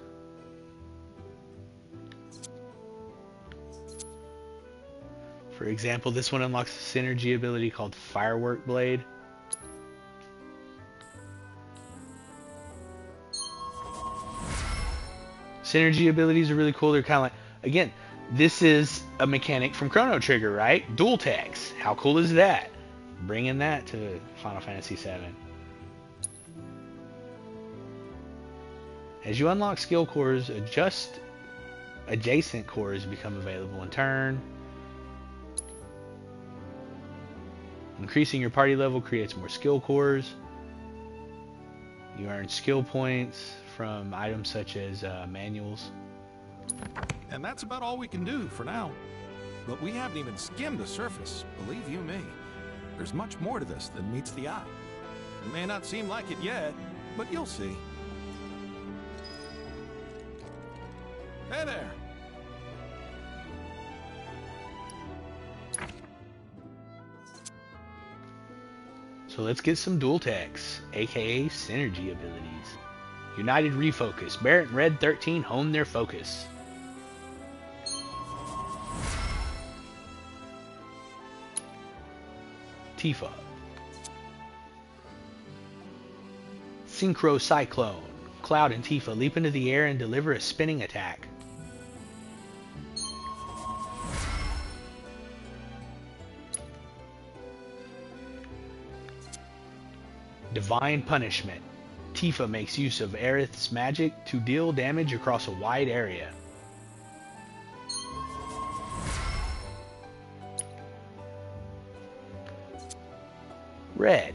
For example, this one unlocks a synergy ability called Firework Blade. Synergy abilities are really cool. They're kind of like, again, this is a mechanic from Chrono Trigger, right? Dual techs. How cool is that? Bringing that to Final Fantasy VII. As you unlock skill cores, adjacent cores become available in turn. Increasing your party level creates more skill cores. You earn skill points from items such as manuals.
And that's about all we can do for now. But we haven't even skimmed the surface, believe you me. There's much more to this than meets the eye. It may not seem like it yet, but you'll see. Hey there!
So let's get some dual techs, aka synergy abilities. United Refocus. Barrett and Red 13 hone their focus. Tifa. Synchro Cyclone. Cloud and Tifa leap into the air and deliver a spinning attack. Divine Punishment. Tifa makes use of Aerith's magic to deal damage across a wide area. Red.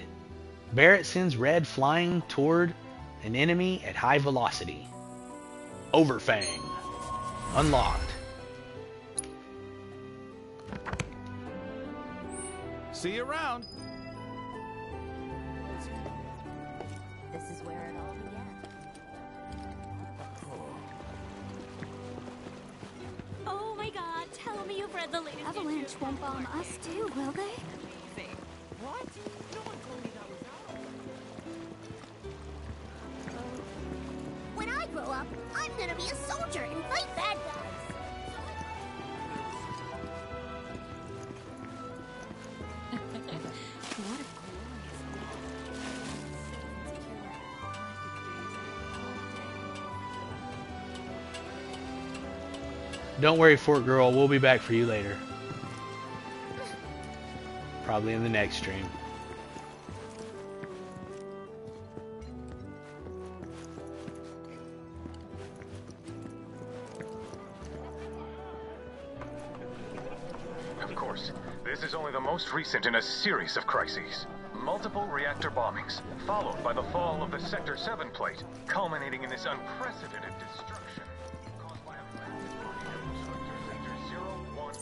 Barrett sends Red flying toward an enemy at high velocity. Overfang. Unlocked.
See you around.
This is where it all began. Oh my god, tell me you've read the latest
Avalanche won't bomb us too, will they?
What? No one told me that was out.
When I grow up, I'm gonna be a soldier and fight bad guys.
What a
Don't worry, Fort Girl, we'll be back for you later. Probably in the next stream.
Of course, this is only the most recent in a series of crises. Multiple reactor bombings, followed by the fall of the Sector 7 plate, culminating in this unprecedented destruction caused by a massive tornado struck Sector 0, 1,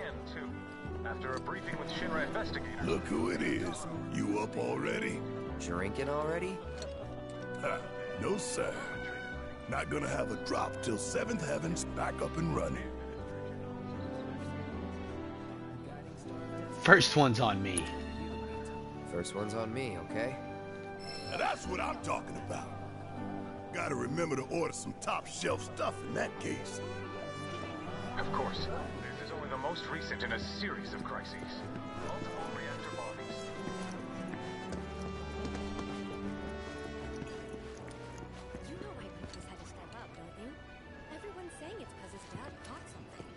and 2. After a briefing with Shinra investigators...
Look who it is. You up already?
Drinking already?
Ha. No, sir. Not gonna have a drop till 7th Heaven's back up and running.
First one's on me.
First one's on me, okay?
Now that's what I'm talking about. Gotta remember to order some top-shelf stuff in that case.
Of course, this is only the most recent in a series of crises. Multiple reactor bombings.
You know why Rufus had to step up, don't you? Everyone's saying it's because his dad caught something.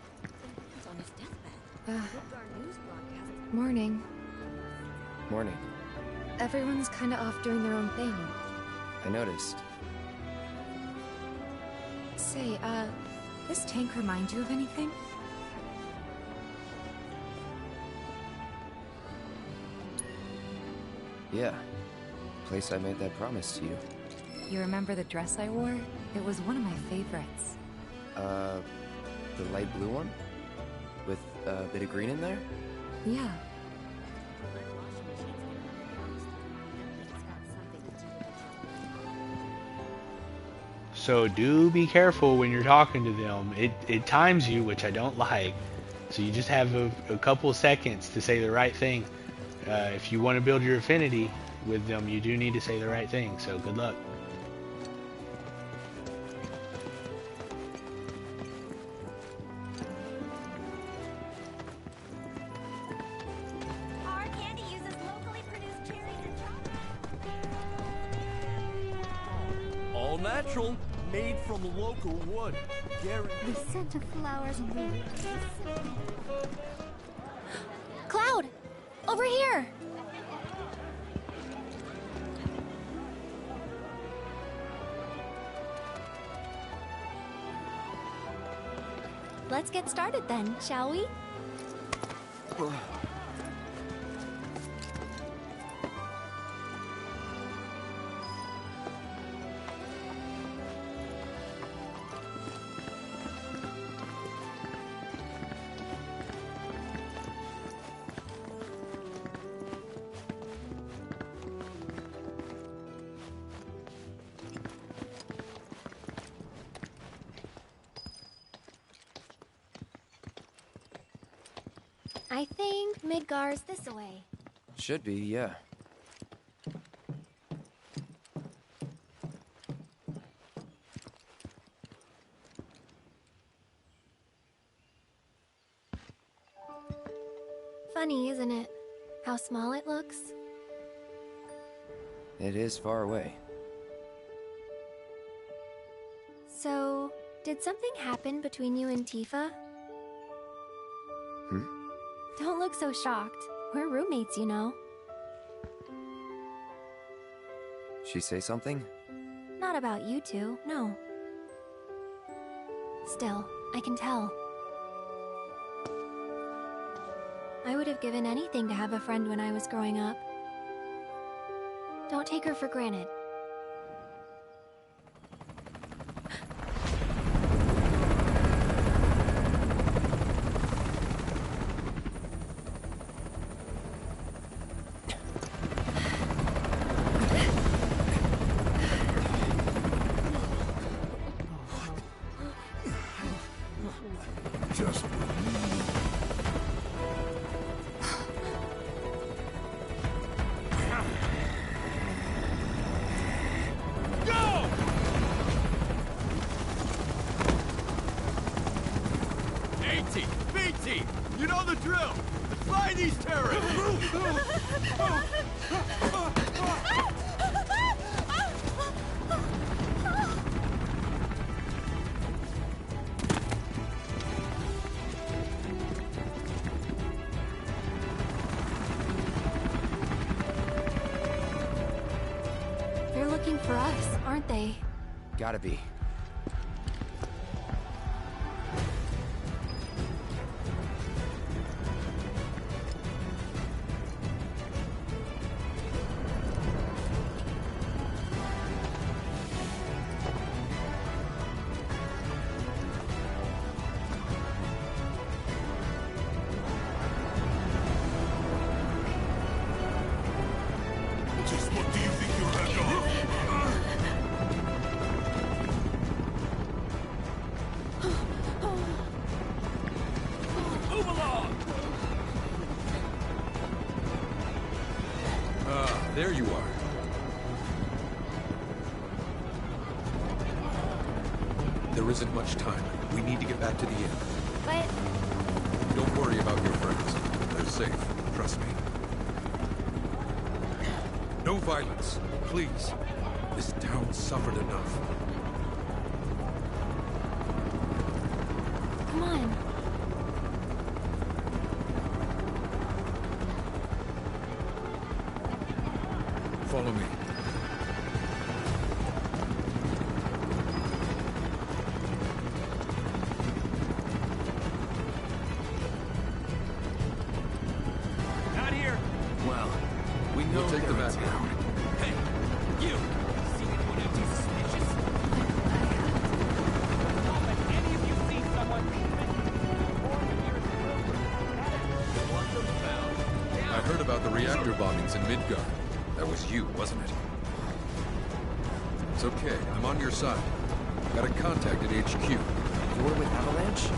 And he's on his deathbed. Midgar news broadcast.
Morning.
Morning.
Everyone's kinda off doing their own thing.
I noticed.
Say, this tank remind you of anything?
Yeah. Place I made that promise to you.
You remember the dress I wore? It was one of my favorites.
The light blue one? With a bit of green in there?
Yeah.
So do be careful when you're talking to them. It times you, which I don't like. So you just have a couple seconds to say the right thing. If you want to build your affinity with them, you do need to say the right thing. So good luck.
Our candy uses locally produced cherries and chocolate.
All natural, made from local wood.
The scent of flowers and leaves. Cloud! Over here! Let's get started then, shall we? I think Midgar's this way.
Should be, yeah.
Funny, isn't it? How small it looks?
It is far away.
So, did something happen between you and Tifa? Don't look so shocked. We're roommates, you know.
She say something?
Not about you two, no. Still, I can tell. I would have given anything to have a friend when I was growing up. Don't take her for granted.
Just
Go! AT, BT, you know the drill. Fly these terrorists!
They're looking for us, aren't they?
Gotta be.
just what do you think you're at?
Move along!
Ah, there you are. There isn't much time. We need to get back to the inn.
But...
Don't worry about your friends. They're safe. Trust me. No violence, please. This town suffered enough.
Come on.
Follow me.
Not here.
Well, we know
We'll take the
they're in
back
town.
Hey, you! See anyone acting suspicious? If any of you see someone,
I heard about the reactor bombings in Midgard. That was you, wasn't it? It's okay. I'm on your side. Got a contact at HQ.
You're with Avalanche?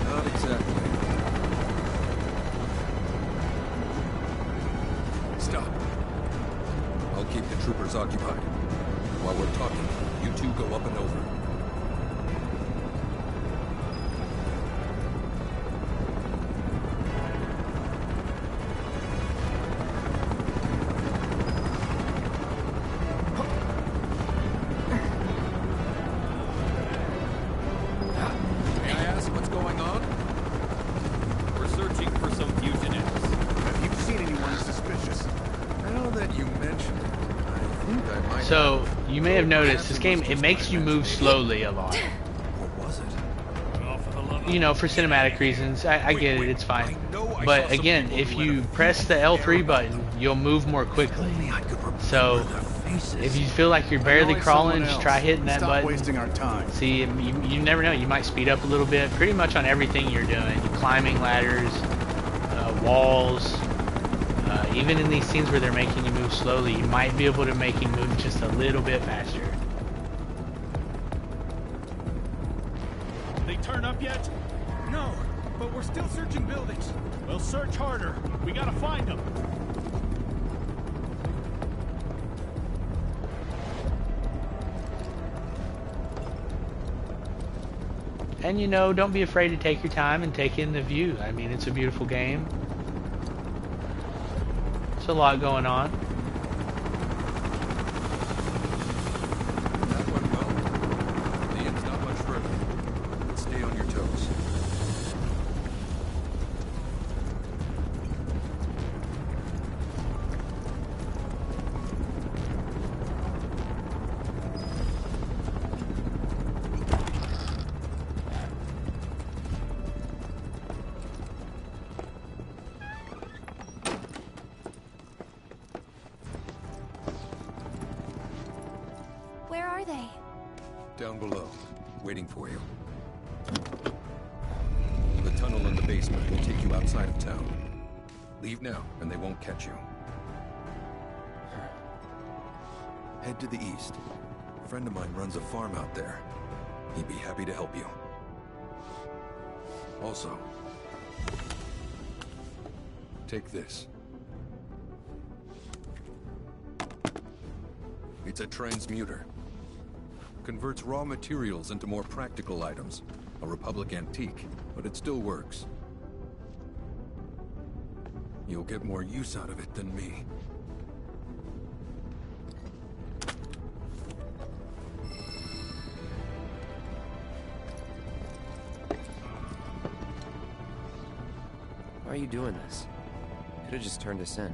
Not exactly. Stop. I'll keep the troopers occupied. While we're talking, you two go up and over. May I ask what's going on?
we're searching for some fugitives.
Have you seen anyone suspicious?
Now that you mention it, I think I might.
So you may have noticed this game, it makes you move slowly a lot.
What was it?
You know, for cinematic reasons. I get it, it's fine. But again, if you press the L3 button, you'll move more quickly. So if you feel like you're barely crawling, just try hitting that
Stop
button.
wasting our time.
See, you never know. You might speed up a little bit. Pretty much on everything you're doing. You're climbing ladders, walls. Even in these scenes where they're making you move slowly, you might be able to make you move just a little bit faster.
They turn up yet? No, but we're still searching buildings. We'll search harder. We gotta find them.
And you know, don't be afraid to take your time and take in the view. I mean, it's a beautiful game. There's a lot going on.
That went well. The inn's not much further. Stay on your toes.
Where are they?
Down below, waiting for you. The tunnel in the basement will take you outside of town. Leave now, and they won't catch you. Head to the east. A friend of mine runs a farm out there. He'd be happy to help you. Also, take this. It's a transmuter. Converts raw materials into more practical items. A Republic antique, but it still works. You'll get more use out of it than me.
Why are you doing this? Could have just turned us in.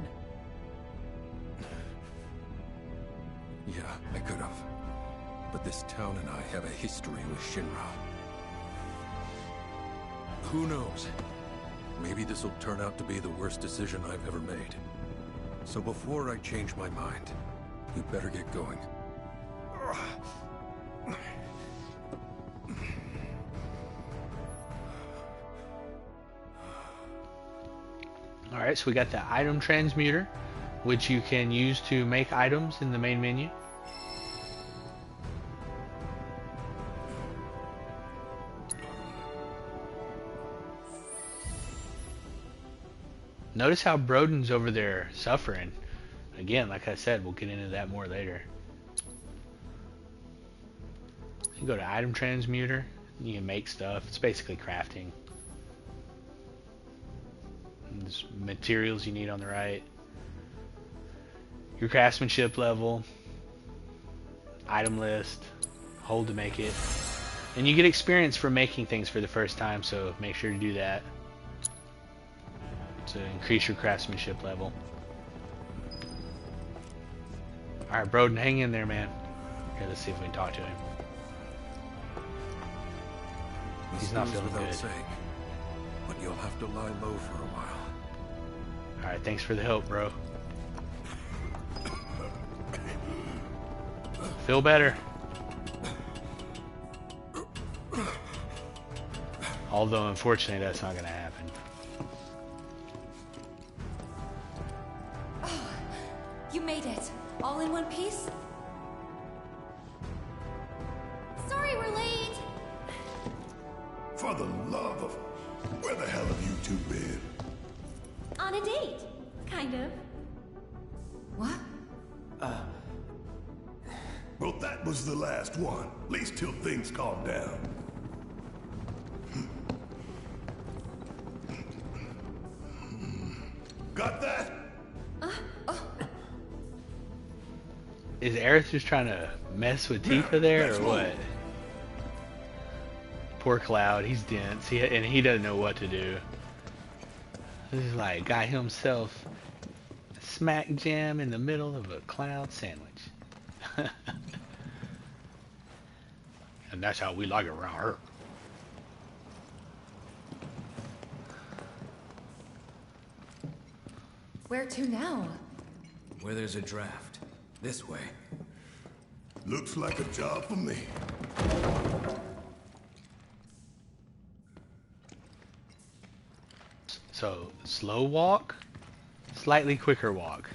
Yeah, I could have. But this town and I have a history with Shinra. Who knows? Maybe this'll turn out to be the worst decision I've ever made. So before I change my mind, you better get going.
Alright, so we got the item transmuter, which you can use to make items in the main menu. Notice how Broden's over there suffering. Again, like I said, we'll get into that more later. You go to item transmuter, you can make stuff. It's basically crafting. There's materials you need on the right. Your craftsmanship level, item list, hold to make it. And you get experience for making things for the first time, so make sure to do that to increase your craftsmanship level. Alright, Broden, hang in there, man. Here, let's see if we can talk to him. He's not feeling good.
Saying, but you'll have to lie low for a while.
Alright, thanks for the help, bro. Feel better. Although, unfortunately, that's not going to happen.
Oh, you made it. All in one piece?
Sorry we're late.
For the love of... Where the hell have you two been?
On a date. Kind of.
What?
Well, that was the last one. At least till things calm down. Got that?
Is Aerith just trying to mess with Tifa there, or what? Poor Cloud, he's dense, and he doesn't know what to do. This is like got himself smack jam in the middle of a Cloud sandwich. And that's how we like it around her.
Where to now?
Where there's a draft. This way.
Looks like a job for me.
So, slow walk, slightly quicker walk.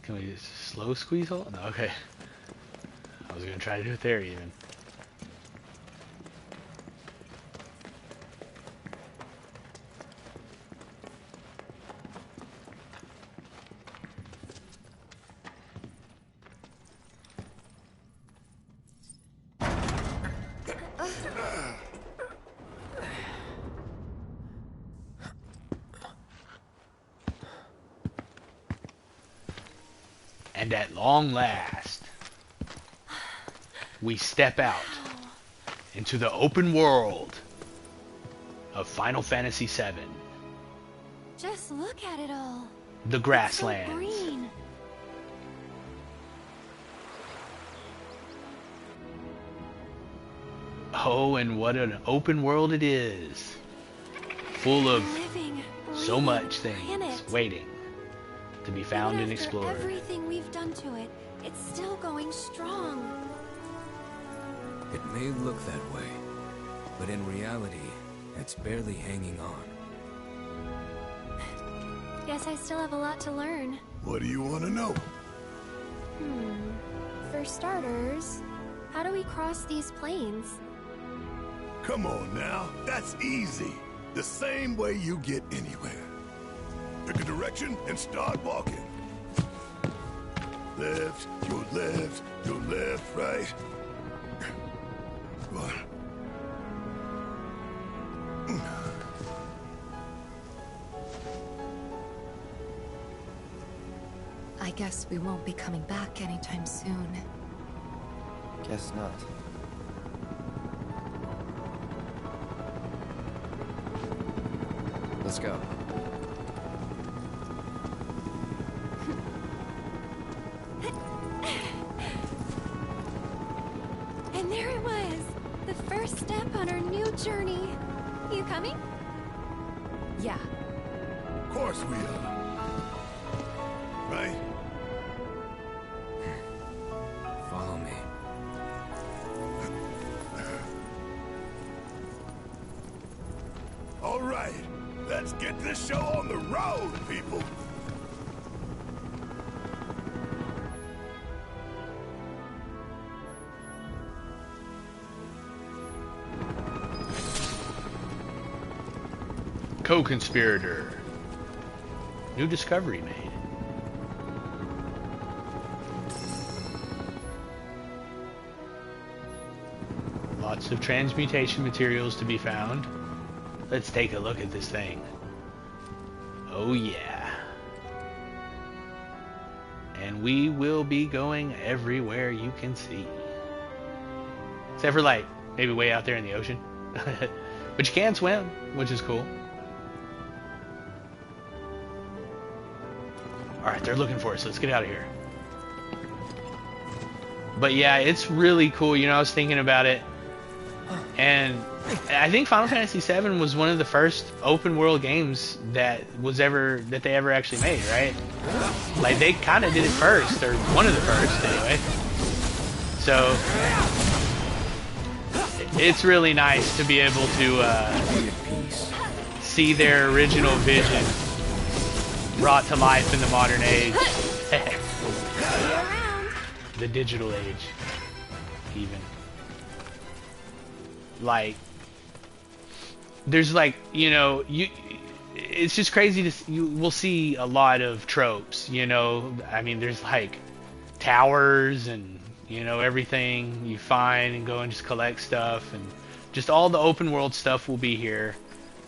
Can we just slow squeeze hold? No, okay. I was gonna try to do it there even. And at long last, we step out into the open world of Final Fantasy VII.
Just look at it all.
The grasslands.
So green.
Oh, and what an open world it is. Full of so much things waiting to be found and explored.
Everything we've done to it, it's still going strong.
It may look that way, but in reality, it's barely hanging on.
Guess I still have a lot to learn.
What do you want to know?
For starters, how do we cross these plains?
Come on now, that's easy. The same way you get anywhere. Pick a direction and start walking. Left, your left, your left, right. What?
I guess we won't be coming back anytime soon.
Guess not. Let's go.
And there it was, the first step on our new journey. You coming?
Yeah.
Of course we are. Right?
Follow me.
All right, let's get this show on the road, people.
co-conspirator. New discovery made. Lots of transmutation materials to be found. Let's take a look at this thing. Oh yeah. And we will be going everywhere you can see. Except for like, maybe way out there in the ocean. But you can swim, which is cool. Alright, they're looking for us. Let's get out of here. But yeah, it's really cool. You know, I was thinking about it. And I think Final Fantasy VII was one of the first open world games that they ever actually made, right? Like they kind of did it first, or one of the first anyway. So it's really nice to be able to see their original vision brought to life in the modern age. The digital age, even. Like, there's like, you know, it's just crazy we'll see a lot of tropes, you know. I mean, there's like towers and, you know, everything you find and go and just collect stuff, and just all the open world stuff will be here,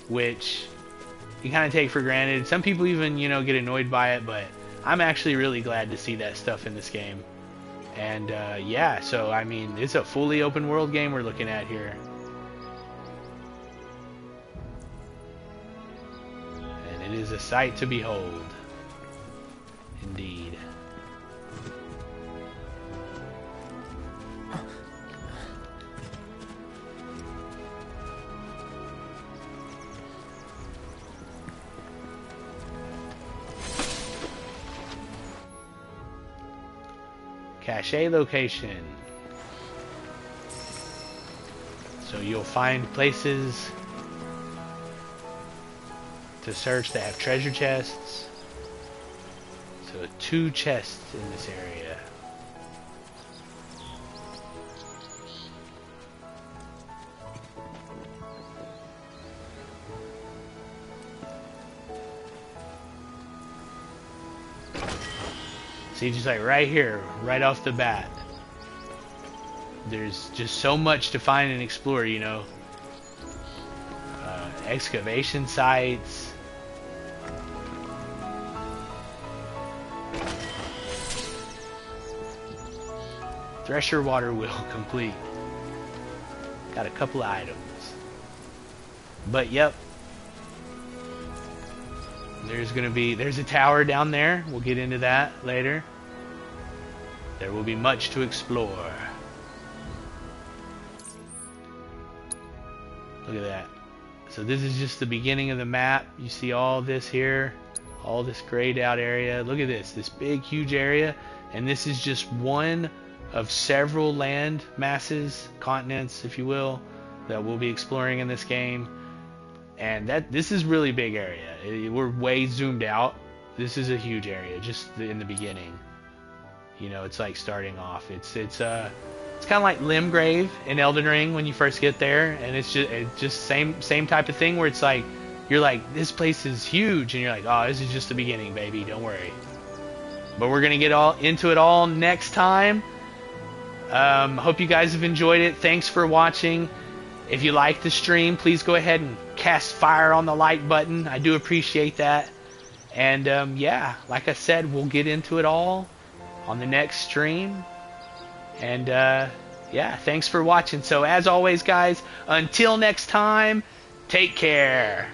which you kind of take for granted. Some people even, you know, get annoyed by it, but I'm actually really glad to see that stuff in this game. And yeah, so I mean, it's a fully open world game we're looking at here. And it is a sight to behold. Indeed. Cache location. So you'll find places to search that have treasure chests. So 2 chests in this area. See, just like right here, right off the bat, there's just so much to find and explore, you know. Excavation sites. Thresher water wheel complete. Got a couple of items. But yep. There's a tower down there. We'll get into that later. There will be much to explore. Look at that. So this is just the beginning of the map. You see all this here, all this grayed out area. Look at this big, huge area. And this is just one of several land masses, continents, if you will, that we'll be exploring in this game. And this is really big area. We're way zoomed out. This is a huge area, just in the beginning. You know, it's like starting off. It's kind of like Limgrave in Elden Ring when you first get there, and it's just same type of thing where it's like you're like, this place is huge, and you're like, oh, this is just the beginning, baby. Don't worry. But we're gonna get all into it all next time. Hope you guys have enjoyed it. Thanks for watching. If you like the stream, please go ahead and cast fire on the like button. I do appreciate that. And yeah, like I said, we'll get into it all on the next stream. And yeah, thanks for watching. So as always, guys, until next time, take care.